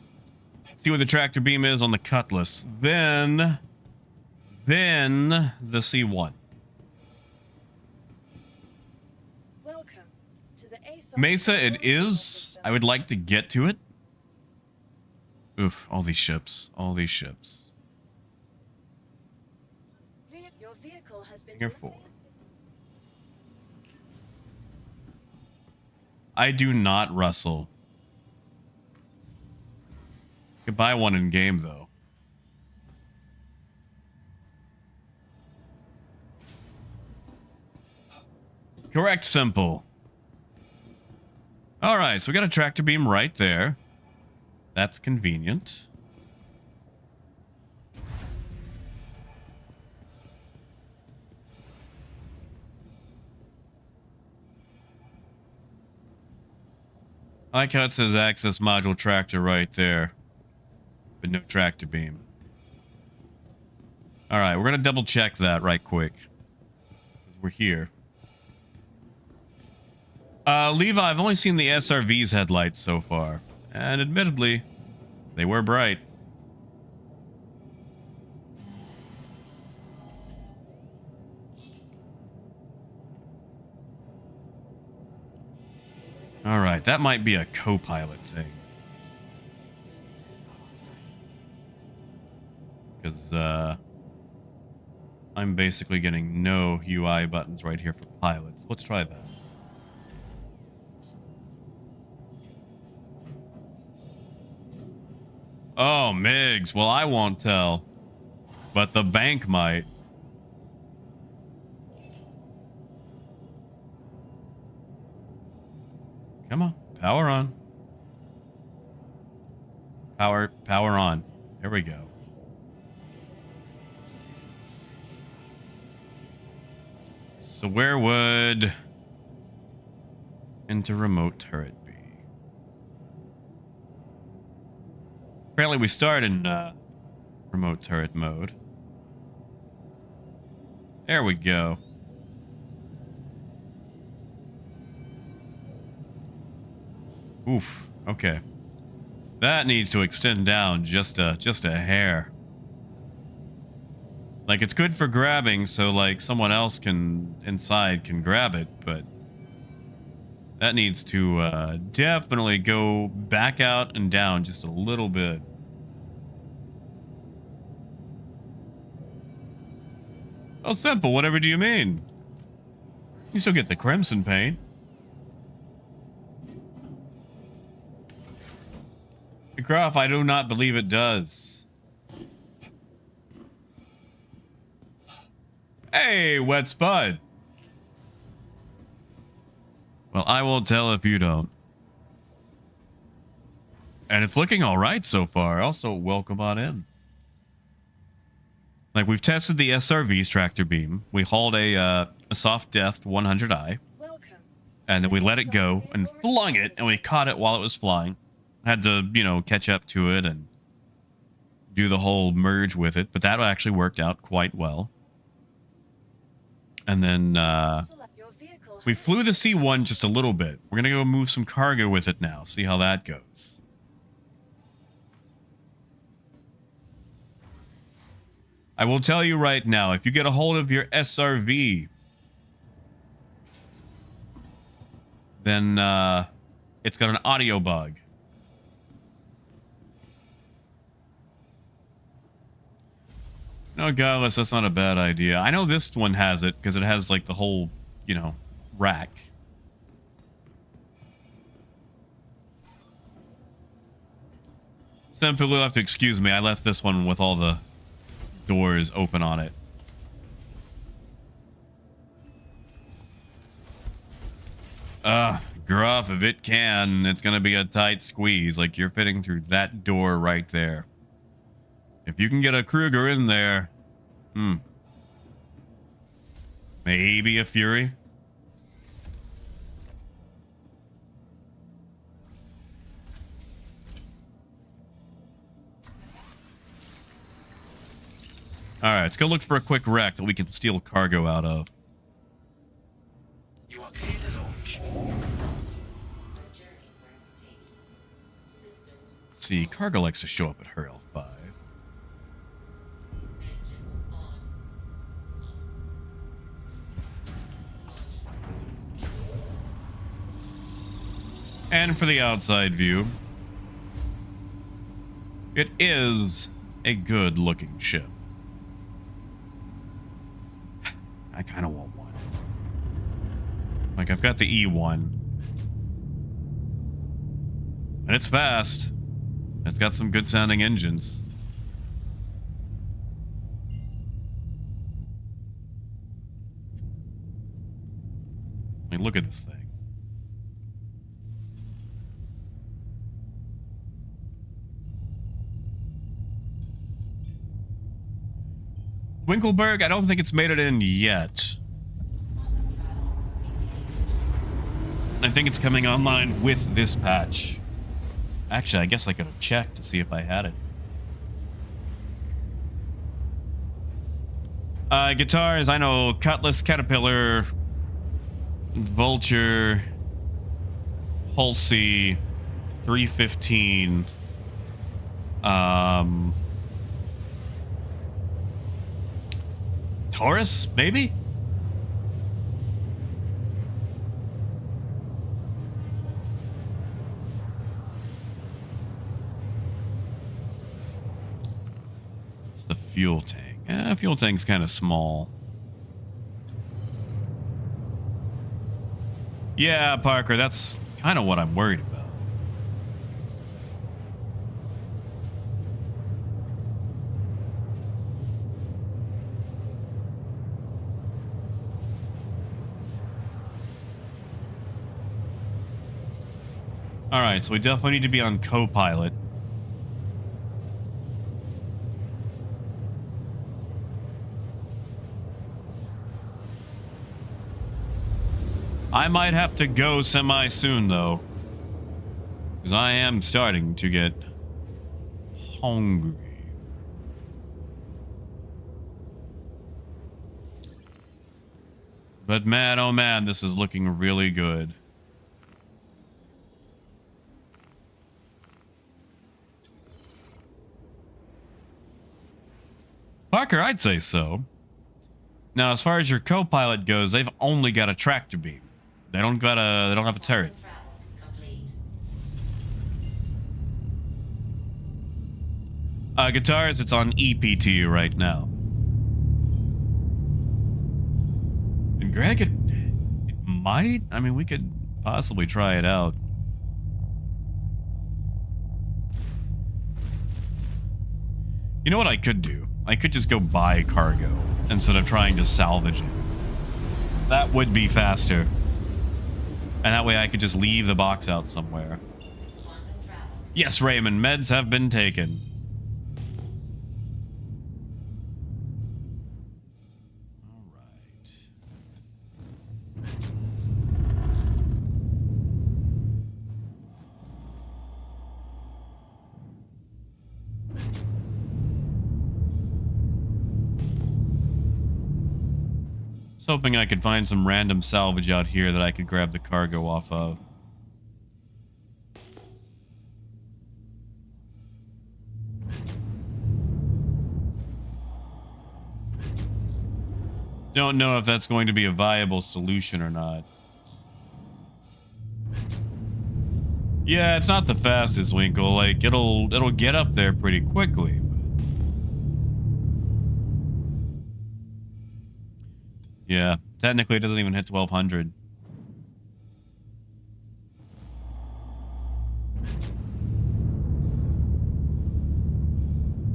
See what the tractor beam is on the Cutlass. Then the C1. Welcome to the ASOP Mesa, it Vehicle is. System. I would like to get to it. Oof, all these ships. Your vehicle has been Here for. delivered. I do not rustle. You could buy one in game though. Correct, simple. All right, so we got a tractor beam right there. That's convenient. I like how it says access module tractor right there, but no tractor beam. All right, we're gonna double check that right quick, 'cause we're here. Levi, I've only seen the SRV's headlights so far, and admittedly, they were bright. All right, that might be a co-pilot thing. Because, I'm basically getting no UI buttons right here for pilots. Let's try that. Oh, Migs. Well, I won't tell. But the bank might. Come on. Power on. Power on. There we go. So where would enter remote turret be? Apparently we start in remote turret mode. There we go. Oof. Okay. That needs to extend down just a hair. Like, it's good for grabbing, so like someone else inside can grab it, but that needs to definitely go back out and down just a little bit. Oh, simple. Whatever do you mean? You still get the crimson paint. Gruff, I do not believe it does. Hey, Wet Spud. Well, I won't tell if you don't. And it's looking all right so far. Also, welcome on in. Like, we've tested the SRV's tractor beam. We hauled a soft death 100i. Welcome. And then we let it go and flung it, and we caught it while it was flying. Had to, you know, catch up to it and do the whole merge with it, but that actually worked out quite well. And then Your vehicle we has flew the C1 just a little bit. We're gonna go move some cargo with it now, see how that goes. I will tell you right now, if you get a hold of your SRV, then it's got an audio bug. No, godless, that's not a bad idea. I know this one has it because it has like the whole, you know, rack. Some people will have to excuse me. I left this one with all the doors open on it. Gruff, if it can, it's gonna be a tight squeeze. Like, you're fitting through that door right there. If you can get a Kruger in there, maybe a Fury. All right, let's go look for a quick wreck that we can steal cargo out of. You are clear to launch. See, cargo likes to show up at her L5. And for the outside view, it is a good looking ship. I kind of want one. Like, I've got the E1. And it's fast. It's got some good sounding engines. I mean, look at this thing. Winkleberg, I don't think it's made it in yet. I think it's coming online with this patch. Actually, I guess I could have checked to see if I had it. Guitars, I know Cutlass, Caterpillar, Vulture, Hulsey, 315, Taurus, maybe? It's the fuel tank. Fuel tank's kind of small. Yeah, Parker, that's kind of what I'm worried about. All right, so we definitely need to be on co-pilot. I might have to go semi-soon, though. Because I am starting to get hungry. But man, oh man, this is looking really good. Parker, I'd say so. Now, as far as your co-pilot goes, they've only got a tractor beam. They don't have a turret. Guitars, it's on EPTU right now. And Greg, it might. I mean, we could possibly try it out. You know what I could do? I could just go buy cargo instead of trying to salvage it. That would be faster. And that way I could just leave the box out somewhere. Yes, Raymond, meds have been taken. Hoping I could find some random salvage out here that I could grab the cargo off of. Don't know if that's going to be a viable solution or not. Yeah, it's not the fastest, Winkle. Like, it'll get up there pretty quickly. Yeah, technically it doesn't even hit 1200.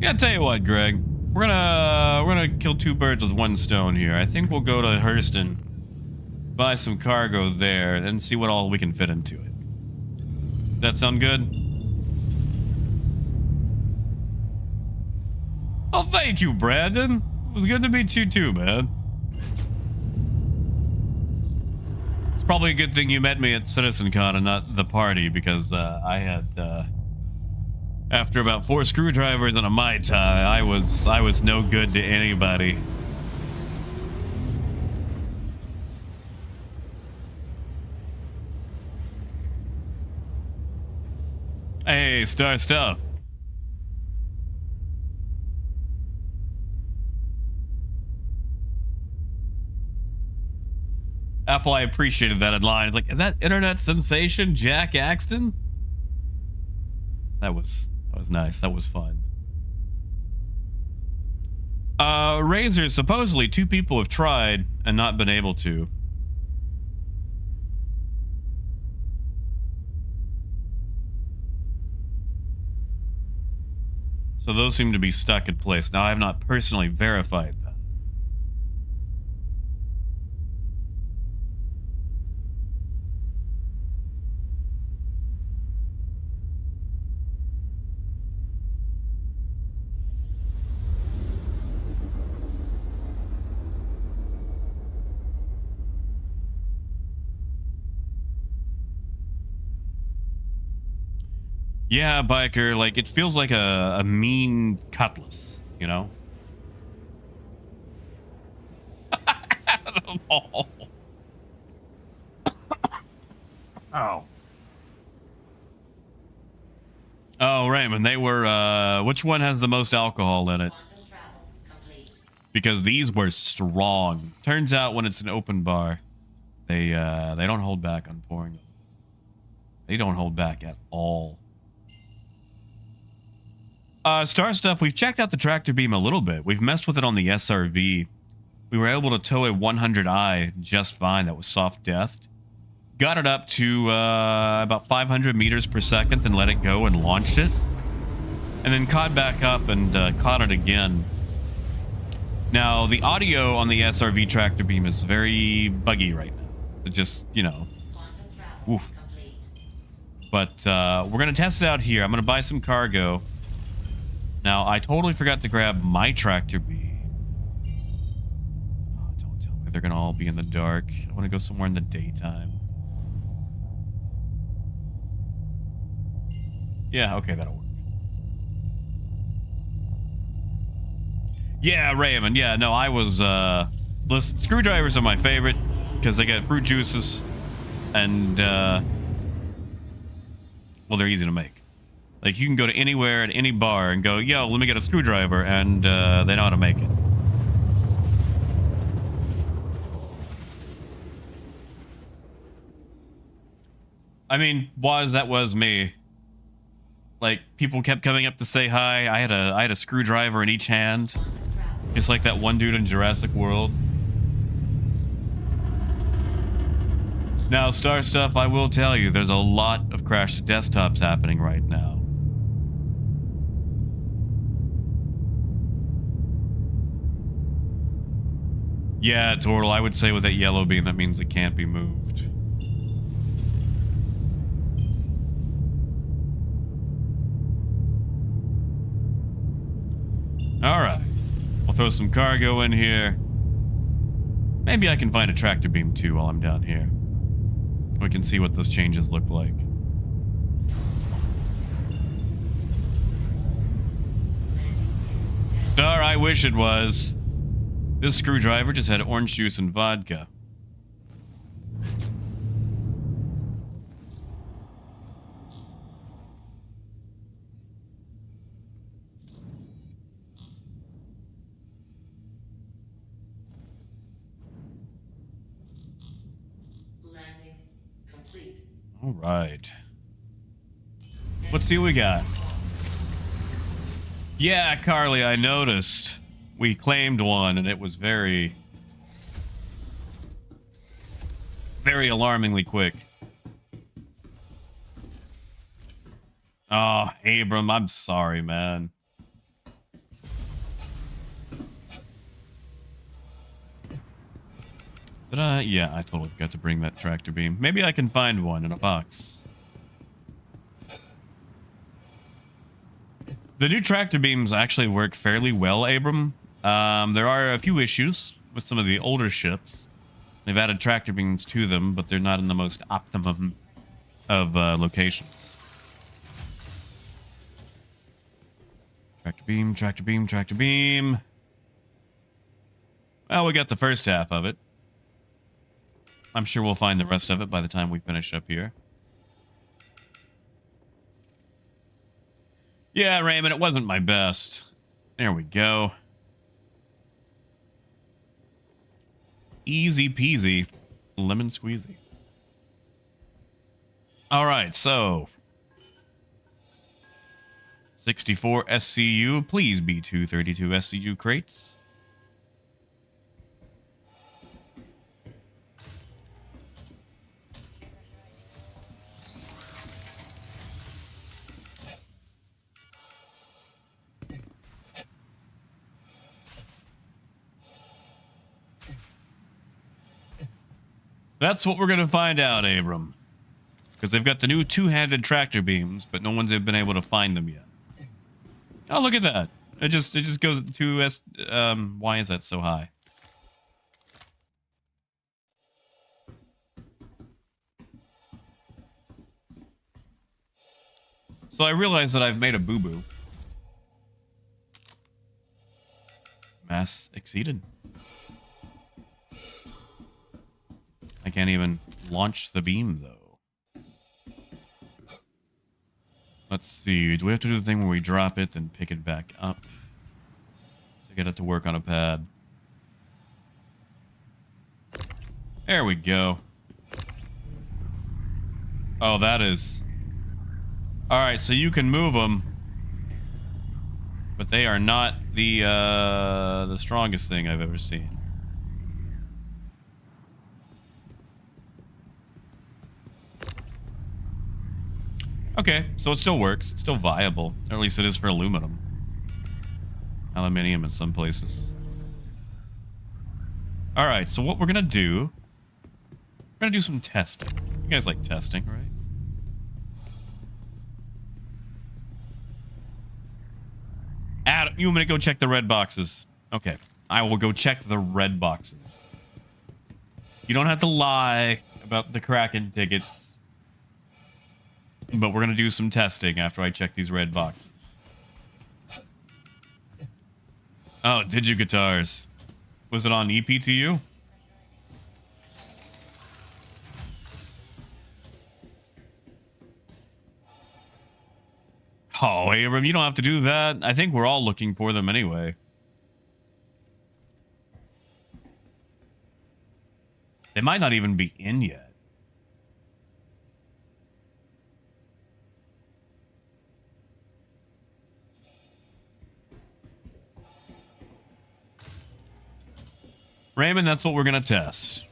Yeah, tell you what, Greg. We're gonna kill two birds with one stone here. I think we'll go to Hurston, buy some cargo there, and see what all we can fit into it. That sound good? Oh, thank you, Brandon. It was good to meet you too, man. It's probably a good thing you met me at CitizenCon and not the party, because I After about 4 screwdrivers and a Mai Tai, I was no good to anybody. Hey, star stuff. Apple, I appreciated that line. It's like, is that internet sensation Jack Axton? That was nice. That was fun. Razor, supposedly 2 people have tried and not been able to. So those seem to be stuck in place. Now, I have not personally verified that. Yeah, biker, like, it feels like a mean cutlass, you know? Oh. Oh, Raymond, they were, which one has the most alcohol in it? Quantum travel complete. Because these were strong. Turns out when it's an open bar, they don't hold back on pouring them. They don't hold back at all. Star stuff, we've checked out the tractor beam a little bit. We've messed with it on the SRV. We were able to tow a 100i just fine. That was soft deathed. Got it up to about 500 meters per second and let it go and launched it. And then caught back up and caught it again. Now, the audio on the SRV tractor beam is very buggy right now. So just, you know. Quantum travel Oof. complete. But we're going to test it out here. I'm going to buy some cargo. Now, I totally forgot to grab my tractor beam. Oh, don't tell me they're going to all be in the dark. I want to go somewhere in the daytime. Yeah, okay, that'll work. Yeah, Raymond. Yeah, no, I was, listen, screwdrivers are my favorite because they get fruit juices and, well, they're easy to make. Like, you can go to anywhere at any bar and go, yo, let me get a screwdriver, and they know how to make it. I mean, that was me. Like, people kept coming up to say hi. I had a screwdriver in each hand. Just like that one dude in Jurassic World. Now, Star Stuff, I will tell you, there's a lot of crashed desktops happening right now. Yeah, Tortle, I would say with that yellow beam, that means it can't be moved. Alright. I'll throw some cargo in here. Maybe I can find a tractor beam too while I'm down here. We can see what those changes look like. Star, I wish it was. This screwdriver just had orange juice and vodka. Landing complete. All right. Let's see what we got. Yeah, Carly, I noticed. We claimed one, and it was very, very alarmingly quick. Oh, Abram, I'm sorry, man. Did I? Yeah, I totally forgot to bring that tractor beam. Maybe I can find one in a box. The new tractor beams actually work fairly well, Abram. There are a few issues with some of the older ships. They've added tractor beams to them, but they're not in the most optimum of locations. Tractor beam, tractor beam, tractor beam. Well, we got the first half of it. I'm sure we'll find the rest of it by the time we finish up here. Yeah, Raymond, it wasn't my best. There we go. Easy peasy. Lemon squeezy. All right, so 64 SCU, please be 232 SCU crates. That's what we're going to find out, Abram. Because they've got the new two-handed tractor beams, but no one's been able to find them yet. Oh, look at that. It just goes to why is that so high? So I realize that I've made a boo-boo. Mass exceeded. I can't even launch the beam, though. Let's see. Do we have to do the thing where we drop it and pick it back up? To get it to work on a pad. There we go. Oh, that is... Alright, so you can move them. But they are not the strongest thing I've ever seen. Okay, so it still works. It's still viable. Or at least it is for aluminum. Aluminium in some places. Alright, so what we're going to do... We're going to do some testing. You guys like testing, right? Adam, you want me to go check the red boxes? Okay, I will go check the red boxes. You don't have to lie about the Kraken tickets. But we're going to do some testing after I check these red boxes. Oh, Digi-Guitars. Was it on EPTU? Oh, Abram, you don't have to do that. I think we're all looking for them anyway. They might not even be in yet. Raymond, that's what we're going to test.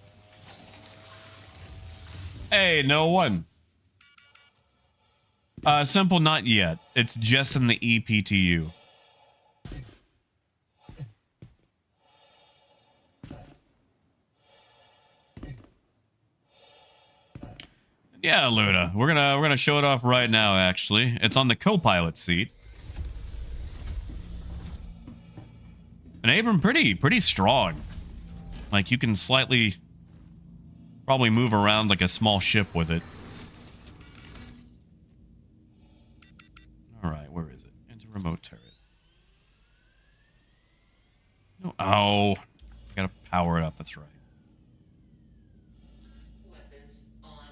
Hey, no one. Simple, not yet. It's just in the EPTU. Yeah, Luna. We're gonna show it off right now, actually. It's on the co-pilot seat. And Abram, pretty strong. Like, you can slightly probably move around like a small ship with it. Alright, where is it? Into remote turret. No, oh. I gotta power it up, that's right. Weapons on.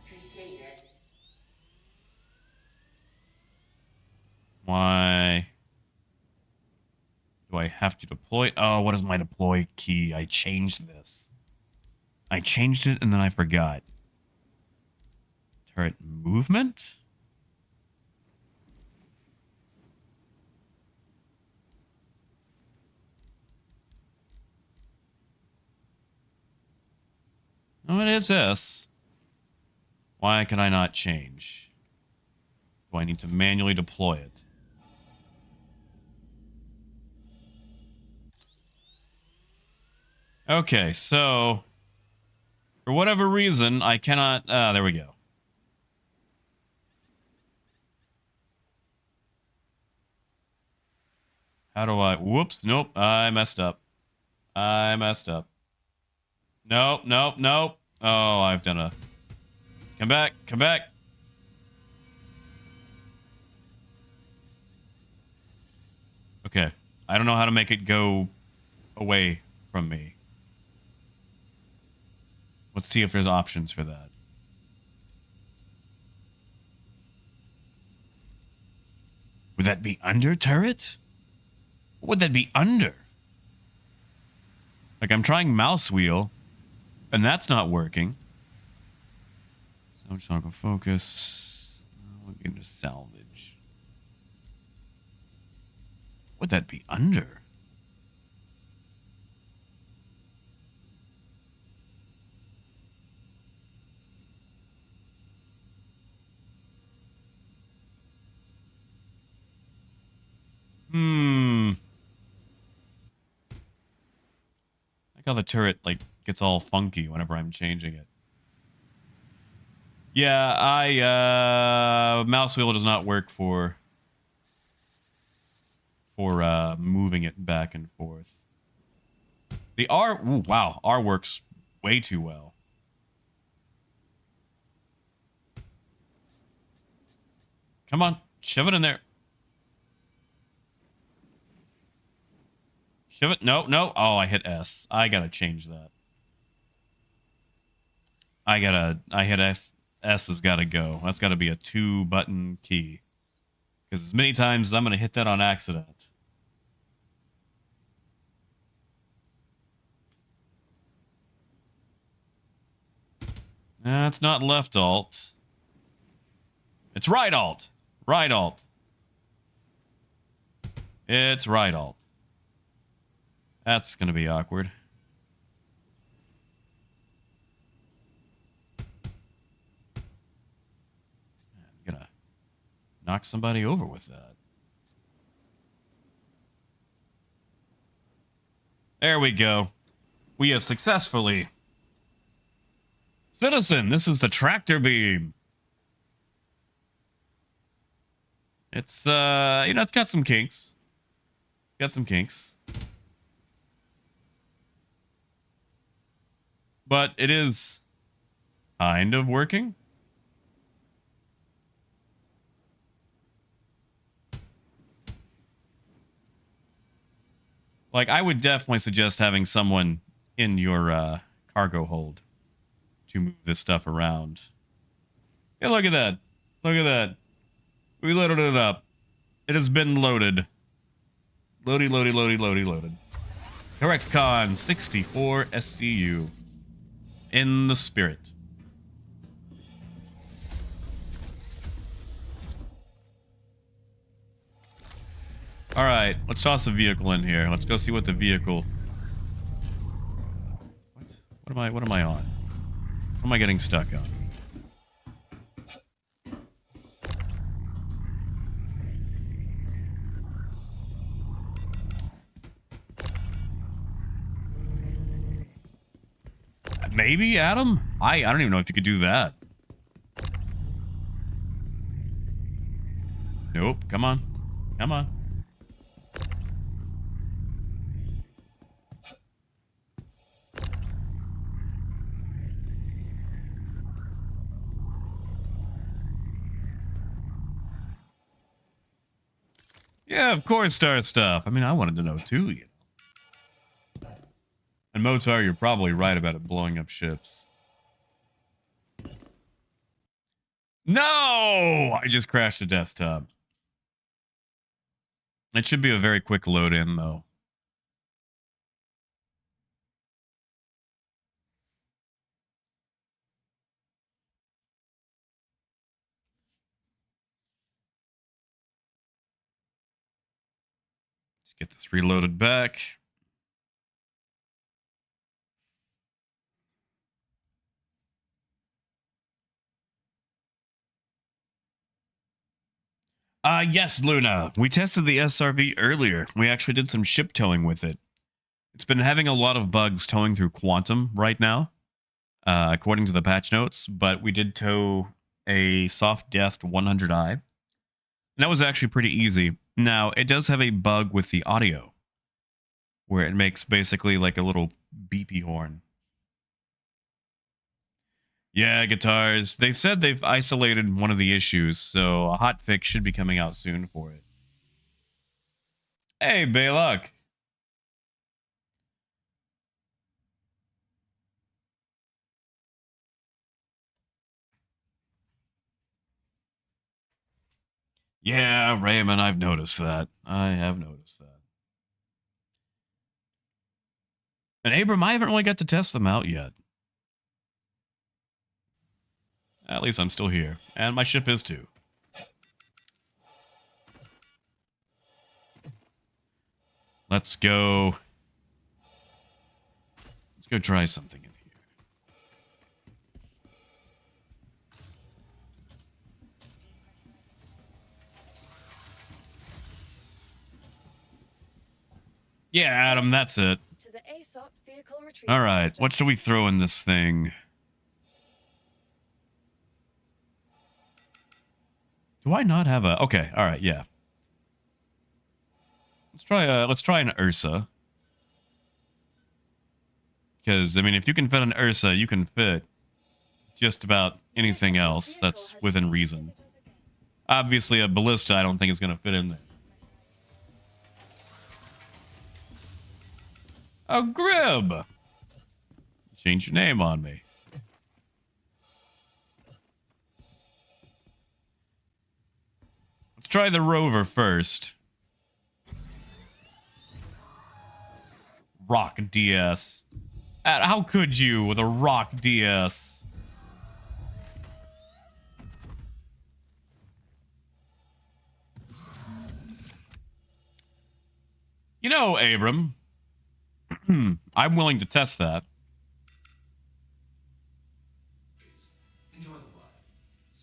Crusader. Why do I have to deploy? Oh, what is my deploy key? I changed this. I changed it and then I forgot. Turret movement? Oh, it is this. Why can I not change? Do I need to manually deploy it? Okay, so for whatever reason, I cannot... there we go. How do I... Whoops, nope, I messed up. I messed up. Nope, nope, nope. Oh, I've done a... Come back, come back. Okay. I don't know how to make it go away from me. Let's see if there's options for that. Would that be under turret? What would that be under? Like, I'm trying mouse wheel, and that's not working. So I'm just gonna focus. We'll get into salvage. Would that be under? Like how the turret, like, gets all funky whenever I'm changing it. Yeah, mouse wheel does not work for moving it back and forth. The R, ooh, wow, R works way too well. Come on, shove it in there. Shove it. No, no. Oh, I hit S. I gotta change that. I hit S. S has gotta go. That's gotta be a 2-button key. Because as many times as I'm gonna hit that on accident. That's not left alt. It's right alt. Right alt. It's right alt. That's gonna be awkward. I'm gonna knock somebody over with that. There we go. We have successfully... Citizen, this is the tractor beam. It's, it's got some kinks. Got some kinks. But it is kind of working. Like, I would definitely suggest having someone in your cargo hold to move this stuff around. Hey, look at that. Look at that. We loaded it up. It has been loaded. Loady, loady, loady, loady, loaded. CorrectCon 64 SCU. In the spirit. All right, let's toss a vehicle in here. Let's go see what the vehicle. What am I on? What am I getting stuck on? Maybe, Adam? I don't even know if you could do that. Nope. Come on. Come on. Yeah, of course, Star Stuff. I mean, I wanted to know too, you know. And Motar, you're probably right about it blowing up ships. No! I just crashed the desktop. It should be a very quick load in, though. Let's get this reloaded back. Yes, Luna. We tested the SRV earlier. We actually did some ship towing with it. It's been having a lot of bugs towing through Quantum right now, according to the patch notes, but we did tow a soft death 100i. And that was actually pretty easy. Now, it does have a bug with the audio, where it makes basically like a little beepy horn. Yeah, guitars. They've said they've isolated one of the issues, so a hot fix should be coming out soon for it. Hey, Bayluck. Yeah, Raymond, I've noticed that. I have noticed that. And Abram, I haven't really got to test them out yet. At least I'm still here. And my ship is too. Let's go. Let's go try something in here. Yeah, Adam, that's it. To the ASOP vehicle retrieval All right, system. what should we throw in this thing? Do I not have a... Okay, all right, yeah. Let's try an Ursa. Because, I mean, if you can fit an Ursa, you can fit just about anything else that's within reason. Obviously, a Ballista I don't think is going to fit in there. Oh, Grib! Change your name on me. Let's try the Rover first. Rock DS. How could you with a Rock DS? You know, Abram, I'm willing to test that.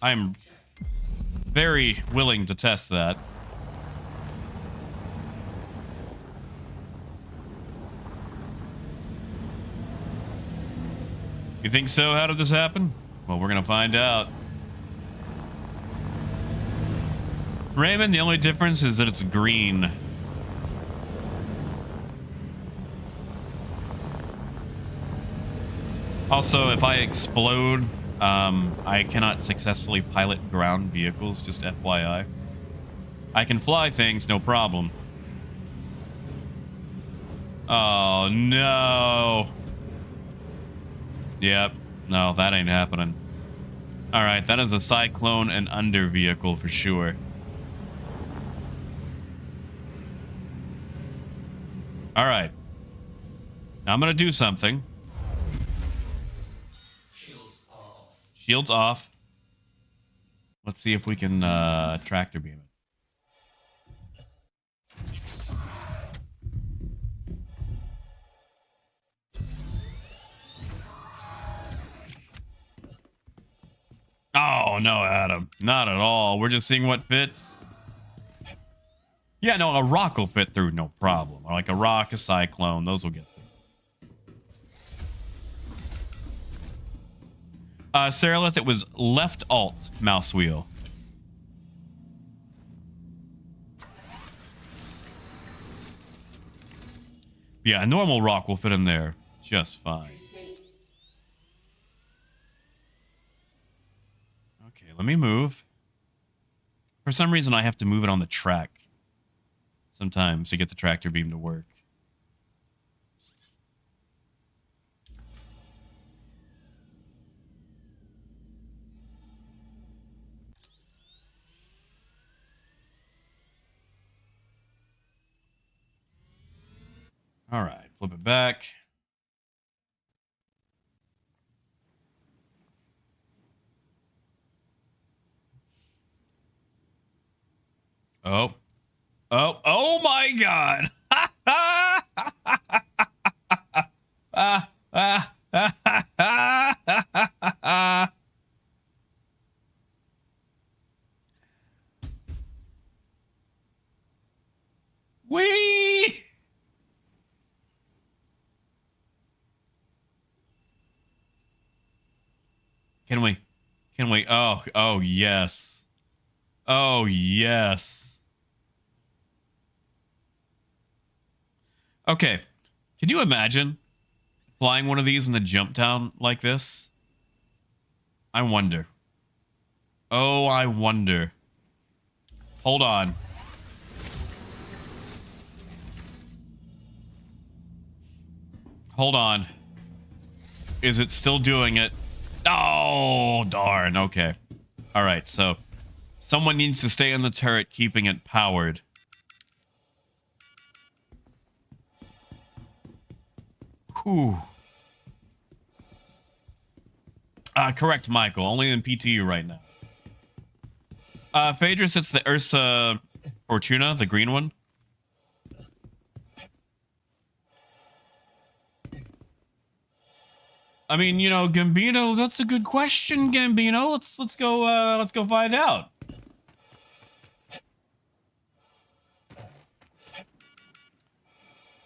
I'm very willing to test that. You think so? How did this happen? Well, we're gonna find out. Raymond, the only difference is that it's green. Also, if I explode, I cannot successfully pilot ground vehicles, just FYI. I can fly things, no problem. Oh, no. Yep. No, that ain't happening. Alright, that is a Cyclone and under vehicle for sure. Alright. Now I'm gonna do something. Shields off. Let's see if we can tractor beam it. Oh, no, Adam. Not at all. We're just seeing what fits. Yeah, no, a rock will fit through, no problem. Or like a rock, a cyclone, those will get through. Saralith, it was left alt mouse wheel. Yeah, a normal rock will fit in there just fine. Okay, let me move. For some reason, I have to move it on the track sometimes to get the tractor beam to work. All right, flip it back. Oh. Oh, oh my God. Wee! Can we? Can we? Oh, oh, yes. Oh, yes. Okay. Can you imagine flying one of these in the jump down like this? I wonder. Oh, I wonder. Hold on. Hold on. Is it still doing it? Oh, darn. Okay. All right, so someone needs to stay in the turret, keeping it powered. Whew. Correct, Michael. Only in PTU right now. Phaedrus, it's the Ursa Fortuna, the green one. I mean, you know, Gambino, that's a good question, Gambino. Let's go find out.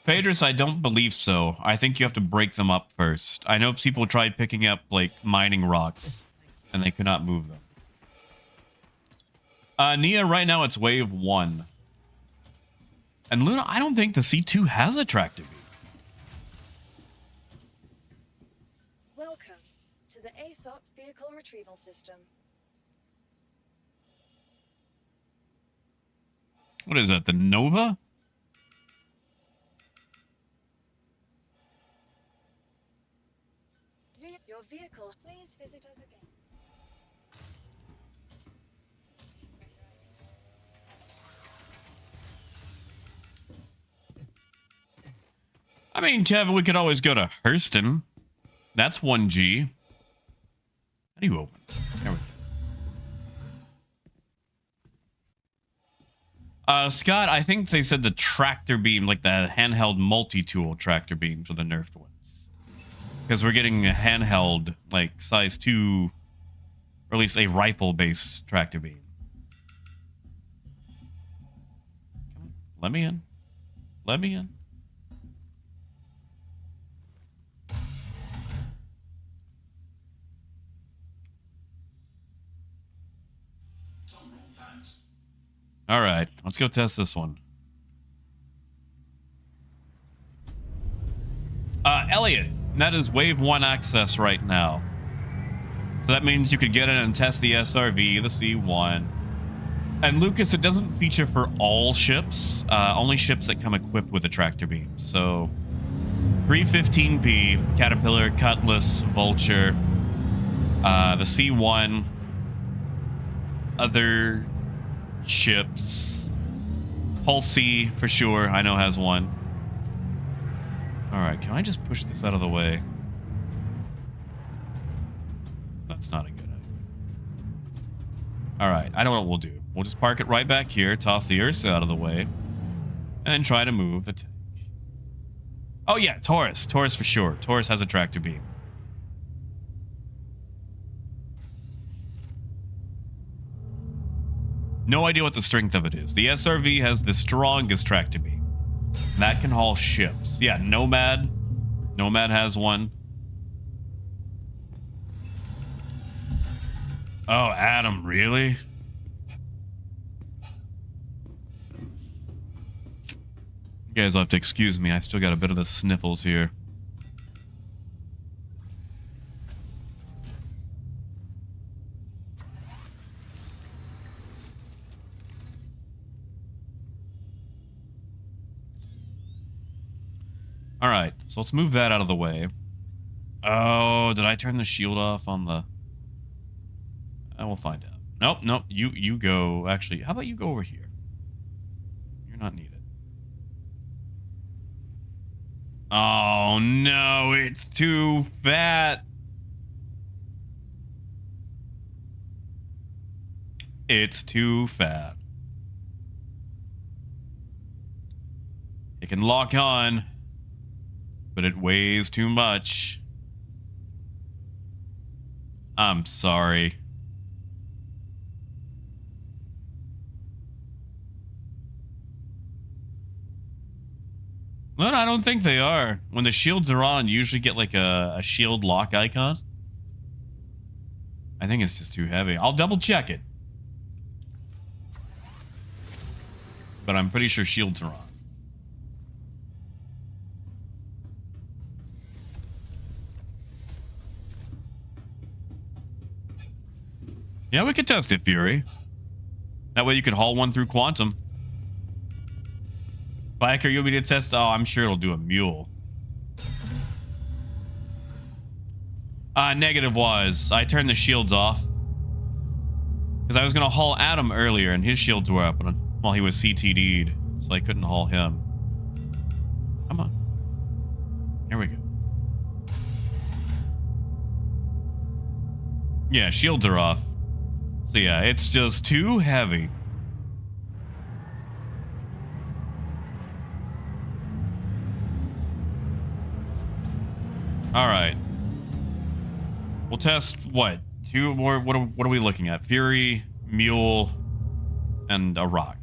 Phaedrus, I don't believe so. I think you have to break them up first. I know people tried picking up, like, mining rocks, and they could not move them. Nia, right now it's wave 1. And Luna, I don't think the C2 has a tractor beam. Welcome to the ASOP Vehicle Retrieval System. What is that, the Nova? Your vehicle, please visit us again. I mean, Kevin, we could always go to Hurston. That's 1G. How do you open this? There we go. Scott, I think they said the tractor beam, like the handheld multi-tool tractor beams are the nerfed ones. Because we're getting a handheld, like, size 2, or at least a rifle-based tractor beam. Come on. Let me in. Let me in. All right, let's go test this one. Elliot, that is wave 1 access right now. So that means you could get in and test the SRV, the C1. And Lucas, it doesn't feature for all ships, only ships that come equipped with a tractor beam. So 315P, Caterpillar, Cutlass, Vulture, the C1, other ships, Hull C for sure, I know has one. All right, can I just push this out of the way? That's not a good idea. All right, I know what we'll do. We'll just park it right back here, toss the Ursa out of the way, and then try to move the tank. Oh yeah, Taurus. Taurus for sure. Taurus has a tractor beam. No idea what the strength of it is. The SRV has the strongest tractor beam. That can haul ships. Yeah, Nomad. Nomad has one. Oh, Adam, really? You guys will have to excuse me. I still got a bit of the sniffles here. All right, so let's move that out of the way. Oh, did I turn the shield off on the... I will find out. Nope, nope, you go. Actually, how about you go over here? You're not needed. Oh, no, it's too fat. It's too fat. It can lock on, but it weighs too much. I'm sorry. Well, I don't think they are. When the shields are on, you usually get like a shield lock icon. I think it's just too heavy. I'll double check it. But I'm pretty sure shields are on. Yeah, we could test it, Fury. That way you could haul one through Quantum. Biker, you'll be to test? Oh, I'm sure it'll do a mule. Negative was. I turned the shields off. Because I was going to haul Adam earlier, and his shields were up while he was CTD'd. So I couldn't haul him. Come on. Here we go. Yeah, shields are off. So yeah, it's just too heavy. All right. We'll test what? Two more. What are we looking at? Fury, Mule, and a rock.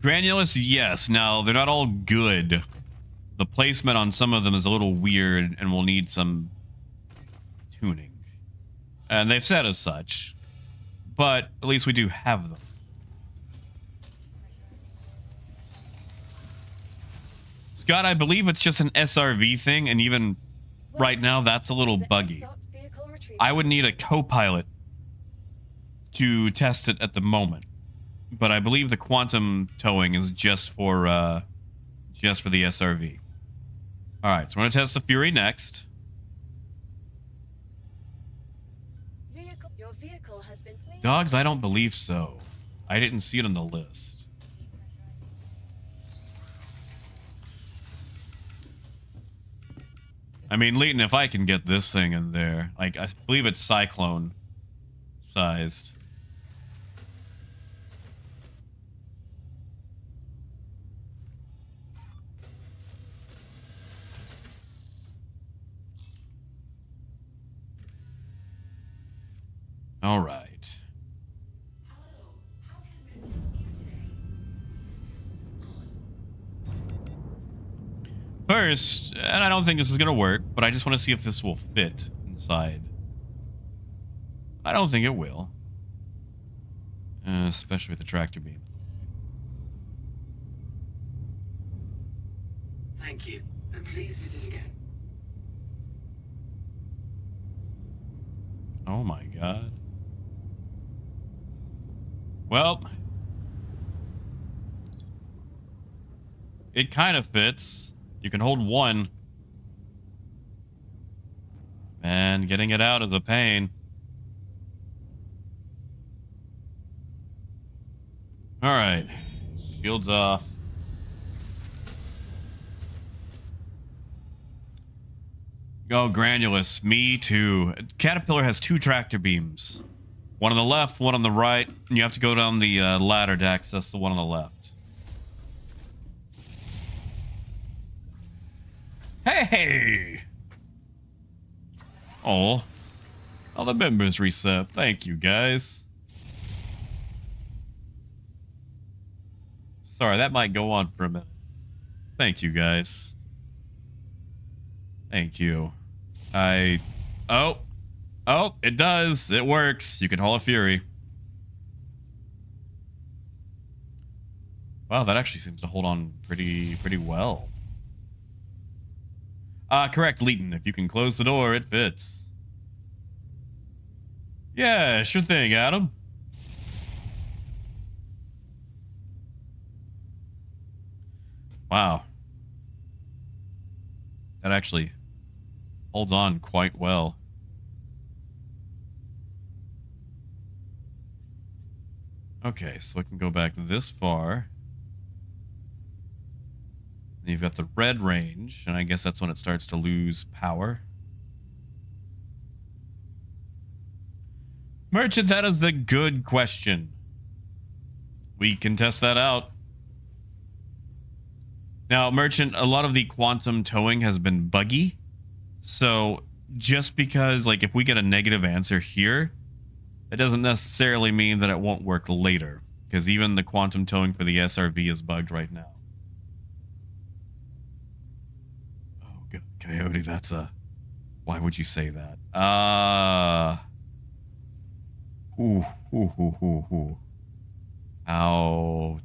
Granulous, yes. Now, they're not all good. The placement on some of them is a little weird and will need some tuning. And they've said as such. But at least we do have them. Scott, I believe it's just an SRV thing, and even right now, that's a little buggy. I would need a co-pilot to test it at the moment. But I believe the quantum towing is just for the SRV. All right, so we're gonna test the Fury next. Your vehicle has been Dogs, I don't believe so. I didn't see it on the list. I mean, Leighton, if I can get this thing in there, like I believe it's Cyclone sized. All right. First, and I don't think this is going to work, but I just want to see if this will fit inside. I don't think it will. Especially with the tractor beam. Thank you, and please visit again. Oh my god. Well, it kind of fits. You can hold one. And getting it out is a pain. All right. Shields off. Oh, Granulous. Me too. Caterpillar has 2 tractor beams. One on the left, one on the right. And you have to go down the ladder to access the one on the left. Hey! Oh. All the members reset. Thank you, guys. Sorry, that might go on for a minute. Thank you, guys. Thank you. Oh, it does. It works. You can haul a Fury. Wow, that actually seems to hold on pretty well. Correct, Leighton. If you can close the door, it fits. Yeah, sure thing, Adam. Wow. That actually holds on quite well. Okay, so I can go back this far. Then you've got the red range, and I guess that's when it starts to lose power. Merchant, that is the good question. We can test that out. Now, Merchant, a lot of the quantum towing has been buggy. So just because, like, if we get a negative answer here, it doesn't necessarily mean that it won't work later. Because even the quantum towing for the SRV is bugged right now. Oh, good. Coyote, that's a... Why would you say that? How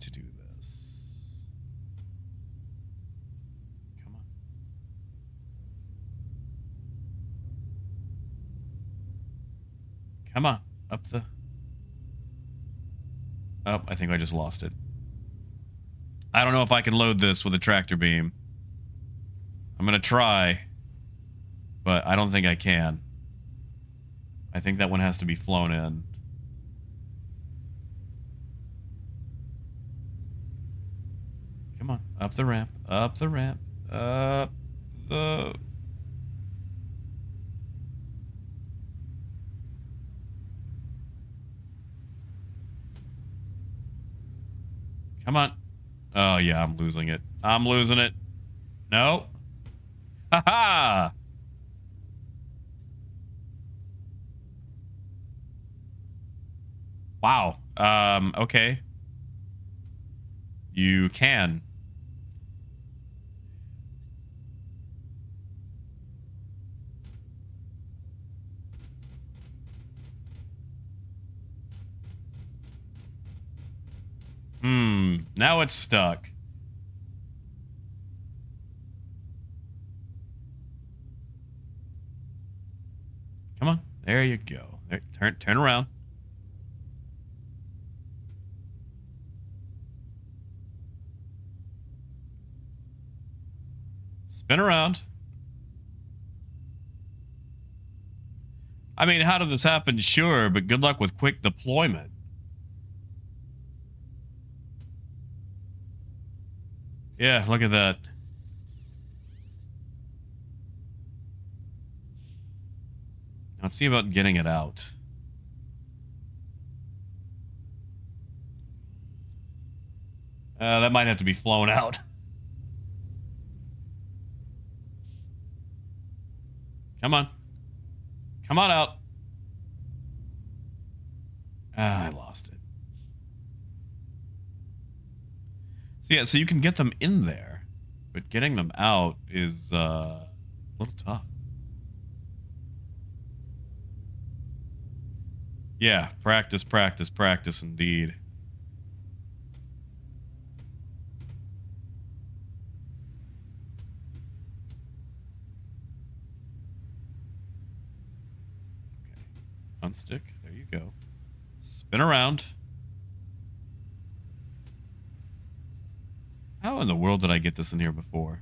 to do this? Come on. Come on. Up the... Oh, I think I just lost it. I don't know if I can load this with a tractor beam. I'm gonna try, but I don't think I can. I think that one has to be flown in. Come on, up the ramp, up the ramp, up the... Come on. Oh, yeah, I'm losing it. I'm losing it. No. Ha-ha! Wow. Okay. You can. Now it's stuck. Come on. There you go. There, turn around. Spin around. I mean, how did this happen? Sure, but good luck with quick deployment. Yeah, look at that. Let's see about getting it out. That might have to be flown out. Come on. Come on out. Ah, I lost it. So yeah, so you can get them in there, but getting them out is a little tough. Yeah, practice, practice, practice indeed. Okay, unstick, there you go. Spin around. How in the world did I get this in here before?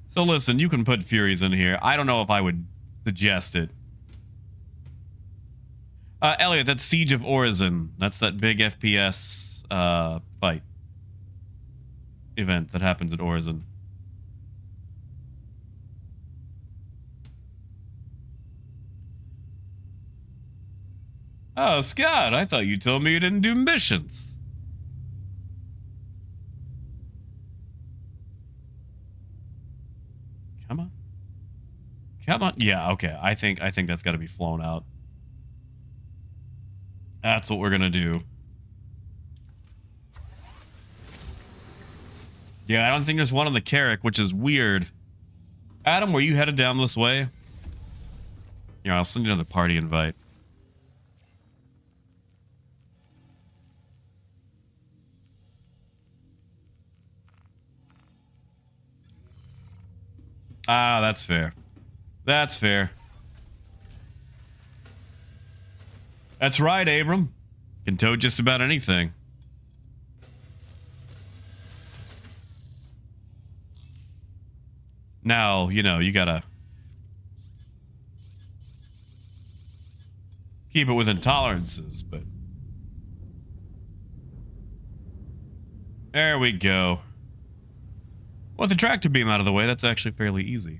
So listen, you can put Furies in here. I don't know if I would suggest it. Elliot, that's Siege of Orison. That's that big FPS fight event that happens at Orison. Oh, Scott, I thought you told me you didn't do missions. Come on. Come on. Yeah, okay. I think that's got to be flown out. That's what we're going to do. Yeah, I don't think there's one on the Carrack, which is weird. Adam, were you headed down this way? Yeah, I'll send you another party invite. Ah, that's fair. That's fair. That's right, Abram. Can tow just about anything. Now, you know, you gotta keep it within tolerances, but... There we go. Well, with the tractor beam out of the way, that's actually fairly easy.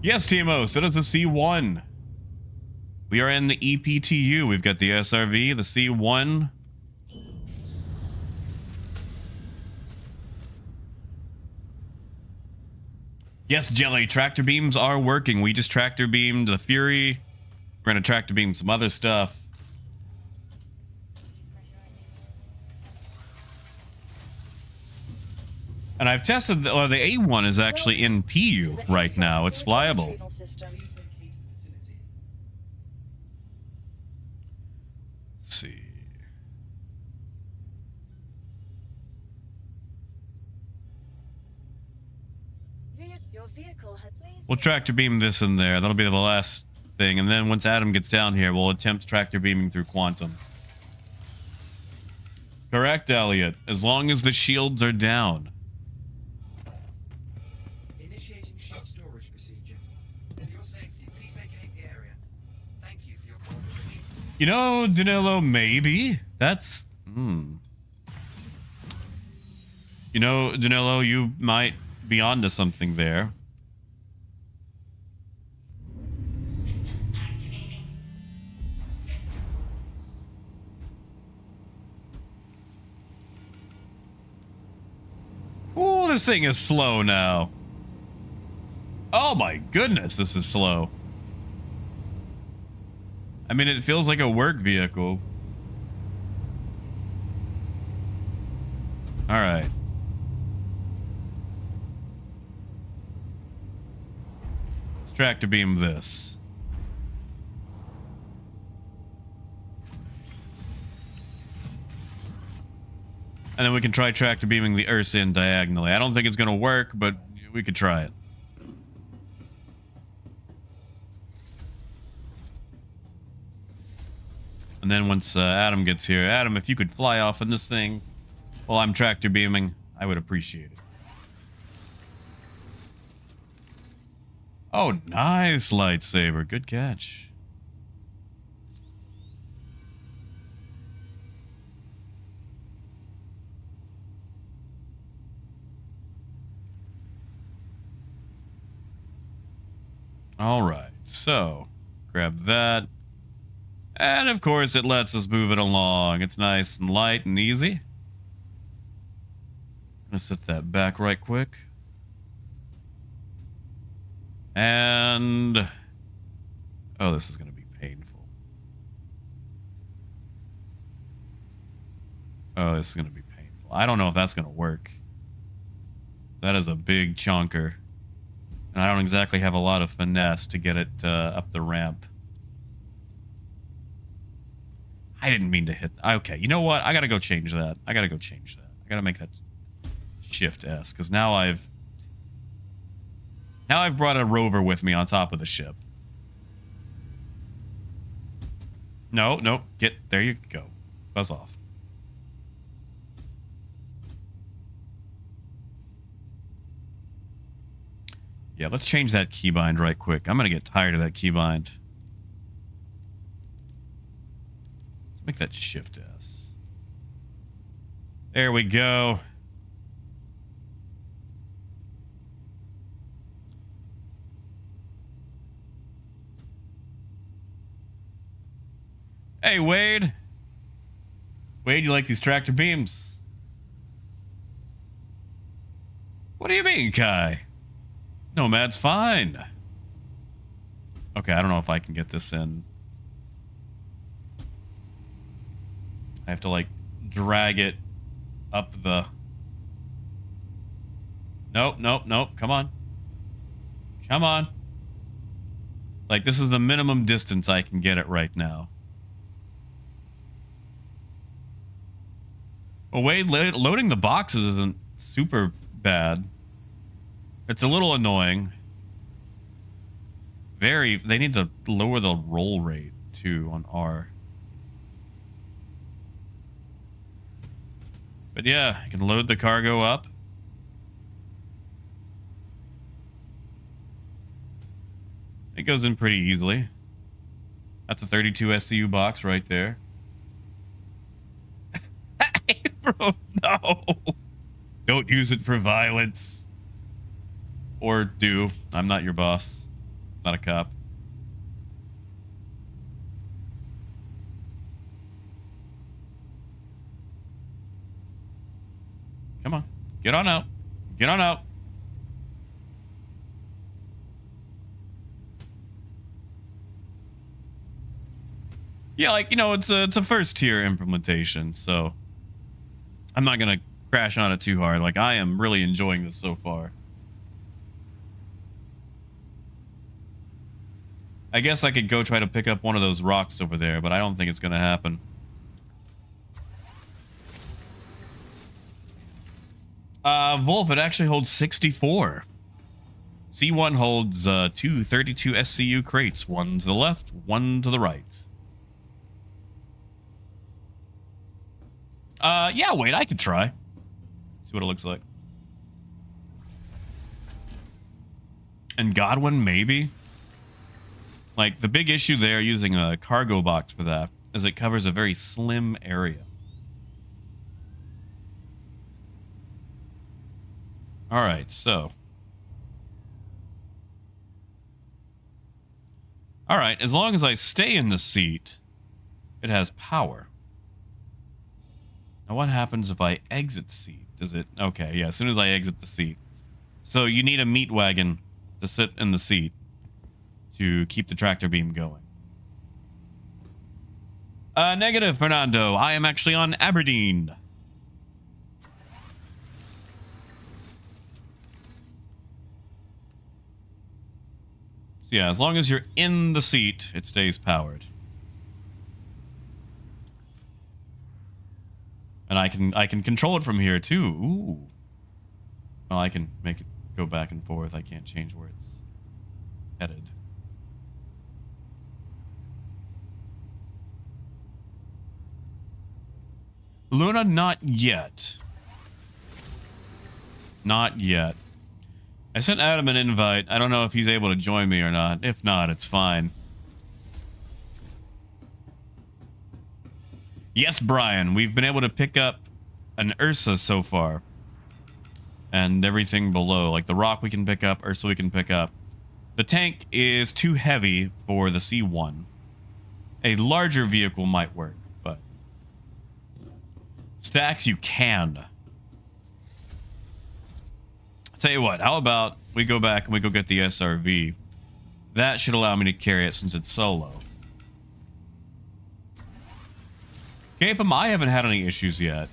Yes, TMO, so does the C1. We are in the EPTU. We've got the SRV, the C1. Yes, Jelly, tractor beams are working. We just tractor beamed the Fury. We're going to tractor beam some other stuff. And I've tested, the A1 is actually in PU right now. It's flyable. Let's see. Your vehicle has... We'll tractor beam this in there. That'll be the last thing, and then once Adam gets down here, we'll attempt tractor beaming through quantum. Correct, Elliot. As long as the shields are down. Initiating shield storage procedure. For your safety, please vacate the area. Thank you for your cooperation. You know, Danilo, maybe. That's... You know, Danilo, you might be onto something there. Systems activating. Systems. Ooh, this thing is slow now. Oh my goodness, this is slow. I mean, it feels like a work vehicle. All right. Let's tractor beam this. And then we can try tractor beaming the Earth in diagonally. I don't think it's going to work, but we could try it. And then once Adam gets here, Adam, if you could fly off in this thing while I'm tractor beaming, I would appreciate it. Oh, nice lightsaber. Good catch. All right, so grab that. And of course, it lets us move it along. It's nice and light and easy. I'm gonna set that back right quick. And oh, this is gonna be painful. Oh, this is gonna be painful. I don't know if that's gonna work. That is a big chunker. And I don't exactly have a lot of finesse to get it up the ramp. I didn't mean to hit... Okay, you know what? I gotta go change that. I gotta make that shift S, because now I've brought a rover with me on top of the ship. No, there you go. Buzz off. Yeah, let's change that keybind right quick. I'm gonna get tired of that keybind. Let's make that shift S. There we go. Hey, Wade. Wade, you like these tractor beams? What do you mean, Kai? Nomad's fine. Okay, I don't know if I can get this in. I have to, like, drag it up the... Nope. Come on. Come on. Like, this is the minimum distance I can get it right now. Well, Wade, loading the boxes isn't super bad. It's a little annoying. They need to lower the roll rate, too, on R. But yeah, I can load the cargo up. It goes in pretty easily. That's a 32 SCU box right there. Hey, bro, no. Don't use it for violence. Or do. I'm not your boss. Not a cop. Come on. Get on out. Get on out. Yeah, like, you know, it's a first tier implementation, so I'm not gonna crash on it too hard. Like, I am really enjoying this so far. I guess I could go try to pick up one of those rocks over there, but I don't think it's gonna happen. Wolf, it actually holds 64. C1 holds two 32 SCU crates, one to the left, one to the right. Yeah, wait, I could try. See what it looks like. And Godwin, maybe? Like, the big issue there using a cargo box for that is it covers a very slim area. Alright, so. Alright, as long as I stay in the seat, it has power. Now what happens if I exit the seat? Does it... Okay, yeah, as soon as I exit the seat. So you need a meat wagon to sit in the seat to keep the tractor beam going. Negative, Fernando. I am actually on Aberdeen. So yeah, as long as you're in the seat, it stays powered. And I can control it from here too. Ooh. Well, I can make it go back and forth. I can't change where it's headed. Luna, not yet. Not yet. I sent Adam an invite. I don't know if he's able to join me or not. If not, it's fine. Yes, Brian, we've been able to pick up an Ursa so far. And everything below. Like the rock we can pick up, Ursa we can pick up. The tank is too heavy for the C1. A larger vehicle might work, but... Stacks you can. Tell you what, how about we go back and we go get the SRV. That should allow me to carry it since it's solo. Capem, I haven't had any issues yet.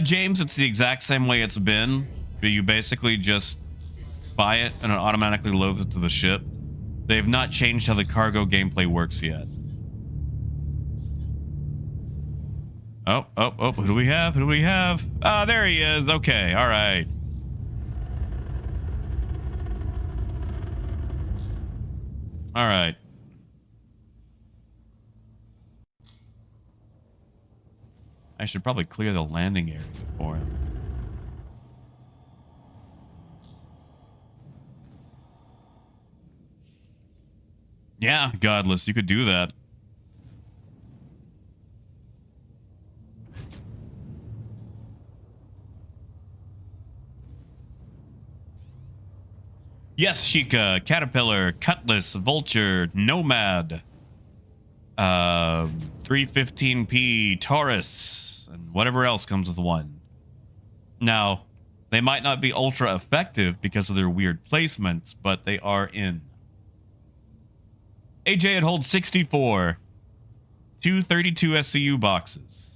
James, it's the exact same way it's been. You basically just buy it and it automatically loads it to the ship. They've not changed how the cargo gameplay works yet. Oh, who do we have? Who do we have? Ah, there he is. Okay, all right. All right. I should probably clear the landing area for him. Yeah, Godless, you could do that. Yes, Sheikah, Caterpillar, Cutlass, Vulture, Nomad, 315p, Taurus, and whatever else comes with one. Now, they might not be ultra effective because of their weird placements, but they are in. AJ, it holds 64. 232 SCU boxes.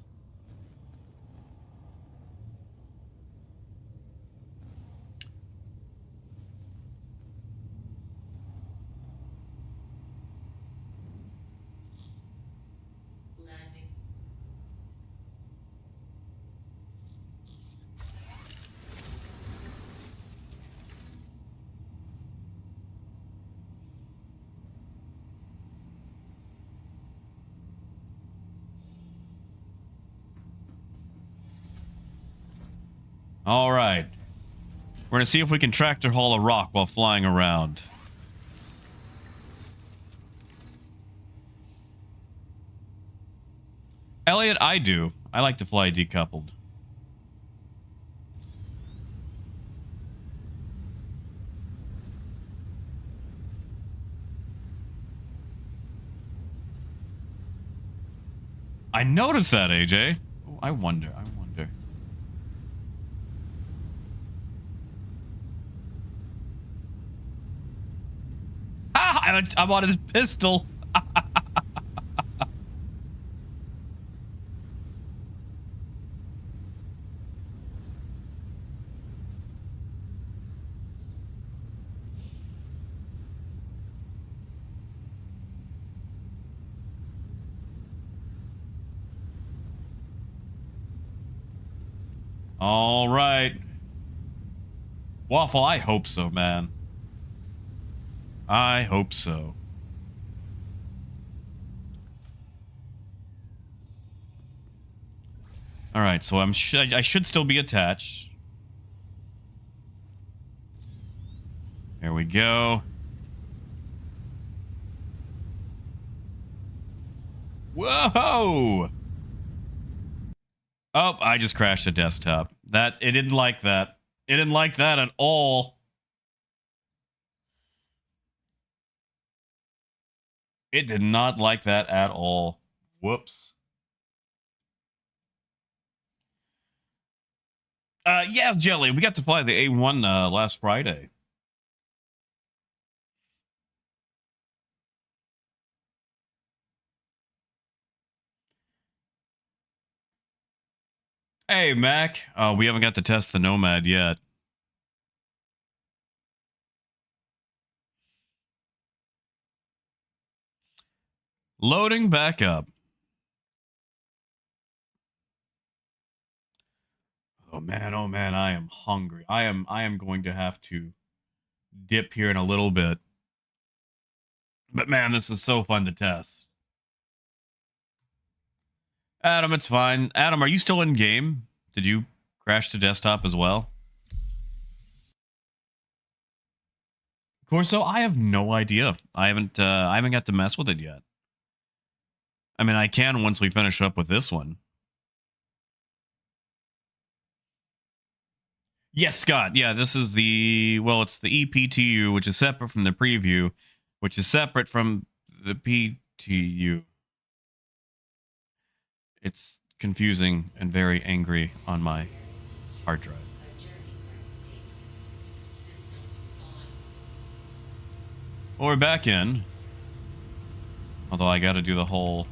All right. We're going to see if we can tractor haul a rock while flying around. Elliot, I do. I like to fly decoupled. I noticed that, AJ. Oh, I wonder. Ah, I wanted his pistol. All right. Waffle, I hope so, man. I hope so. All right, so I should still be attached. There we go. Whoa! Oh, I just crashed the desktop. It didn't like that. It didn't like that at all. It did not like that at all. Whoops. Yes, Jelly, we got to fly the A1 last Friday. Hey, Mac. We haven't got to test the Nomad yet. Loading back up. Oh man, I am hungry. I am going to have to dip here in a little bit. But man, this is so fun to test. Adam, it's fine. Adam, are you still in game? Did you crash the desktop as well? Corso, I have no idea. I haven't got to mess with it yet. I mean, I can once we finish up with this one. Yes, Scott. Yeah, this is it's the EPTU, which is separate from the preview, which is separate from the PTU. It's confusing and very angry on my hard drive. Well, we're back in. Although I gotta do the whole...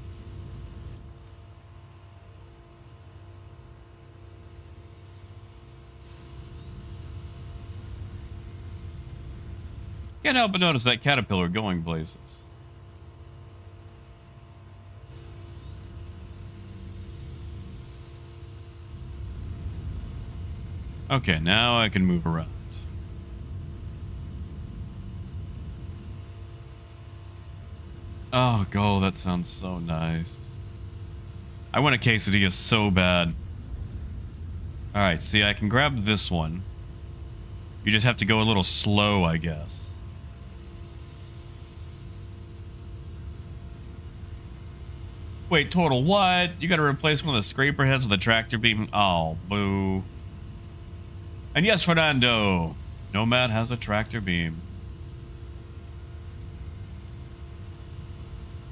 Can't help but notice that caterpillar going places. Okay, now I can move around. Oh, go, that sounds so nice. I want a quesadilla so bad. Alright, see, I can grab this one. You just have to go a little slow, I guess. Wait, total what? You gotta replace one of the scraper heads with a tractor beam? Oh, boo. And yes, Fernando, Nomad has a tractor beam.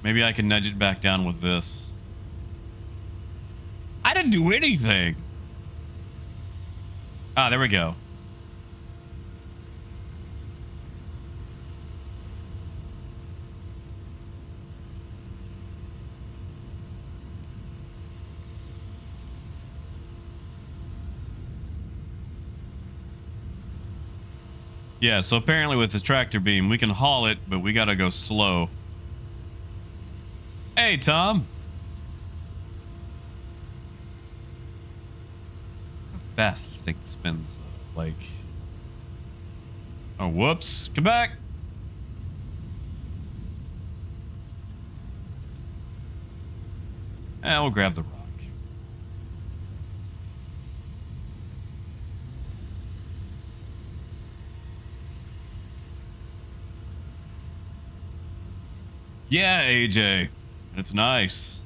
Maybe I can nudge it back down with this. I didn't do anything. Ah, there we go. Yeah, so apparently with the tractor beam, we can haul it, but we gotta go slow. Hey, Tom. How fast this thing spins, though. Like... Oh, whoops. Come back. We'll grab the rock. Yeah, AJ. It's nice.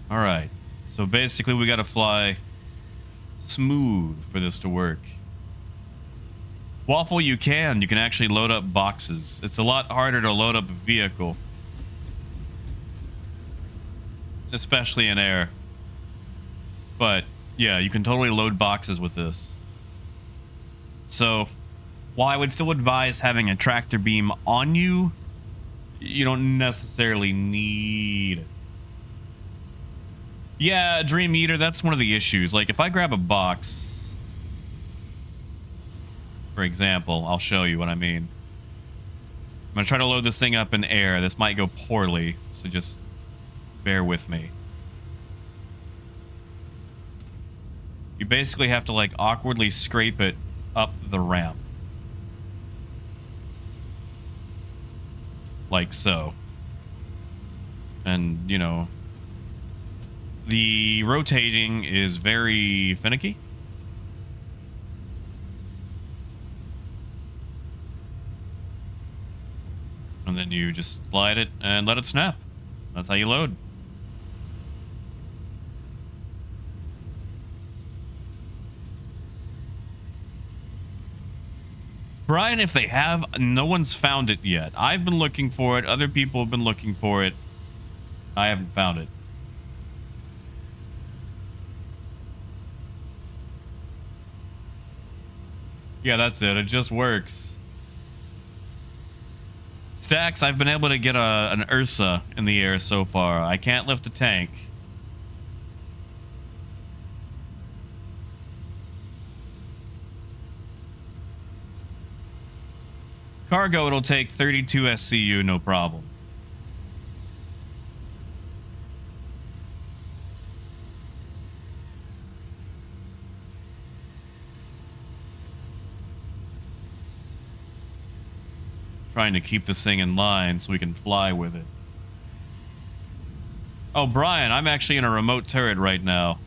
All right. So basically we got to fly smooth for this to work. Waffle, you can actually load up boxes. It's a lot harder to load up a vehicle. Especially in air. But yeah, you can totally load boxes with this. So while I would still advise having a tractor beam on you, you don't necessarily need it. Yeah, Dream Eater, that's one of the issues. Like, if I grab a box, for example, I'll show you what I mean. I'm going to try to load this thing up in air. This might go poorly, so just bear with me. You basically have to like awkwardly scrape it up the ramp. Like so. And, you know, the rotating is very finicky. And then you just slide it and let it snap. That's how you load. Brian, if they have, no one's found it yet. I've been looking for it. Other people have been looking for it. I haven't found it. Yeah, that's it. It just works. Stacks, I've been able to get an Ursa in the air so far. I can't lift a tank. Cargo, it'll take 32 SCU, no problem. Trying to keep this thing in line so we can fly with it. Oh, Brian, I'm actually in a remote turret right now.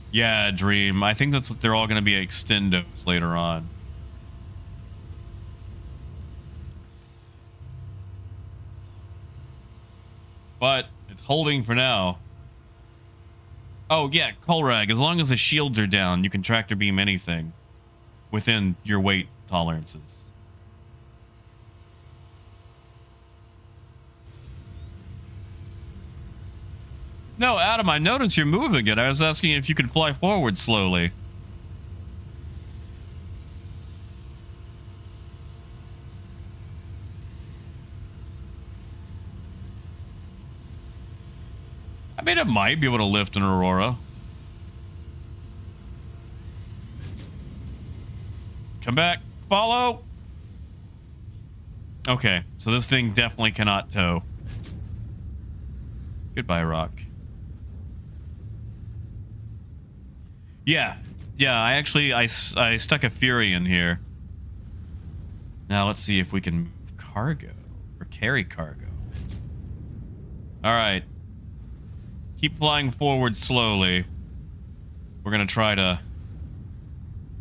Yeah, Dream. I think that's what they're all going to be extendos later on. But it's holding for now. Oh, yeah, Colrag. As long as the shields are down, you can tractor beam anything within your weight tolerances. No, Adam, I noticed you're moving it. I was asking if you could fly forward slowly. I mean, it might be able to lift an Aurora. Come back. Follow. Okay, so this thing definitely cannot tow. Goodbye, Rock. Yeah, I actually, I stuck a Fury in here. Now let's see if we can move cargo or carry cargo. All right. Keep flying forward slowly. We're gonna try to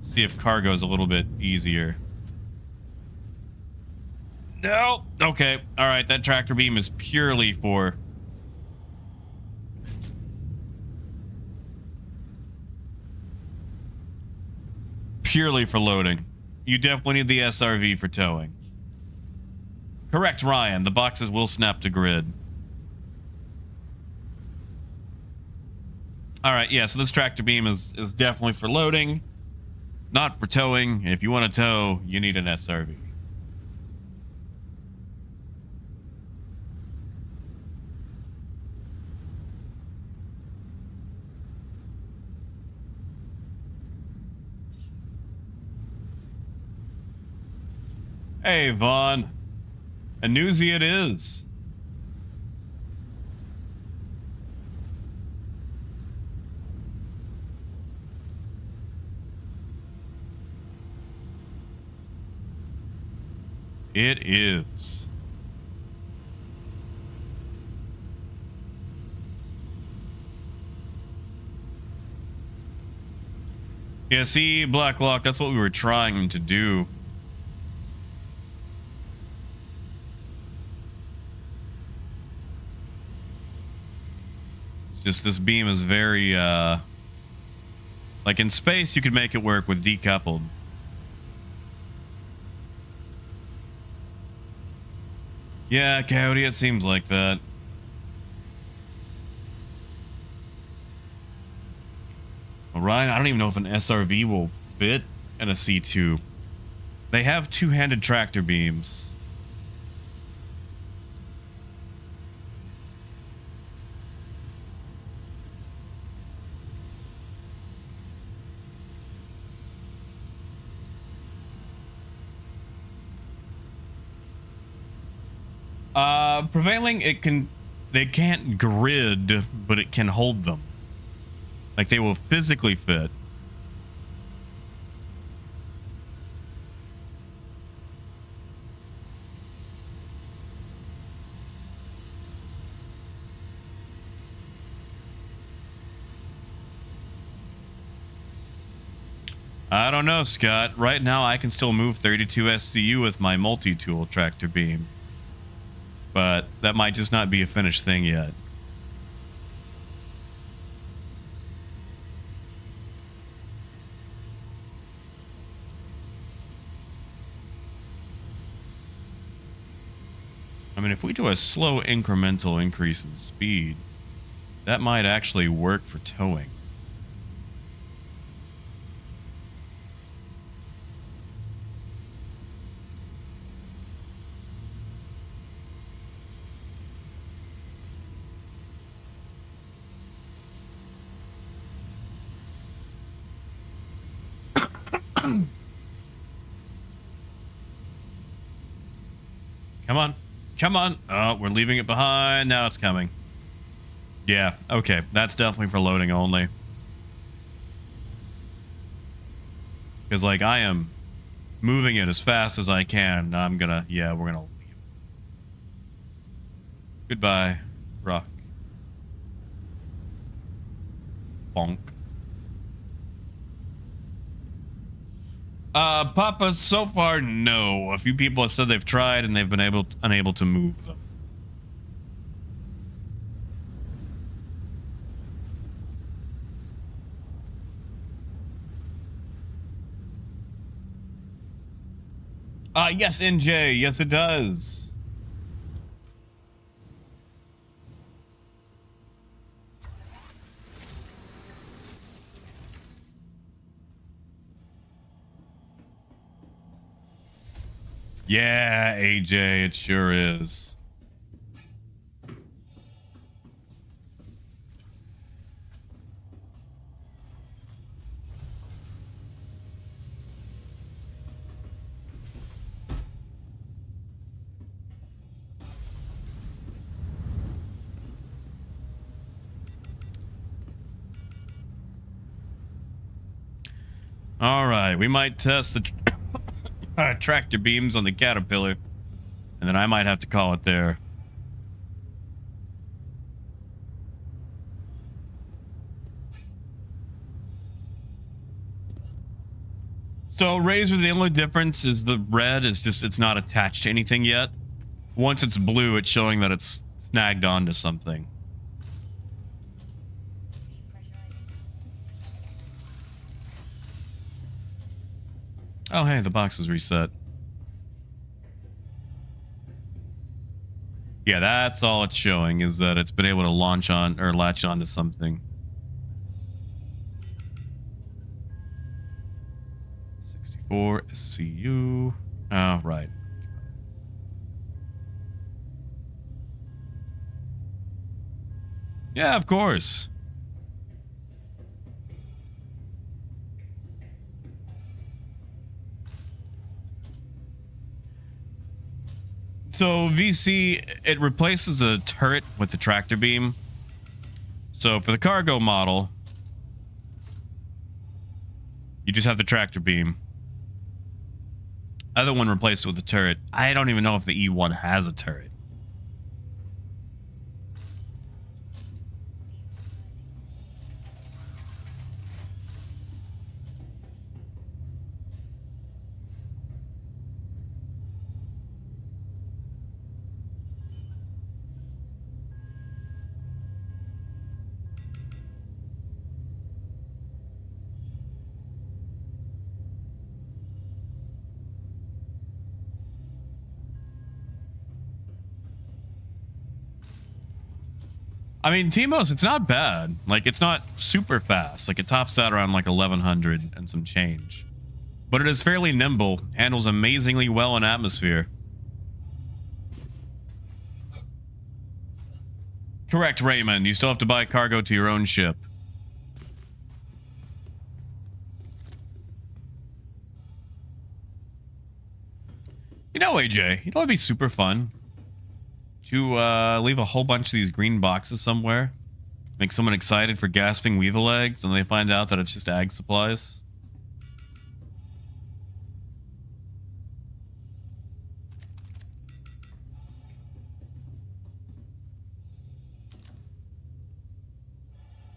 see if cargo is a little bit easier. No. Okay. All right. That tractor beam is purely for loading. You definitely need the SRV for towing. Correct, Ryan. The boxes will snap to grid. All right, yeah, so this tractor beam is definitely for loading, not for towing. If you want to tow, you need an SRV. Hey, Vaughn. A newsie it is. It is. Yeah, see, Blacklock, that's what we were trying to do. It's just this beam is very, like in space, you could make it work with decoupled. Yeah, Coyote, it seems like that. Well, Ryan, I don't even know if an SRV will fit in a C2. They have two-handed tractor beams. Prevailing, it can they can't grid, but it can hold them. Like they will physically fit. I don't know, Scott. Right now, I can still move 32 SCU with my multi-tool tractor beam. But that might just not be a finished thing yet. I mean, if we do a slow incremental increase in speed, that might actually work for towing. Come on. Come on. Oh, we're leaving it behind. Now it's coming. Yeah, okay. That's definitely for loading only. Because, like, I am moving it as fast as I can. I'm gonna... Yeah, we're gonna leave. Goodbye, rock. Bonk. Papa, so far, no. A few people have said they've tried and they've been unable to move them. Yes, NJ. Yes, it does. Yeah, AJ, it sure is. All right, we might test the tractor beams on the Caterpillar, and then I might have to call it there. So Razor, the only difference is the red is just, it's not attached to anything yet. Once it's blue, it's showing that it's snagged onto something. Oh, hey, the box is reset. Yeah, that's all it's showing, is that it's been able to launch on or latch onto something. 64 SCU. Oh, right. Yeah, of course. So VC, it replaces the turret with the tractor beam. So for the cargo model, you just have the tractor beam. Other one replaced with the turret. I don't even know if the E1 has a turret. I mean, Timos, it's not bad. Like, it's not super fast. Like, it tops out around like 1100 and some change. But it is fairly nimble, handles amazingly well in atmosphere. Correct, Raymond. You still have to buy cargo to your own ship. You know, AJ, you know what'd be super fun? To leave a whole bunch of these green boxes somewhere. Make someone excited for gasping weevil eggs when they find out that it's just ag supplies.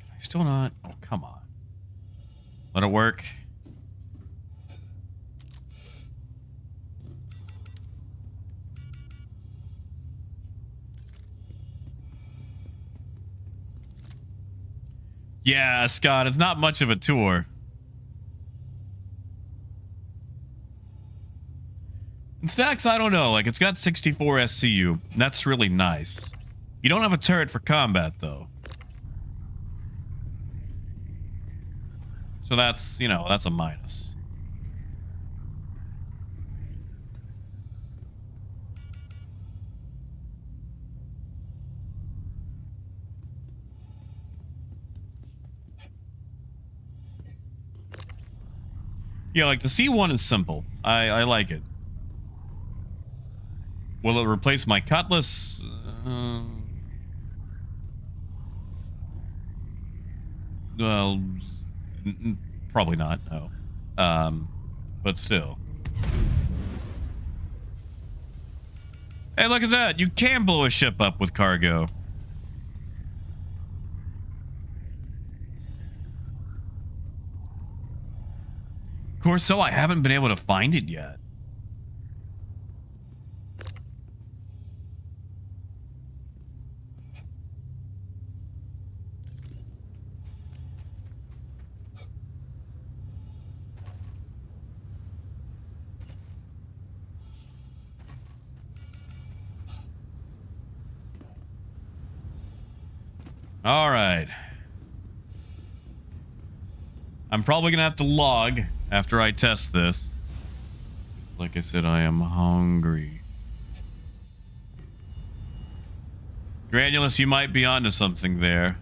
Can I still not? Oh, come on. Let it work. Yeah, Scott, it's not much of a tour. And stacks, I don't know. Like, it's got 64 SCU. And that's really nice. You don't have a turret for combat, though. So that's, you know, that's a minus. Yeah, like the C1 is simple. I like it. Will it replace my cutlass? Well, probably not. No. But still. Hey, look at that! You can blow a ship up with cargo. Of course, so I haven't been able to find it yet. All right. I'm probably gonna have to log after I test this. Like I said, I am hungry. Granulus, you might be onto something there.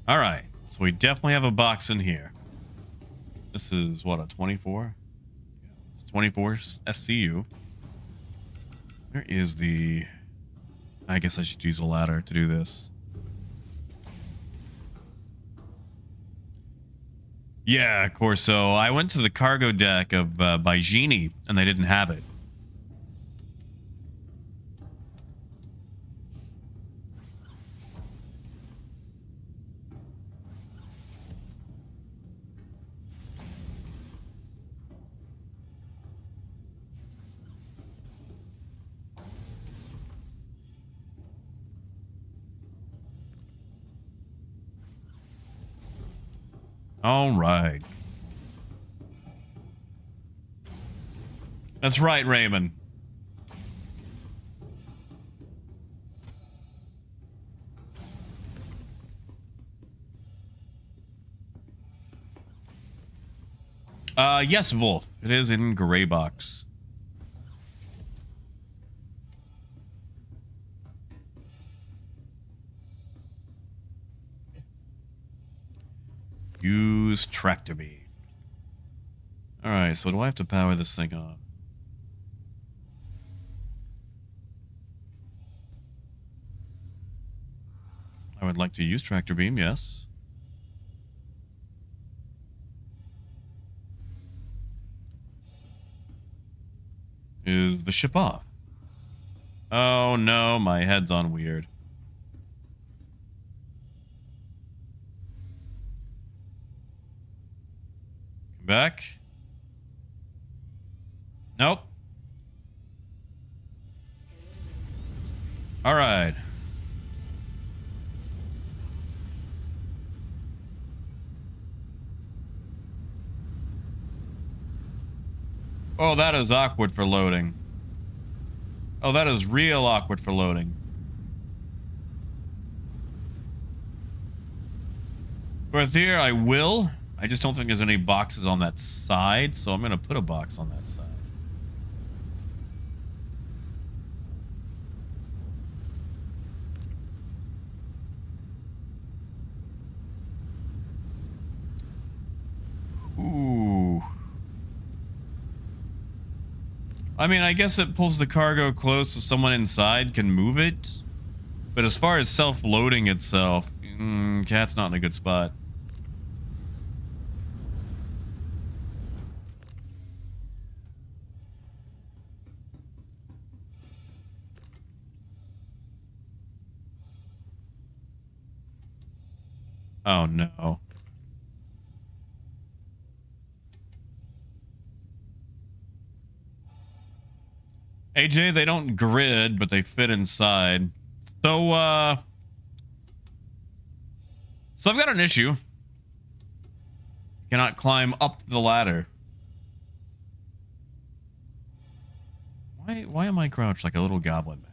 All right, so we definitely have a box in here. This is what, a 24? It's 24 SCU. Where is the... I guess I should use a ladder to do this. Yeah, of course. So I went to the cargo deck of by Genie, and they didn't have it. All right. That's right, Raymond. Yes, Wolf. It is in gray box. Use tractor beam. Alright, so do I have to power this thing on? I would like to use tractor beam, yes. Is the ship off? Oh no, my head's on weird. Back. Nope. All right. Oh, that is awkward for loading. Oh, that is real awkward for loading. Right here, I will. I just don't think there's any boxes on that side, so I'm going to put a box on that side. I mean, I guess it pulls the cargo close so someone inside can move it. But as far as self-loading itself, cat's not in a good spot. Oh no. AJ, they don't grid, but they fit inside. So I've got an issue. Cannot climb up the ladder. Why am I crouched like a little goblin man?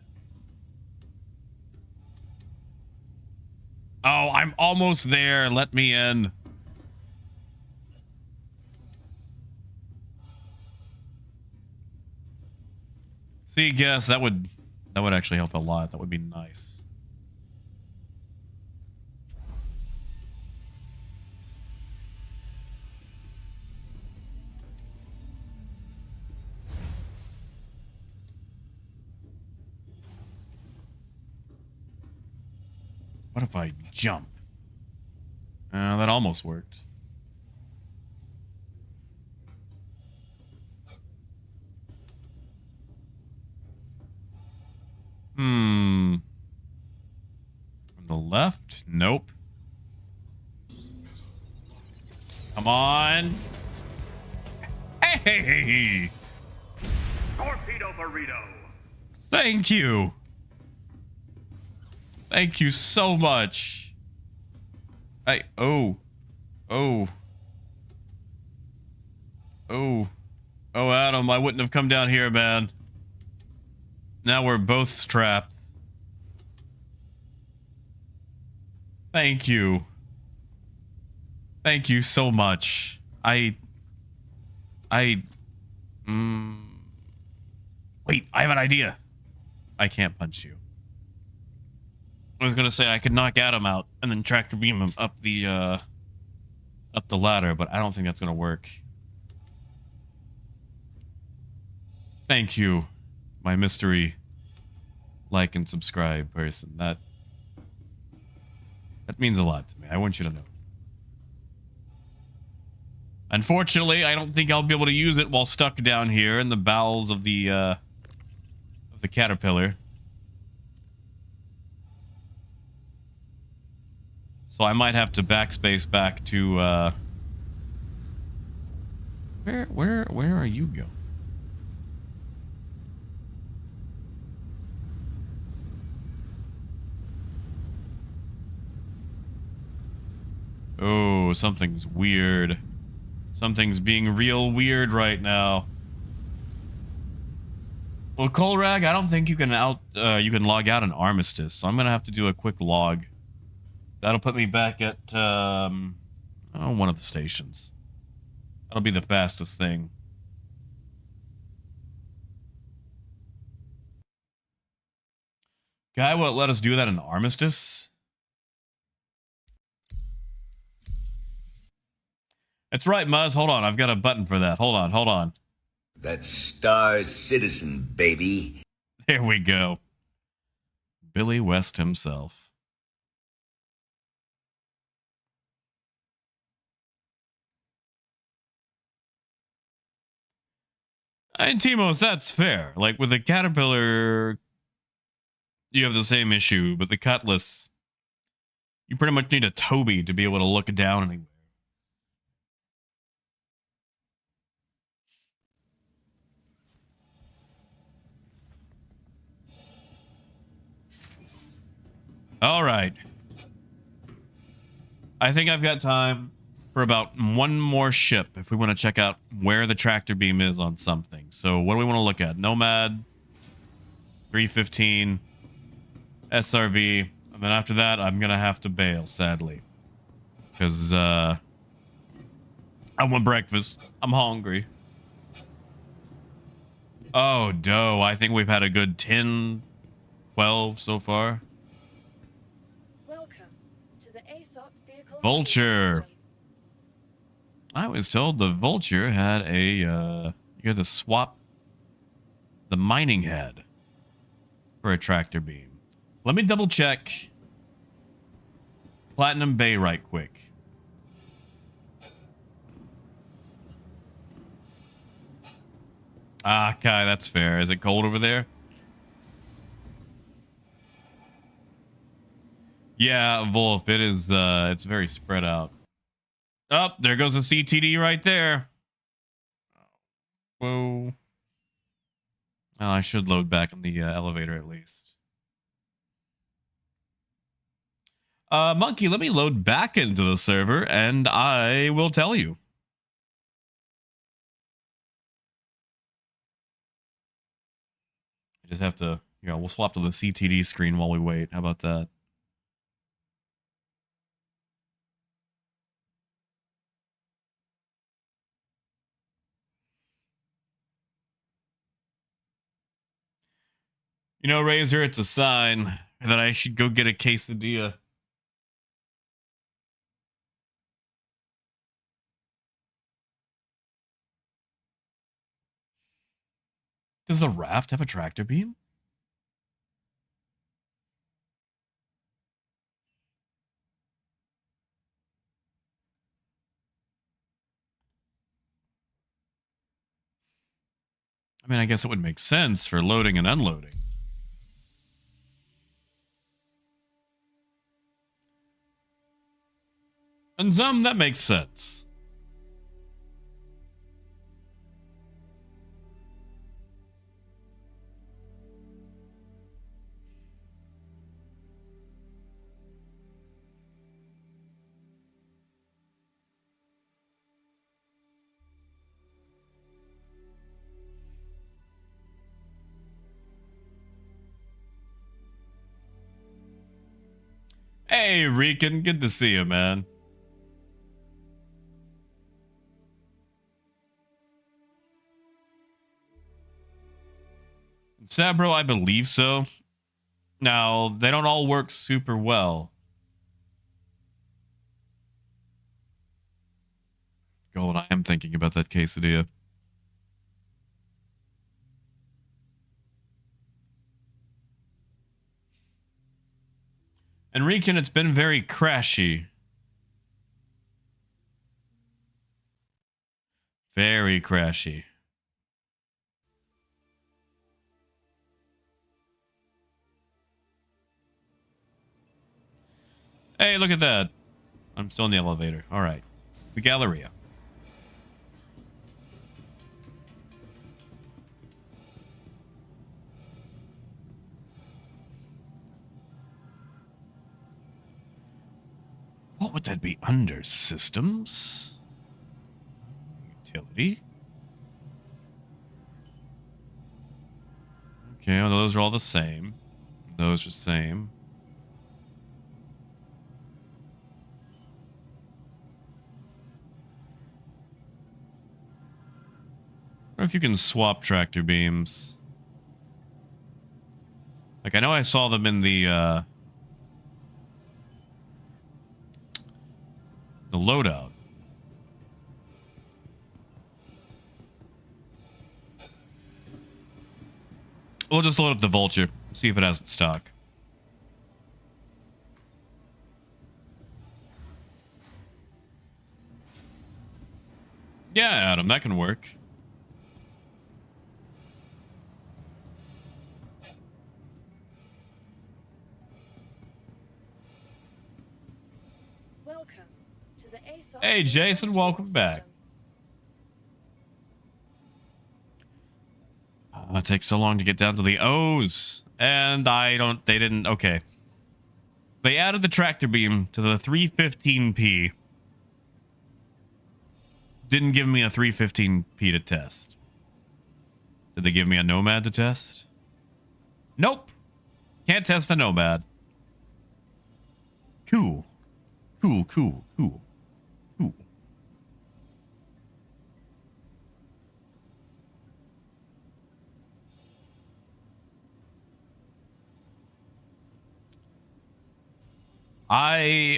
Oh, I'm almost there. Let me in. See, guess that would actually help a lot. That would be nice. What if I jump? That almost worked. From the left? Nope. Come on. Hey! Torpedo burrito. Thank you. Thank you so much. Oh, Adam, I wouldn't have come down here, man. Now we're both trapped. Thank you. Thank you so much. Wait, I have an idea. I can't punch you. I was gonna say I could knock Adam out and then tractor beam him up the ladder, but I don't think that's gonna work. Thank you, my mystery like and subscribe person. That means a lot to me. I want you to know. Unfortunately, I don't think I'll be able to use it while stuck down here in the bowels of the caterpillar. So I might have to backspace back to where are you going? Oh, something's weird. Something's being real weird right now. Well, Colrag, I don't think you can log out an armistice, so I'm gonna have to do a quick log. That'll put me back at one of the stations. That'll be the fastest thing. Guy won't let us do that in armistice. That's right, Muzz. Hold on. I've got a button for that. Hold on. That's Star Citizen, baby. There we go. Billy West himself. And Timos, that's fair. Like with the caterpillar, you have the same issue, but the cutlass, you pretty much need a Toby to be able to look down anywhere. All right. I think I've got time for about one more ship if we want to check out where the tractor beam is on something. So what do we want to look at? Nomad, 315, SRV, and then after that I'm gonna have to bail, sadly, because I want breakfast. I'm hungry. Oh, dough. I think we've had a good 10, 12 so far. Welcome to the ASOP vehicle Vulture. system. I was told the Vulture had a you had to swap the mining head for a tractor beam. Let me double check Platinum Bay right quick. Ah, Kai, that's fair. Is it cold over there? Yeah, Wolf, it is, it's very spread out. Oh, there goes the CTD right there. Whoa. Well, I should load back on the elevator at least. Monkey, let me load back into the server and I will tell you. I just have to, you know, we'll swap to the CTD screen while we wait. How about that? You know, Razor, it's a sign that I should go get a quesadilla. Does the raft have a tractor beam? I mean, I guess it would make sense for loading and unloading. And some, that makes sense. Hey, Rican, good to see you, man. Sabro, I believe so. Now, they don't all work super well. Gold, I am thinking about that quesadilla. And Rican, it's been very crashy. Very crashy. Hey, look at that. I'm still in the elevator. All right. The Galleria. What would that be under? Systems? Utility? Okay, well, those are all the same. Those are the same. I wonder if you can swap tractor beams. Like, I know I saw them in the loadout. We'll just load up the Vulture, see if it has it stock. Yeah, Adam, that can work. Welcome to the ASOP. Hey, Jason, welcome back. It takes so long to get down to the O's. And they didn't, okay. They added the tractor beam to the 315p. Didn't give me a 315p to test. Did they give me a Nomad to test? Nope. Can't test the Nomad. Cool. Cool, cool, cool. Cool.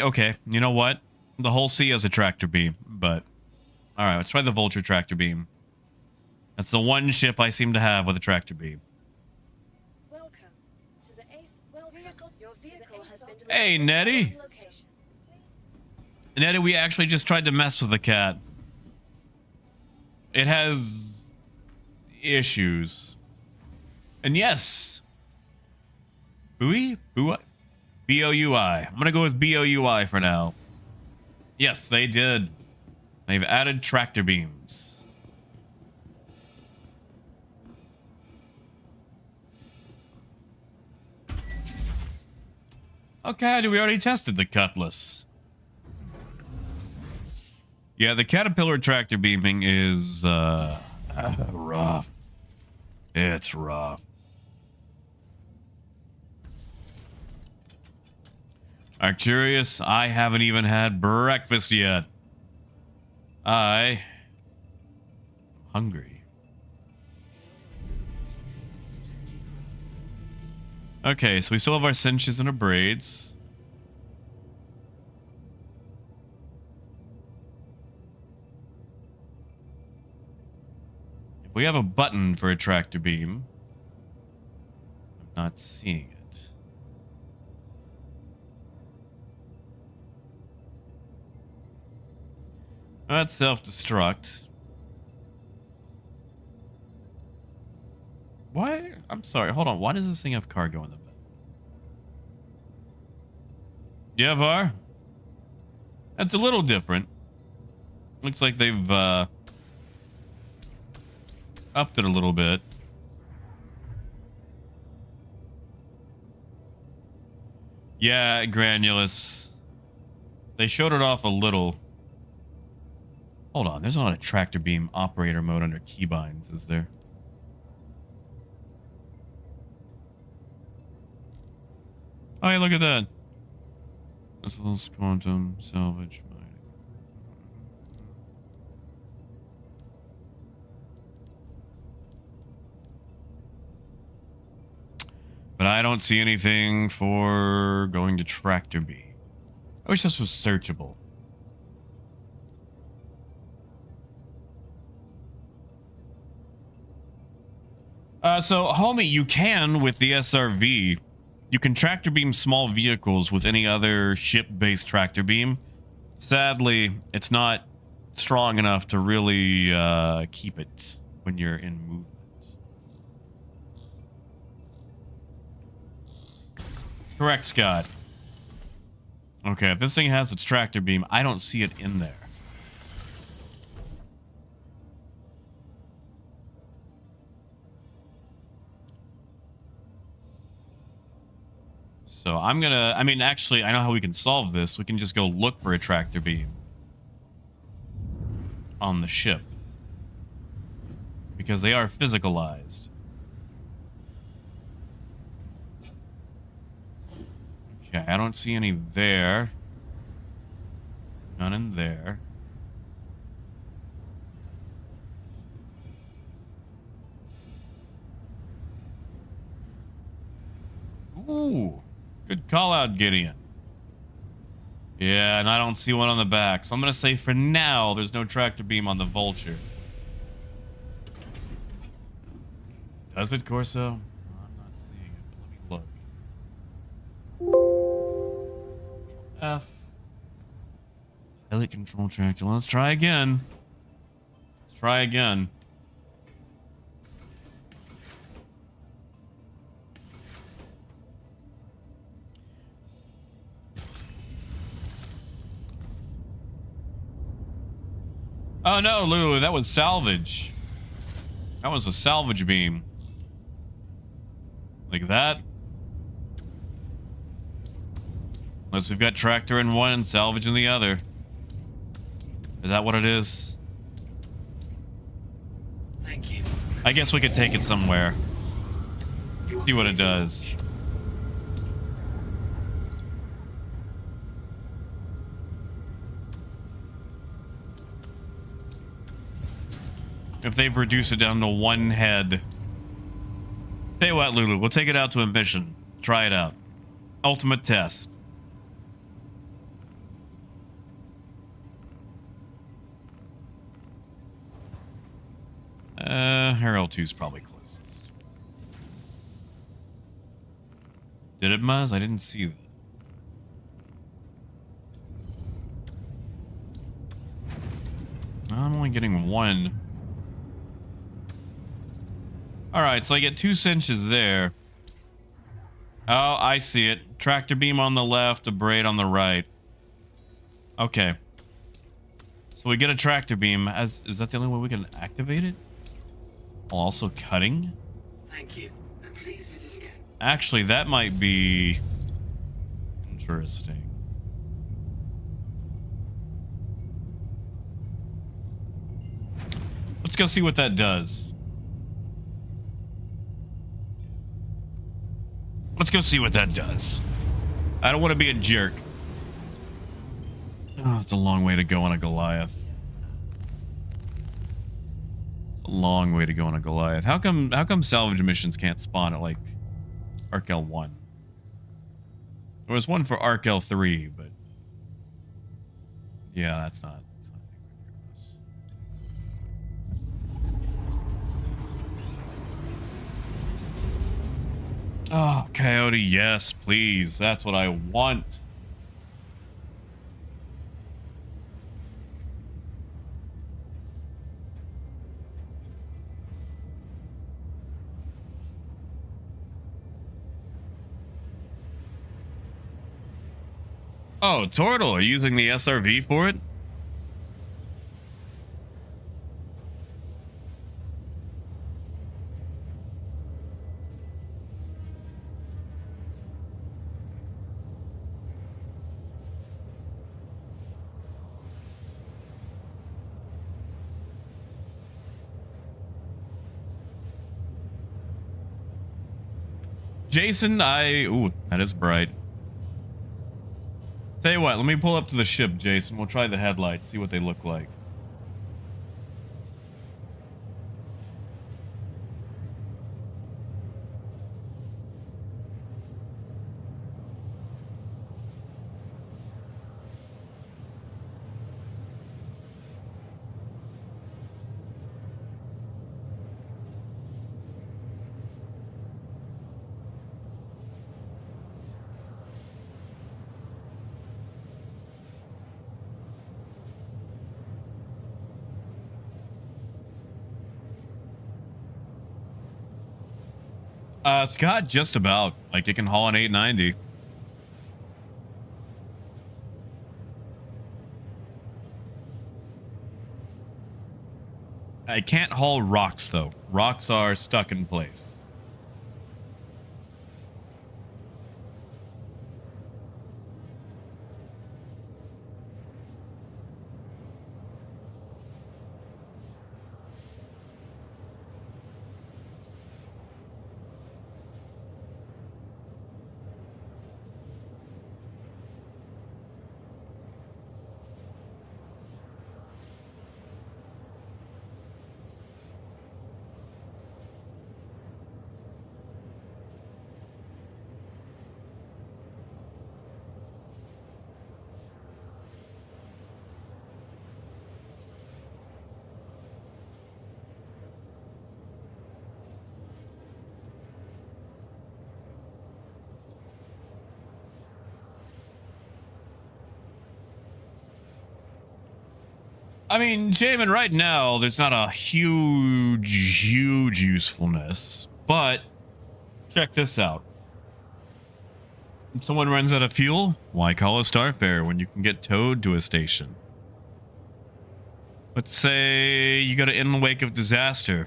Okay, you know what? The whole C has a tractor beam, but... Alright, let's try the Vulture tractor beam. That's the one ship I seem to have with a tractor beam. Welcome to the ACE. Your vehicle has been delivered Hey, to the Nettie. following location. Nettie, we actually just tried to mess with the cat. It has issues. And yes. Boui? Boui? B-O-U-I. I'm gonna go with B-O-U-I for now. Yes, they did. They've added tractor beams. Okay, we already tested the Cutlass. Yeah, the Caterpillar tractor beaming is rough. It's rough. Arcturus, I haven't even had breakfast yet. I'm hungry. Okay, so we still have our cinches and our braids. If we have a button for a tractor beam, I'm not seeing it. That's self-destruct. Why? I'm sorry. Hold on. Why does this thing have cargo in the bed? Yeah, Var? That's a little different. Looks like they've upped it a little bit. Yeah, Granulus. They showed it off a little. Hold on, there's not a tractor beam operator mode under keybinds, is there? Oh, hey, look at that. Missiles, quantum, salvage, mining. But I don't see anything for going to tractor beam. I wish this was searchable. So, homie, you can with the SRV. You can tractor beam small vehicles with any other ship-based tractor beam. Sadly, it's not strong enough to really keep it when you're in movement. Correct, Scott. Okay, if this thing has its tractor beam, I don't see it in there. So I'm gonna, I mean, actually, I know how we can solve this. We can just go look for a tractor beam on the ship. Because they are physicalized. Okay, I don't see any there. None in there. Ooh. Good call out, Gideon. Yeah, and I don't see one on the back. So I'm going to say for now, there's no tractor beam on the Vulture. Does it, Corso? I'm not seeing it, but let me look. F. Pilot control tractor. Well, let's try again. Let's try again. Oh no, Lulu, that was salvage. That was a salvage beam. Like that. Unless we've got tractor in one and salvage in the other. Is that what it is? Thank you. I guess we could take it somewhere. See what it does. If they've reduced it down to one head. Tell you what, Lulu, we'll take it out to a mission. Try it out. Ultimate test. Herald 2 is probably closest. Did it, Muzz? I didn't see that. I'm only getting one. Alright, so I get 2 cinches there. Oh, I see it. Tractor beam on the left, a braid on the right. Okay. So we get a tractor beam. Is that the only way we can activate it? While also cutting? Thank you, and please visit again. Actually, that might be interesting. Let's go see what that does. Let's go see what that does. I don't want to be a jerk. Oh, it's a long way to go on a Goliath. It's a long way to go on a Goliath. How come salvage missions can't spawn at like Arc L1? There was one for Arc L3, but yeah, that's not Oh, Coyote, yes, please. That's what I want. Oh, Turtle, are you using the SRV for it? Jason, ooh, that is bright. Tell you what, let me pull up to the ship, Jason. We'll try the headlights, see what they look like. Scott, just about. Like, it can haul an 890. I can't haul rocks, though. Rocks are stuck in place. I mean, Jamin, right now, there's not a huge usefulness, but check this out. If someone runs out of fuel, why call a Starfare when you can get towed to a station? Let's say you got in the wake of disaster,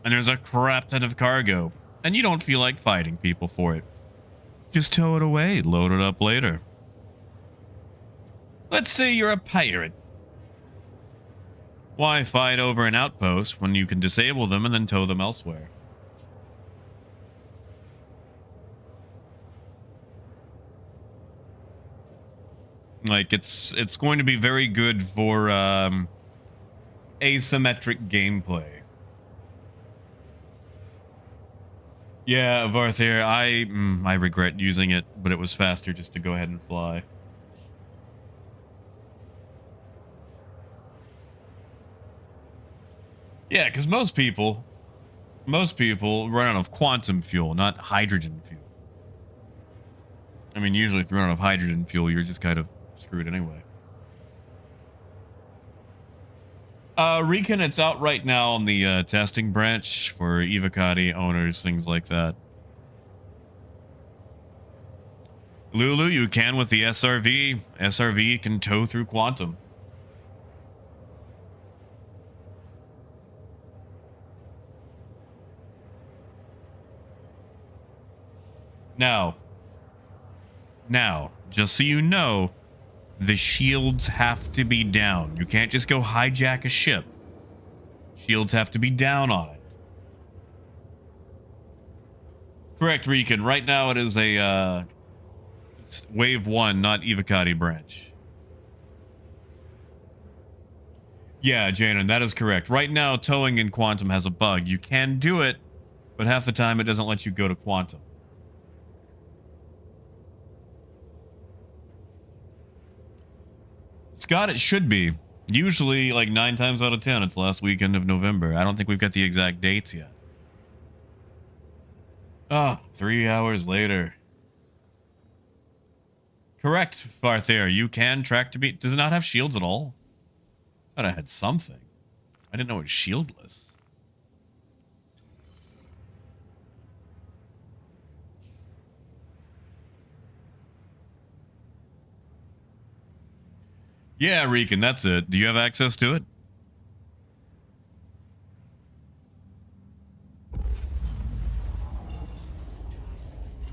and there's a crap ton of cargo, and you don't feel like fighting people for it. Just tow it away, load it up later. Let's say you're a pirate. Why fight over an outpost when you can disable them and then tow them elsewhere? Like, it's going to be very good for asymmetric gameplay. Yeah, Varthair, I regret using it, but it was faster just to go ahead and fly. Yeah, because most people run out of quantum fuel, not hydrogen fuel. I mean, usually if you run out of hydrogen fuel, you're just kind of screwed anyway. Recon, it's out right now on the testing branch for Evocati owners, things like that. Lulu, you can with the SRV. SRV can tow through quantum. Now, just so you know, the shields have to be down. You can't just go hijack a ship. Shields have to be down on it. Correct, Recon. Right now it is a wave 1, not Evocati branch. Yeah, Janon, that is correct. Right now, towing in quantum has a bug. You can do it, but half the time it doesn't let you go to quantum. Scott, it should be. Usually, like 9 times out of 10, it's the last weekend of November. I don't think we've got the exact dates yet. Ah, 3 hours later. Correct, Farthair. You can track to beat. Does it not have shields at all? I thought I had something. I didn't know it was shieldless. Yeah, Recon, that's it. Do you have access to it?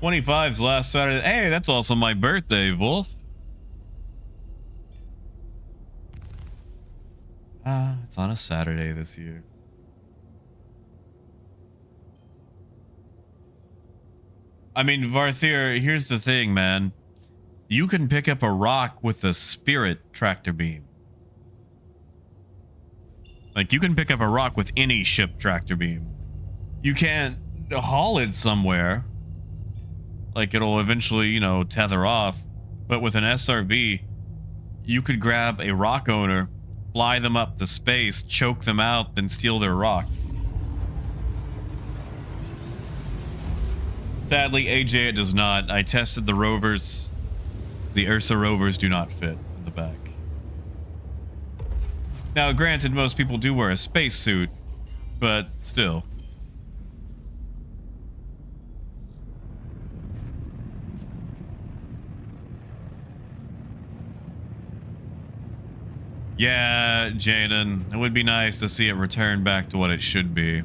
'25's last Saturday. Hey, that's also my birthday, Wolf. It's on a Saturday this year. I mean, Varthir, here's the thing, man. You can pick up a rock with a spirit tractor beam. Like, you can pick up a rock with any ship tractor beam. You can't haul it somewhere. Like, it'll eventually, you know, tether off. But with an SRV, you could grab a rock owner, fly them up to space, choke them out, then steal their rocks. Sadly, AJ, it does not. I tested the rovers. The Ursa rovers do not fit in the back. Now, granted, most people do wear a spacesuit, but still. Yeah, Jaden, it would be nice to see it return back to what it should be.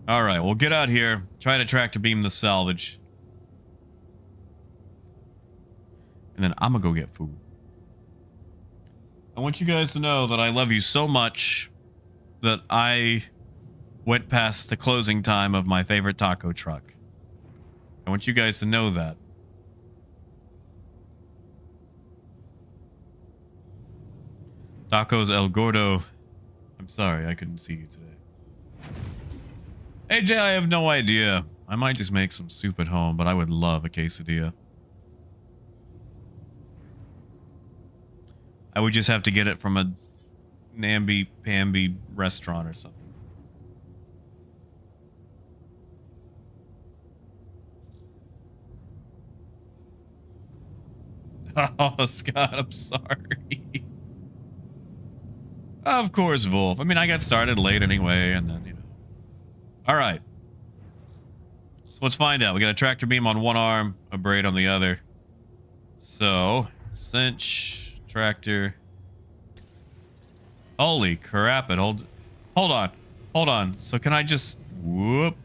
All right, we'll get out here, try to tractor beam the salvage. And then I'm gonna go get food. I want you guys to know that I love you so much that I went past the closing time of my favorite taco truck. I want you guys to know that. Tacos El Gordo. I'm sorry, I couldn't see you today. AJ, I have no idea. I might just make some soup at home, but I would love a quesadilla. I would just have to get it from a namby-pamby restaurant or something. Oh, Scott, I'm sorry. Of course, Wolf. I mean, I got started late anyway, and then, you know. All right. So let's find out. We got a tractor beam on one arm, a braid on the other. So, cinch, tractor. Holy crap, it holds. Hold on. Hold on. So can I just whoop?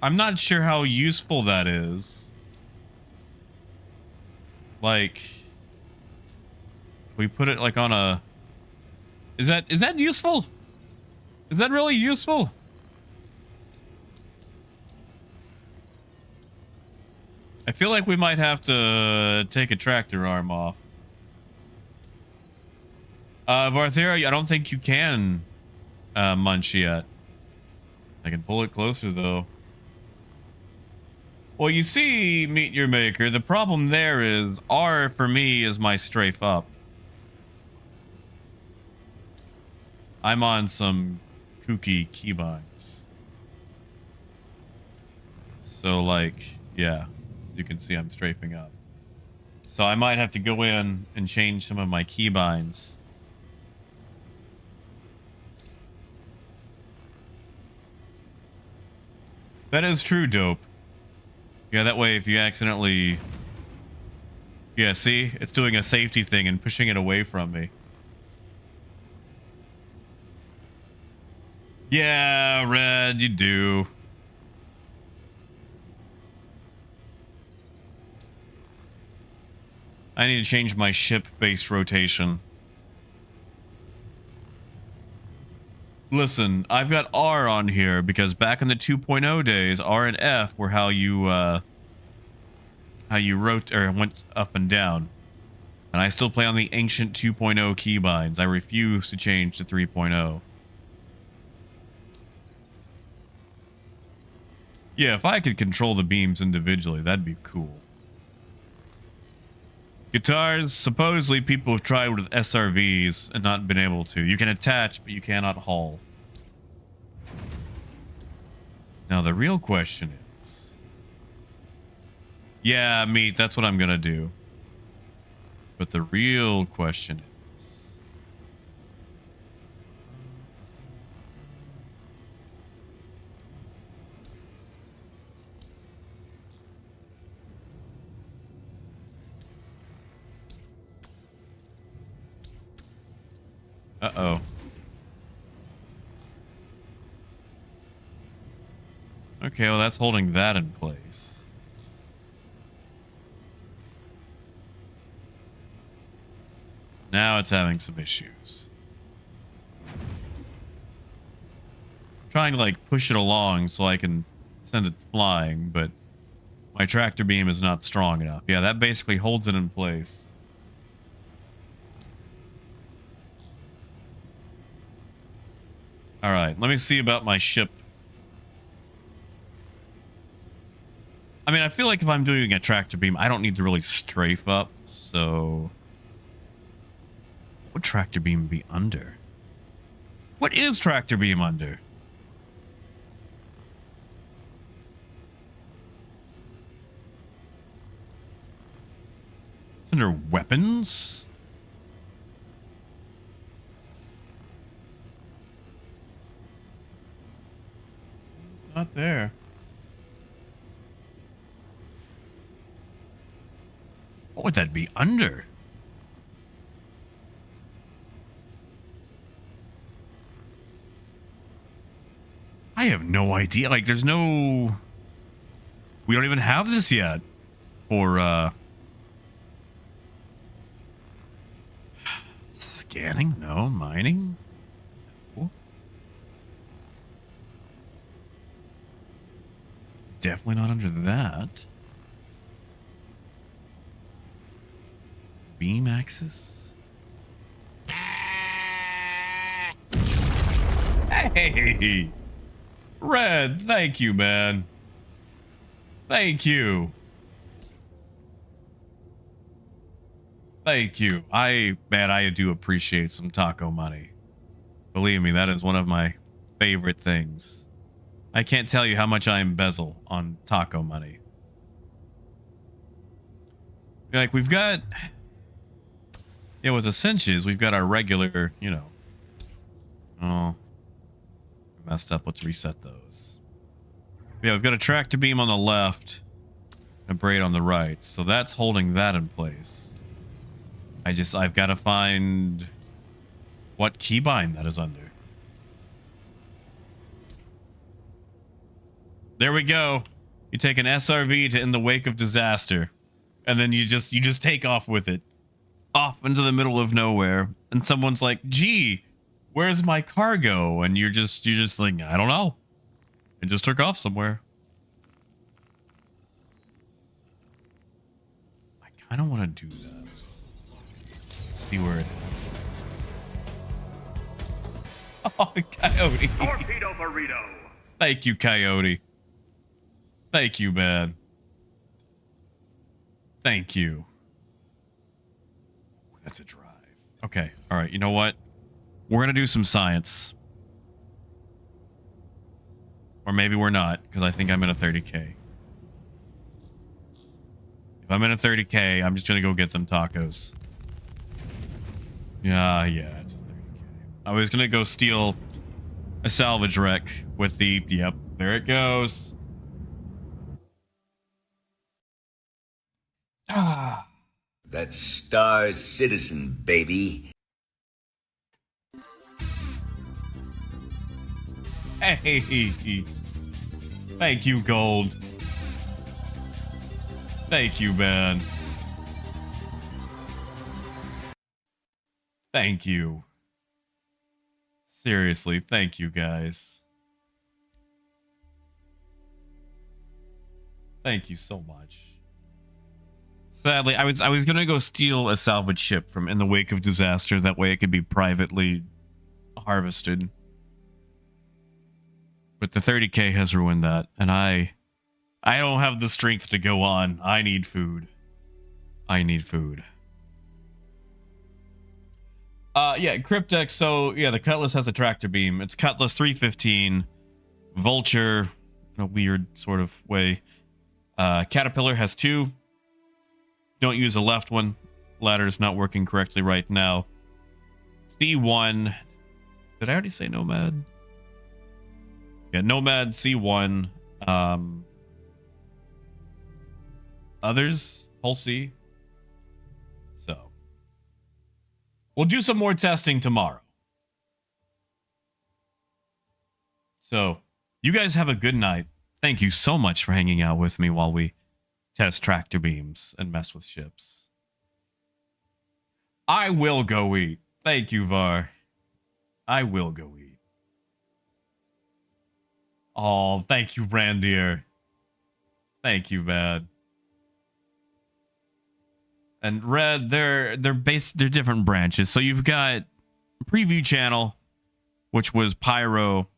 I'm not sure how useful that is. Like, we put it like on a. Is that useful? Is that really useful? I feel like we might have to take a tractor arm off. Varthera, I don't think you can munch yet. I can pull it closer, though. Well, you see, Meet Your Maker, the problem there is R for me is my strafe up. I'm on some kooky keybinds. So, like, yeah, you can see I'm strafing up. So I might have to go in and change some of my keybinds. That is true, Dope. Yeah, that way if you accidentally... Yeah, see? It's doing a safety thing and pushing it away from me. Yeah, Red, you do. I need to change my ship-based rotation. Listen, I've got R on here because back in the 2.0 days, R and F were how you wrote or went up and down. And I still play on the ancient 2.0 keybinds. I refuse to change to 3.0. Yeah, if I could control the beams individually, that'd be cool. Guitars, supposedly people have tried with SRVs and not been able to. You can attach, but you cannot haul. Now the real question is... Yeah, Meat, that's what I'm gonna do. But the real question is... Uh-oh. Okay, well that's holding that in place. Now it's having some issues. Trying to like push it along so I can send it flying, but my tractor beam is not strong enough. Yeah, that basically holds it in place. All right, let me see about my ship. I mean, I feel like if I'm doing a tractor beam, I don't need to really strafe up, so... What would tractor beam be under? What is tractor beam under? It's under weapons? Not there. What would that be under? I have no idea. Like, there's no... We don't even have this yet. For, scanning? No. Mining? No. Definitely not under that. Beam axis? Hey! Red, thank you, man. Thank you. Thank you. I do appreciate some taco money. Believe me, that is one of my favorite things. I can't tell you how much I embezzle on taco money. Like, we've got... Yeah, with the cinches, we've got our regular, you know... Oh. Messed up. Let's reset those. Yeah, we've got a tractor beam on the left. And a braid on the right. So that's holding that in place. I've got to find... what keybind that is under. There we go. You take an SRV to In the Wake of Disaster, and then you just take off with it, off into the middle of nowhere, and someone's like, "Gee, where's my cargo?" And you're just like, "I don't know. It just took off somewhere." I don't want to do that. See where it is. Oh, Coyote. Torpedo burrito. Thank you, Coyote. Thank you, man. Thank you. That's a drive. Okay. All right. You know what? We're going to do some science. Or maybe we're not, because I think I'm in a 30K. If I'm in a 30K, I'm just going to go get some tacos. Yeah, it's a 30K. I was going to go steal a salvage wreck with the... Yep, there it goes. Ah. That's Star Citizen, baby. Hey. Thank you, Gold. Thank you, man. Thank you. Seriously, thank you, guys. Thank you so much. Sadly, I was gonna go steal a salvage ship from In the Wake of Disaster. That way it could be privately harvested. But the 30K has ruined that, and I don't have the strength to go on. I need food. I need food. Yeah, Cryptex. So yeah, the Cutlass has a tractor beam. It's Cutlass 315, Vulture, in a weird sort of way. Caterpillar has 2. Don't use a left one. Ladder's not working correctly right now. C1. Did I already say Nomad? Yeah, Nomad, C1. Others, Hull C. So, we'll do some more testing tomorrow. So, you guys have a good night. Thank you so much for hanging out with me while we test tractor beams and mess with ships. I will go eat. Thank you, Var. I will go eat. Oh, thank you, Brandier. Thank you, man. And Red, they're different branches. So you've got Preview Channel, which was Pyro,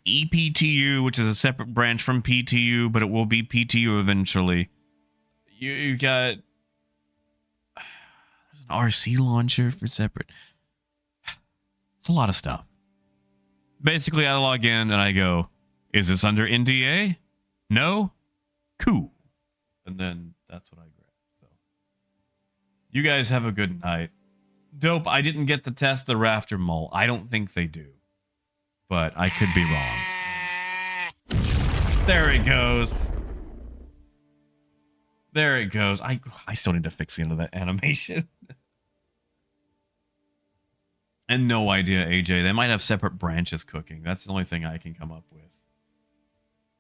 EPTU, which is a separate branch from PTU, but it will be PTU eventually. You got there's an RC launcher for separate. It's a lot of stuff. Basically, I log in and I go, is this under NDA? No? Cool. And then that's what I grab. So, you guys have a good night. Dope, I didn't get to test the Rafter Mole. I don't think they do. But I could be wrong. There it goes. There it goes. I still need to fix the end of that animation. And no idea, AJ. They might have separate branches cooking. That's the only thing I can come up with.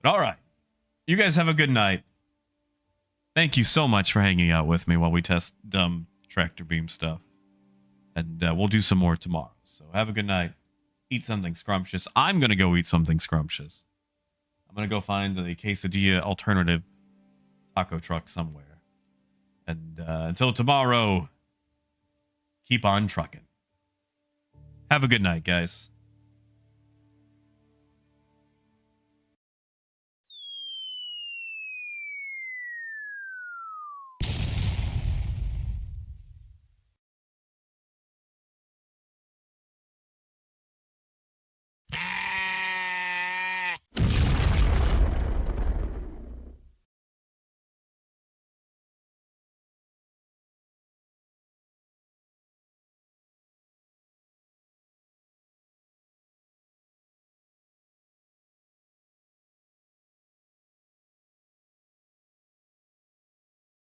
But all right. You guys have a good night. Thank you so much for hanging out with me while we test dumb tractor beam stuff. And we'll do some more tomorrow. So have a good night. Eat something scrumptious. I'm going to go eat something scrumptious. I'm going to go find a quesadilla alternative taco truck somewhere. And until tomorrow, keep on trucking. Have a good night, guys.